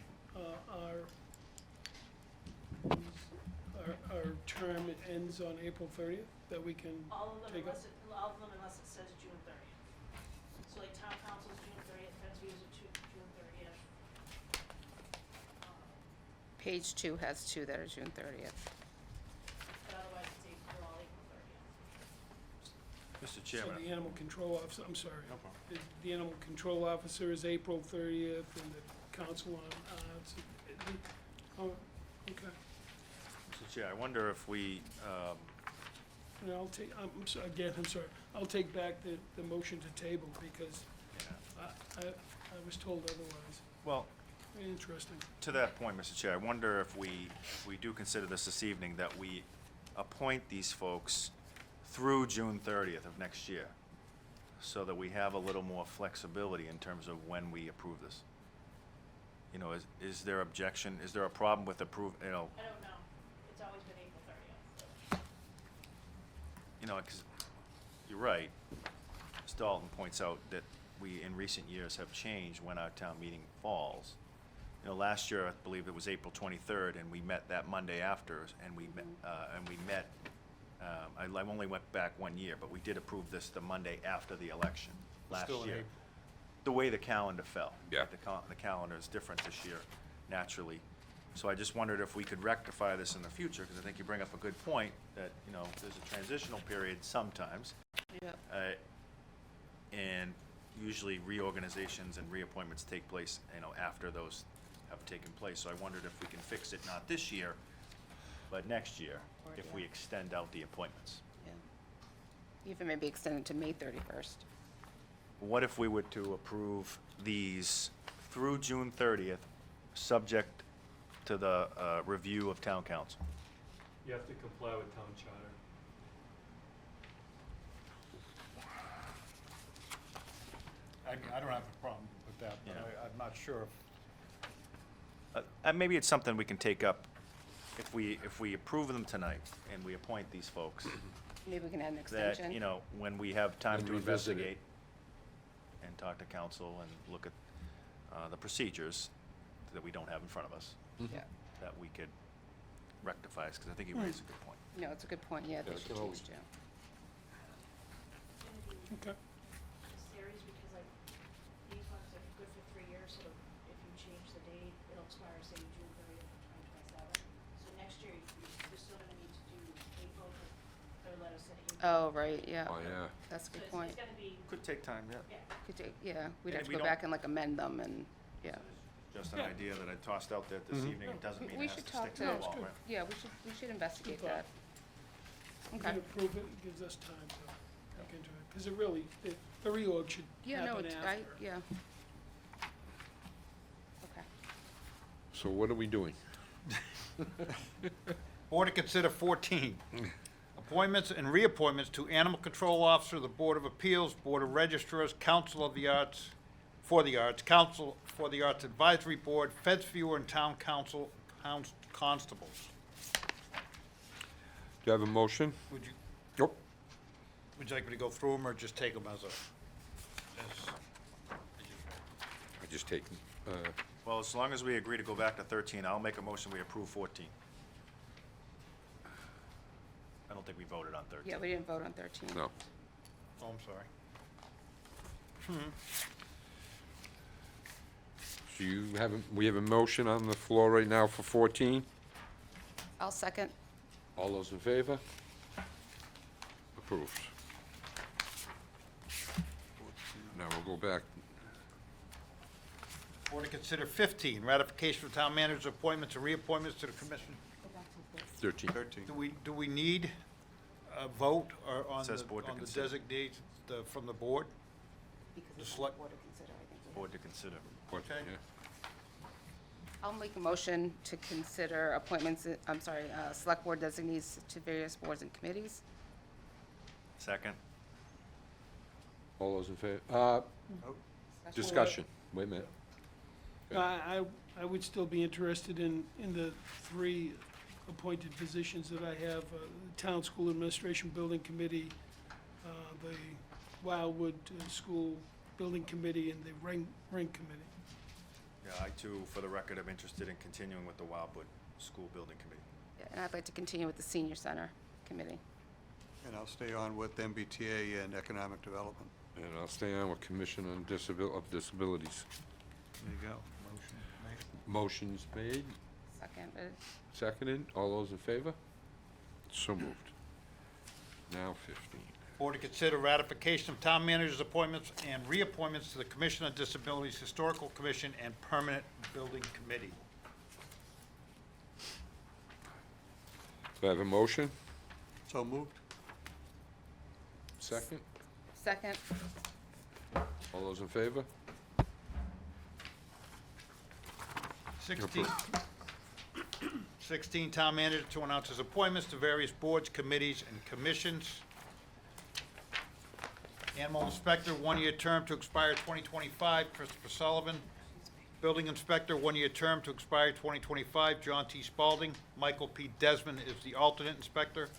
our term ends on April 30th, that we can All of them take up? unless it says June 30th. So like town council's June 30th, Fensview is June 30th. Page 2 has 2 that are June 30th. But otherwise it's April, all April 30th. Mr. So Chairman, the animal control officer, I'm sorry. No problem. The animal control officer is April 30th, and the council on arts, oh, okay. Mr. Chair, I wonder if we, And I'll take, I'm sorry, again, I'm sorry, I'll take back the motion to table, because I was told otherwise. well, Very interesting. to that point, Mr. Chair, I wonder if we do consider this evening, that we appoint these folks through June 30th of next year, so that we have a little more flexibility in terms of when we approve this. You know, is there objection, is there a problem with approve, I don't know. It's always been April 30th. you know, 'cause you're right. Ms. Dalton points out that we, in recent years, have changed when our town meeting falls. You know, last year, I believe it was April 23rd, and we met that Monday after, and we met, I only went back 1 year, but we did approve this the Monday after the election last Still in year. April. The way the calendar fell. Yeah. The calendar is different this year, naturally. So I just wondered if we could rectify this in the future, because I think you bring up a good point, that, you know, there's a transitional period sometimes. Yeah. And usually reorganizations and reappointments take place, you know, after those have taken place. So I wondered if we can fix it, not this year, but next year, Or, if yeah. we extend out the appointments. Yeah. Even maybe extend it to May 31st. What if we were to approve these through June 30th, subject to the review of town council? You have to comply with town charter. I don't have a problem with that, but Yeah. I'm not sure if Maybe it's something we can take up if we approve them tonight and we appoint these folks, Maybe we can add an extension. that, you know, when we have time And to revisit it. investigate and talk to council and look at the procedures that we don't have in front of us, Yeah. that we could rectify, because I think he raised a good point. No, it's a good point, yeah, they Yeah, should can always- change too. Okay. Series, because like, these ones are good for 3 years, so if you change the date, it'll expire, say, June 30th, 2027. So next year, you're still gonna need to do April, their letter said April. Oh, right, yeah. Oh, yeah. That's a So good it's point. gonna be, Could take time, yeah. yeah. Could take- Yeah, we'd And have if to we go don't- back and like amend them and, yeah. Just an Yeah. idea that I tossed out there this evening. It doesn't mean We it has should to talk stick to, to the it's law, good. right? yeah, we should investigate Good thought. that. We Okay. can approve it, it gives us time to look into it, because it really, the reorg should Yeah, no, happen it's, after. yeah. Okay. So what are we doing? Board to consider 14, appointments and reappointments to Animal Control Officer, the Board of Appeals, Board of Registrars, Council of the Arts, for the Arts, Council for the Arts Advisory Board, Feds Viewer, and Town Council Constables. Do you have a motion? Would you, Nope. would you like me to go through them or just take them as a, as? I just taking, Well, as long as we agree to go back to 13, I'll make a motion we approve 14. I don't think we voted on 13. Yeah, we didn't vote on 13. no. Oh, I'm sorry. So we have a motion on the floor right now for 14. I'll second. All those in favor? Approved. Now we'll go back. Board to consider 15, ratification of town manager's appointments and reappointments to the commission. 13. 13. Do we need a vote or on Says the, board to on the consider. designate from the board? The select, Board to consider. What- Okay. yeah. I'll make a motion to consider appointments, select board designees to various boards and committees. Second. All those in favor? Discussion. Wait a minute. I would still be interested in the 3 appointed positions that I have, the Town School Administration Building Committee, the Wildwood School Building Committee, and the Ring Committee. Yeah, I too, for the record, am interested in continuing with the Wildwood School Building Committee. Yeah, and I'd like to continue with the senior center committee. And I'll stay on with MBTA and economic development. And I'll stay on with Commission on Disabilities. there you go. Motion made. Motion's made, Second. seconded. All those in favor? So moved. Now 15. Board to consider ratification of town manager's appointments and reappointments to the Commission on Disabilities, Historical Commission, and Permanent Building Committee. Do I have a motion? So moved. Second? Second. All those in favor? 16, town manager to announce his appointments to various boards, committees, and commissions. Animal inspector, 1-year term to expire 2025, Christopher Sullivan. Building inspector, 1-year term to expire 2025, John T. Spalding. Michael P. Desmond is the alternate inspector.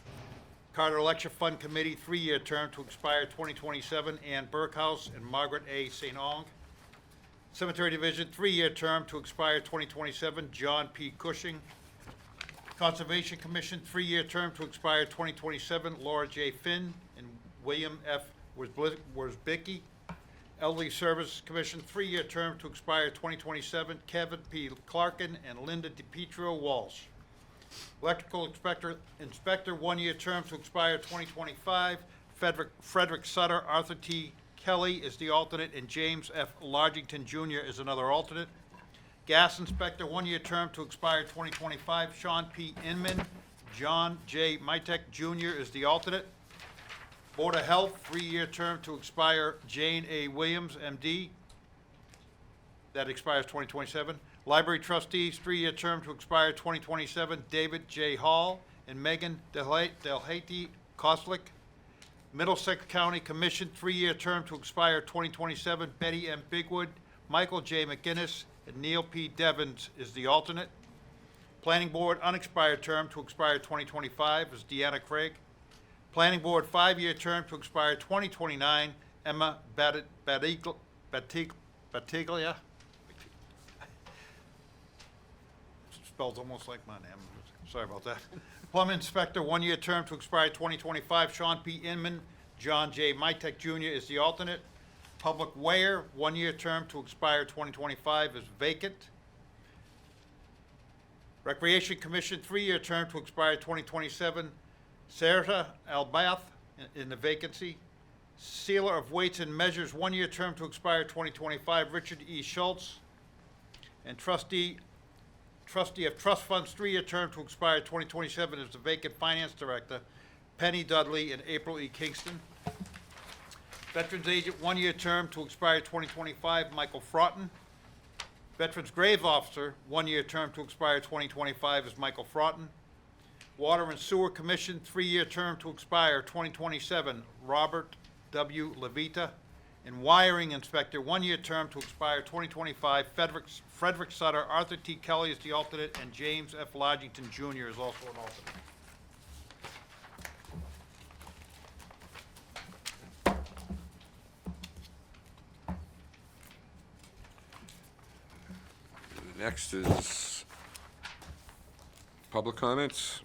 Carter Election Fund Committee, 3-year term to expire 2027, Ann Burkhouse and Margaret A. St. Ong. Cemetery Division, 3-year term to expire 2027, John P. Cushing. Conservation Commission, 3-year term to expire 2027, Laura J. Finn and William F. Worsbicky. Elderly Services Commission, 3-year term to expire 2027, Kevin P. Clarkin and Linda DePietro Walsh. Electrical Inspector, 1-year term to expire 2025, Frederick Sutter. Arthur T. Kelly is the alternate, and James F. Largington Jr. is another alternate. Gas Inspector, 1-year term to expire 2025, Sean P. Inman. John J. Mitek Jr. is the alternate. Board of Health, 3-year term to expire, Jane A. Williams, M.D. That expires 2027. Library Trustees, 3-year term to expire 2027, David J. Hall and Megan Delhate Koslick. Middlesex County Commission, 3-year term to expire 2027, Betty M. Bigwood, Michael J. McGinnis, and Neil P. Devens is the alternate. Planning Board, unexpired term to expire 2025 is Deanna Craig. Planning Board, 5-year term to expire 2029, Emma Batiglia. Spelled almost like my name. Sorry about that. Plumbing Inspector, 1-year term to expire 2025, Sean P. Inman. John J. Mitek Jr. is the alternate. Public Wear, 1-year term to expire 2025 is vacant. Recreation Commission, 3-year term to expire 2027, Sarah Albath in the vacancy. Sealer of Weights and Measures, 1-year term to expire 2025, Richard E. Schultz. And Trustee of Trust Funds, 3-year term to expire 2027 is the vacant Finance Director, Penny Dudley and April E. Kingston. Veterans Agent, 1-year term to expire 2025, Michael Fraughton. Veterans Grave Officer, 1-year term to expire 2025 is Michael Fraughton. Water and Sewer Commission, 3-year term to expire 2027, Robert W. Levita. And Wiring Inspector, 1-year term to expire 2025, Frederick Sutter. Arthur T. Kelly is the alternate, and James F. Largington Jr. is also an alternate. Next is public comments.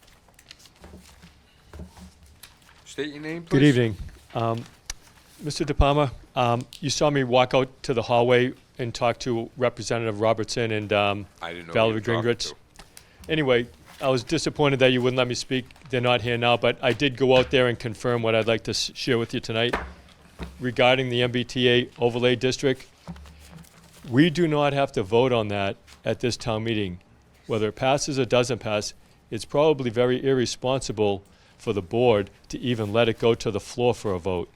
State your name, please. Good evening. Mr. De Palma, you saw me walk out to the hallway and talk to Representative Robertson and I didn't know who you Valerie were talking Gingrich. to. Anyway, I was disappointed that you wouldn't let me speak. They're not here now, but I did go out there and confirm what I'd like to share with you tonight regarding the MBTA overlay district. We do not have to vote on that at this town meeting. Whether it passes or doesn't pass, it's probably very irresponsible for the board to even let it go to the floor for a vote.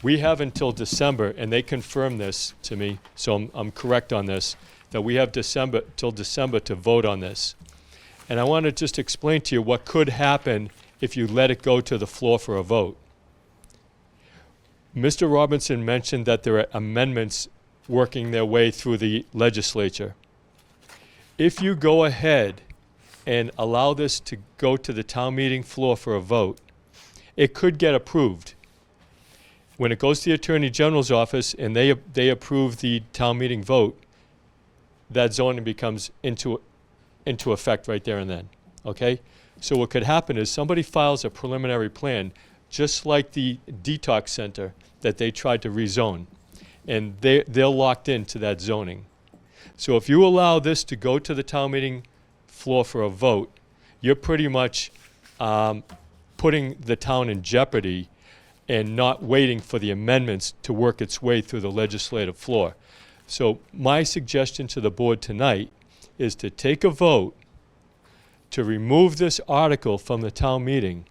We have until December, and they confirmed this to me, so I'm correct on this, that we have till December to vote on this. And I want to just explain to you what could happen if you let it go to the floor for a vote. Mr. Robinson mentioned that there are amendments working their way through the legislature. If you go ahead and allow this to go to the town meeting floor for a vote, it could get approved. When it goes to the Attorney General's office and they approve the town meeting vote, that zoning becomes into effect right there and then, okay? So what could happen is somebody files a preliminary plan, just like the detox center that they tried to rezone, and they're locked into that zoning. So if you allow this to go to the town meeting floor for a vote, you're pretty much putting the town in jeopardy and not waiting for the amendments to work its way through the legislative floor. So my suggestion to the board tonight is to take a vote to remove this article from the town meeting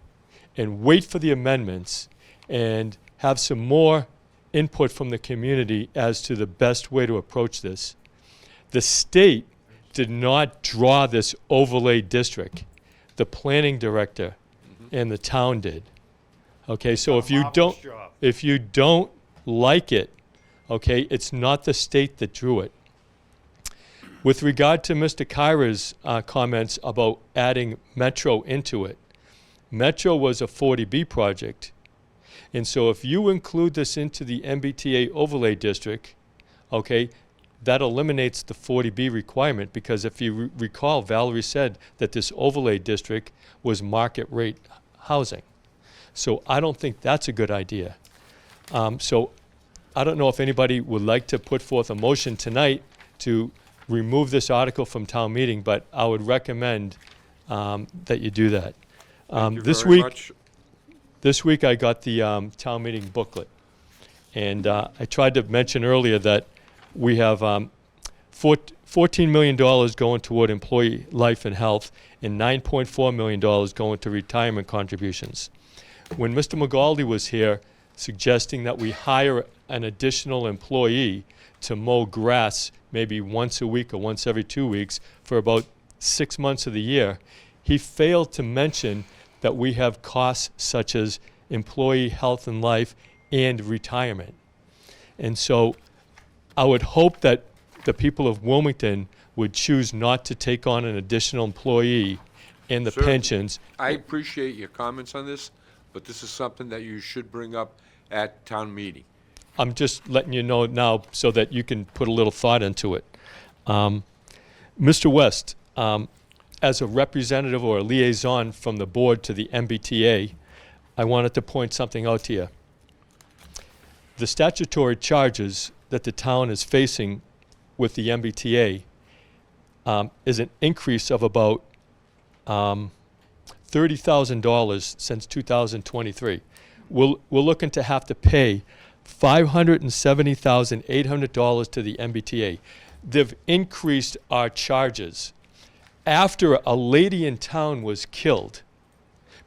and wait for the amendments and have some more input from the community as to the best way to approach this. The state did not draw this overlay district. The planning director and the town did. Okay, so if you don't like it, okay, it's not the state that drew it. With regard to Mr. Kyra's comments about adding Metro into it, Metro was a 40B project. And so if you include this into the MBTA overlay district, okay, that eliminates the 40B requirement, because if you recall, Valerie said that this overlay district was market rate housing. So I don't think that's a good idea. So I don't know if anybody would like to put forth a motion tonight to remove this article from town meeting, but I would recommend that you do that. Thank you This very week, much. This week I got the town meeting booklet, and I tried to mention earlier that we have $14 million going toward employee life and health and $9.4 million going to retirement contributions. When Mr. McGaldy was here suggesting that we hire an additional employee to mow grass maybe once a week or once every 2 weeks for about 6 months of the year, he failed to mention that we have costs such as employee health and life and retirement. And so I would hope that the people of Wilmington would choose not to take on an additional employee and the Sir, pensions. I appreciate your comments on this, but this is something that you should bring up at town meeting. I'm just letting you know now so that you can put a little thought into it. Mr. West, as a representative or a liaison from the board to the MBTA, I wanted to point something out to you. The statutory charges that the town is facing with the MBTA is an increase of about $30,000 since 2023. We're looking to have to pay $570,800 to the MBTA. They've increased our charges after a lady in town was killed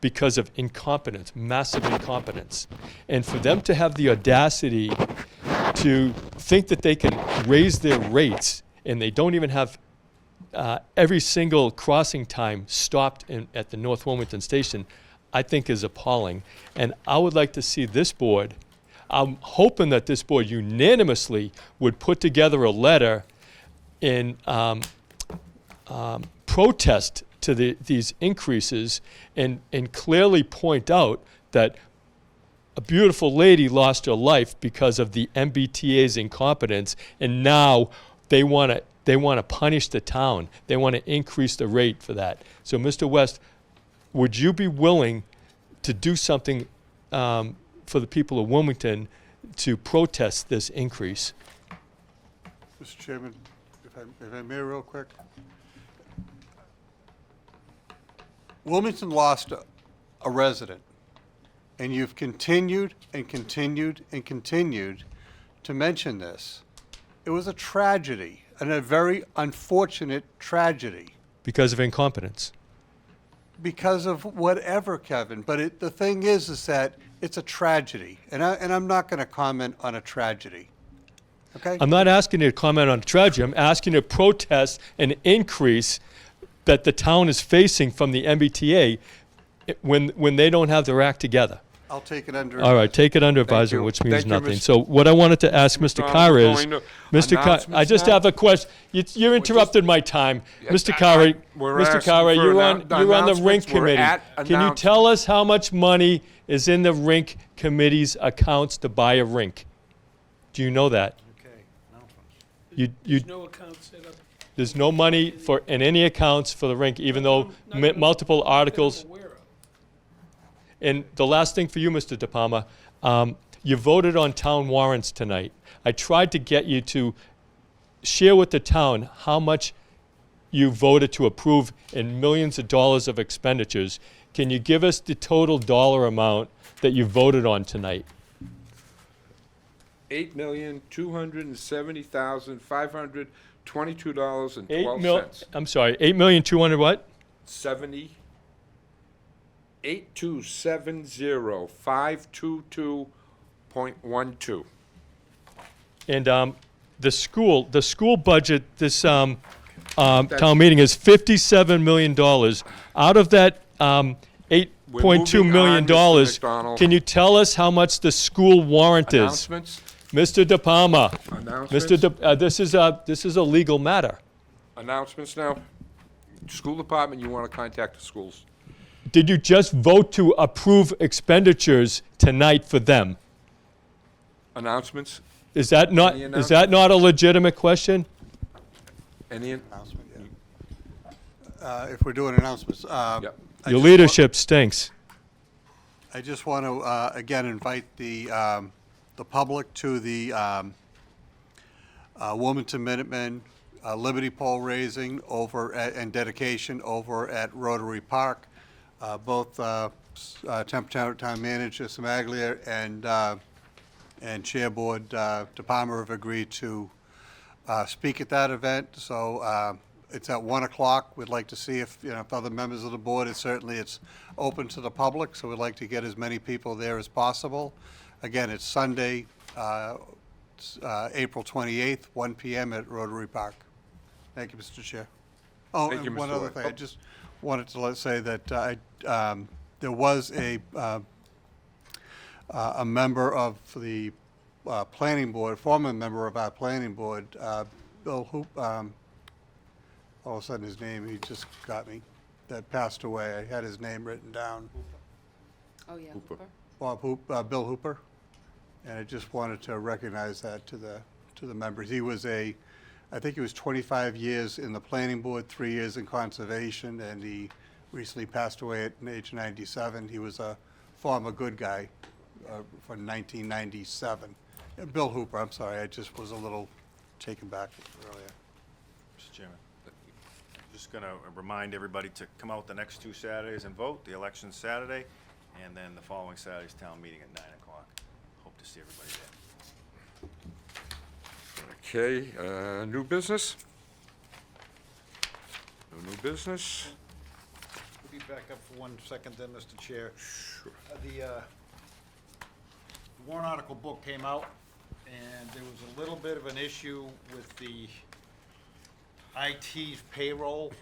because of incompetence, massive incompetence. And for them to have the audacity to think that they can raise their rates, and they don't even have every single crossing time stopped at the North Wilmington station, I think is appalling. And I would like to see this board, I'm hoping that this board unanimously would put together a letter in protest to these increases and clearly point out that a beautiful lady lost her life because of the MBTA's incompetence, and now they want to they want to punish the town. They want to increase the rate for that. So, Mr. West, would you be willing to do something for the people of Wilmington to protest this increase? Mr. Chairman, if I may real quick. Wilmington lost a resident, and you've continued and continued and continued to mention this. It was a tragedy, and a very unfortunate tragedy. Because of incompetence. Because of whatever, Kevin, but the thing is that it's a tragedy, and I'm not going to comment on a tragedy, okay? I'm not asking you to comment on tragedy. I'm asking you to protest an increase that the town is facing from the MBTA when they don't have their act together. I'll take it under. All right, take it under advisement, you. which means Thank you, nothing. Mr. So what I wanted to ask Mr. Carr is, Going to Mr. Carr, I announcements just now? have a question. You interrupted my time. Mr. Carr, we're Mr. asking Carr, for you're on the announcements. rink We're committee. at Can you tell us how much money is in the rink committee's accounts to buy a rink? Do you know that? Okay, announcements. There's no account set up. There's no money in any accounts for the rink, even though Not that I'm- multiple that I'm articles. aware of. And the last thing for you, Mr. De Palma, you voted on town warrants tonight. I tried to get you to share with the town how much you voted to approve in millions of dollars of expenditures. Can you give us the total dollar amount that you voted on tonight? $8,270,522.12. I'm sorry, 8,200,000 what? 8270,522.12. And the school budget, this town meeting is $57 million. Out of that $8.2 million, Mr. McDonald. can you tell us how much the school warrant is? Announcements? Mr. De Palma, Announcements? this is a legal matter. Announcements now. School department, you want to contact the schools. Did you just vote to approve expenditures tonight for them? Announcements? Is that not Any a legitimate question? Any? Announcement, yeah. If we're doing announcements. Yep. I Your just wa- leadership stinks. I just want to, again, invite the public to the Wilmington Minutemen Liberty Pole raising and dedication over at Rotary Park. Both Temple Town Manager Samaglia and Chair Board De Palma have agreed to speak at that event. So it's at 1 o'clock. We'd like to see if other members of the board, it's open to the public, so we'd like to get as many people there as possible. Again, it's Sunday, April 28th, 1 p.m. at Rotary Park. Thank you, Mr. Chair. Oh, Thank you, and one Mr. other White. thing, I just wanted to say that there was a member of the planning board, former member of our planning board, Bill Hoop, all of a sudden his name, he just got me, that passed away. I had his name written down. Oh, yeah. Hooper. Bill Hooper, and I just wanted to recognize that to the members. He was I think he was 25 years in the planning board, 3 years in conservation, and he recently passed away at the age of 97. He was a former good guy from 1997. Bill Hooper, I'm sorry, I just was a little taken back earlier. Mr. Chairman, just going to remind everybody to come out the next 2 Saturdays and vote. The election's Saturday, and then the following Saturday's town meeting at 9 o'clock. Hope to see everybody there. Okay, new business? No new business? We'll be back up for 1 second then, Mr. Chair. The warrant article book came out, and there was a little bit of an issue with the IT payroll.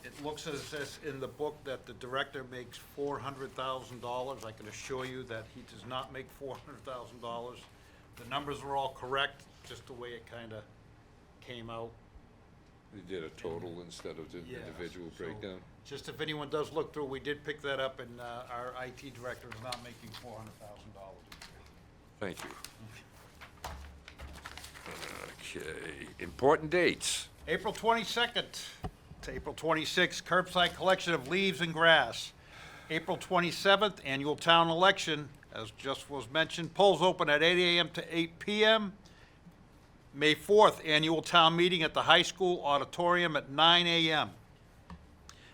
It looks as if in the book that the director makes $400,000. I can assure you that he does not make $400,000. The numbers are all correct, just the way it kind of came out. You did a total instead of the Yeah, individual so breakdown? Just if anyone does look through, we did pick that up, and our IT director is not making $400,000. Thank you. Okay, important dates. April 22nd to April 26th, curbside collection of leaves and grass. April 27th, annual town election, as just was mentioned, polls open at 8 a.m. to 8 p.m. May 4th, annual town meeting at the high school auditorium at 9 a.m.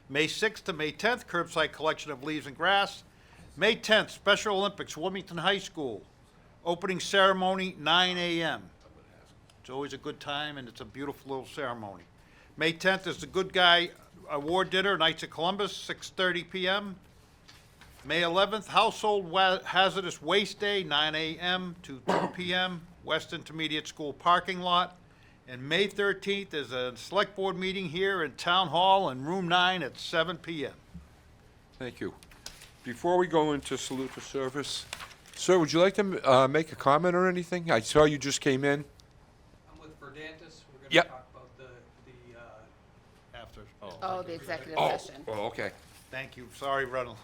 May 6th to May 10th, curbside collection of leaves and grass. May 10th, Special Olympics, Wilmington High School. Opening ceremony, 9 a.m. It's always a good time, and it's a beautiful little ceremony. May 10th is the Good Guy Award Dinner, Knights of Columbus, 6:30 p.m. May 11th, Household Hazardous Waste Day, 9 a.m. to 2 p.m., West Intermediate School parking lot. And May 13th is a Select Board meeting here in Town Hall in Room 9 at 7 p.m. Thank you. Before we go into salute to service, sir, would you like to make a comment or anything? I saw you just came in. I'm with Verdantis. We're Yep. gonna talk about the After. Oh, the executive Oh, session. oh, okay. Thank you. Sorry, Reynolds.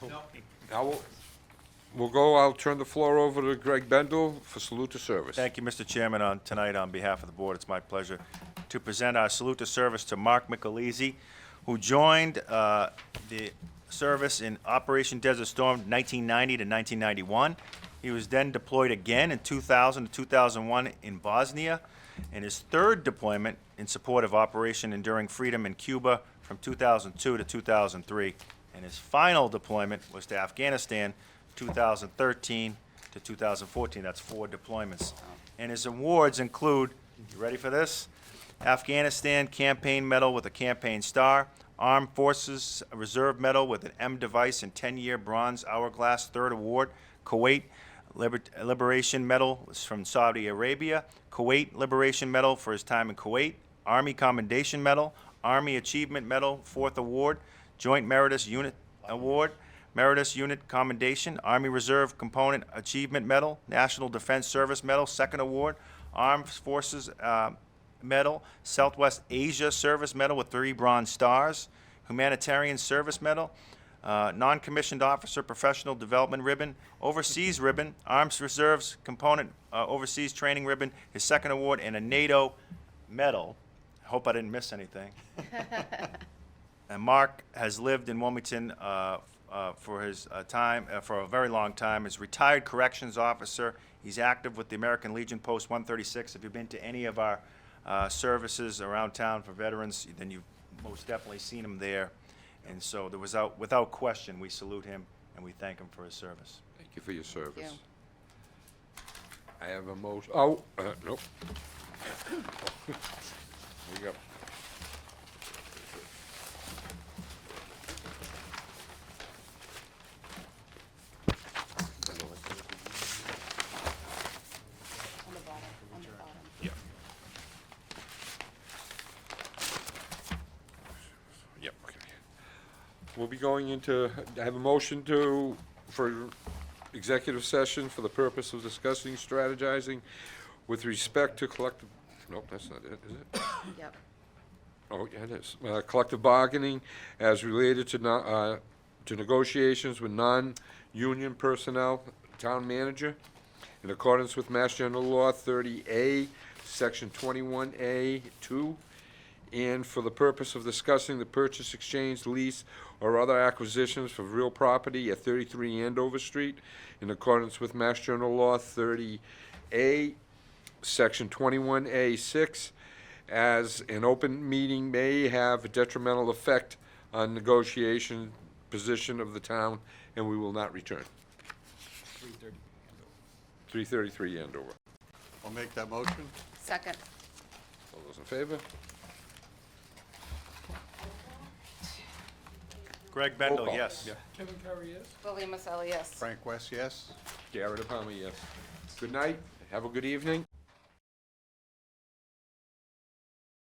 I'll turn the floor over to Greg Bendel for salute to service. Thank you, Mr. Chairman. Tonight, on behalf of the board, it's my pleasure to present our salute to service to Mark Michelizzi, who joined the service in Operation Desert Storm 1990 to 1991. He was then deployed again in 2000 to 2001 in Bosnia, and his third deployment in support of Operation Enduring Freedom in Cuba from 2002 to 2003. And his final deployment was to Afghanistan 2013 to 2014. That's 4 deployments. And his awards include, you ready for this? Afghanistan Campaign Medal with a Campaign Star, Armed Forces Reserve Medal with an M device and 10-year bronze hourglass, 3rd award. Kuwait Liberation Medal from Saudi Arabia, Kuwait Liberation Medal for his time in Kuwait, Army Commendation Medal, Army Achievement Medal, 4th award, Joint Meritus Unit Award, Meritus Unit Commendation, Army Reserve Component Achievement Medal, National Defense Service Medal, 2nd award, Armed Forces Medal, Southwest Asia Service Medal with 3 bronze stars, Humanitarian Service Medal, Non-Commissioned Officer Professional Development Ribbon, Overseas Ribbon, Armed Reserves Component Overseas Training Ribbon, his 2nd award, and a NATO Medal. I hope I didn't miss anything. And Mark has lived in Wilmington for his time, for a very long time. He's a retired corrections officer. He's active with the American Legion Post 136. If you've been to any of our services around town for veterans, then you've most definitely seen him there. And so there was without question, we salute him and we thank him for his service. Thank you for your service. Thank I have a motion, oh, nope. We got. On the bottom, on the bottom. Yeah. Yep, okay. We'll be going into, I have a motion for executive session for the purpose of discussing, strategizing with respect to collective, nope, that's not it, is it? Yep. Oh, yeah, it is. Collective bargaining as related to negotiations with non-union personnel, town manager, in accordance with Mass General Law 30A, Section 21A 2, and for the purpose of discussing the purchase, exchange, lease, or other acquisitions for real property at 33 Andover Street, in accordance with Mass General Law 30A, Section 21A 6, as an open meeting may have a detrimental effect on negotiation position of the town, and we will not return. 333 Andover. I'll make that motion. Second. All those in favor? Greg Bendel, Roll call. yes. Yeah. Kevin Curry, yes? William Maselli, yes. Frank West, yes. Garrett Palmer, yes. Good night, have a good evening.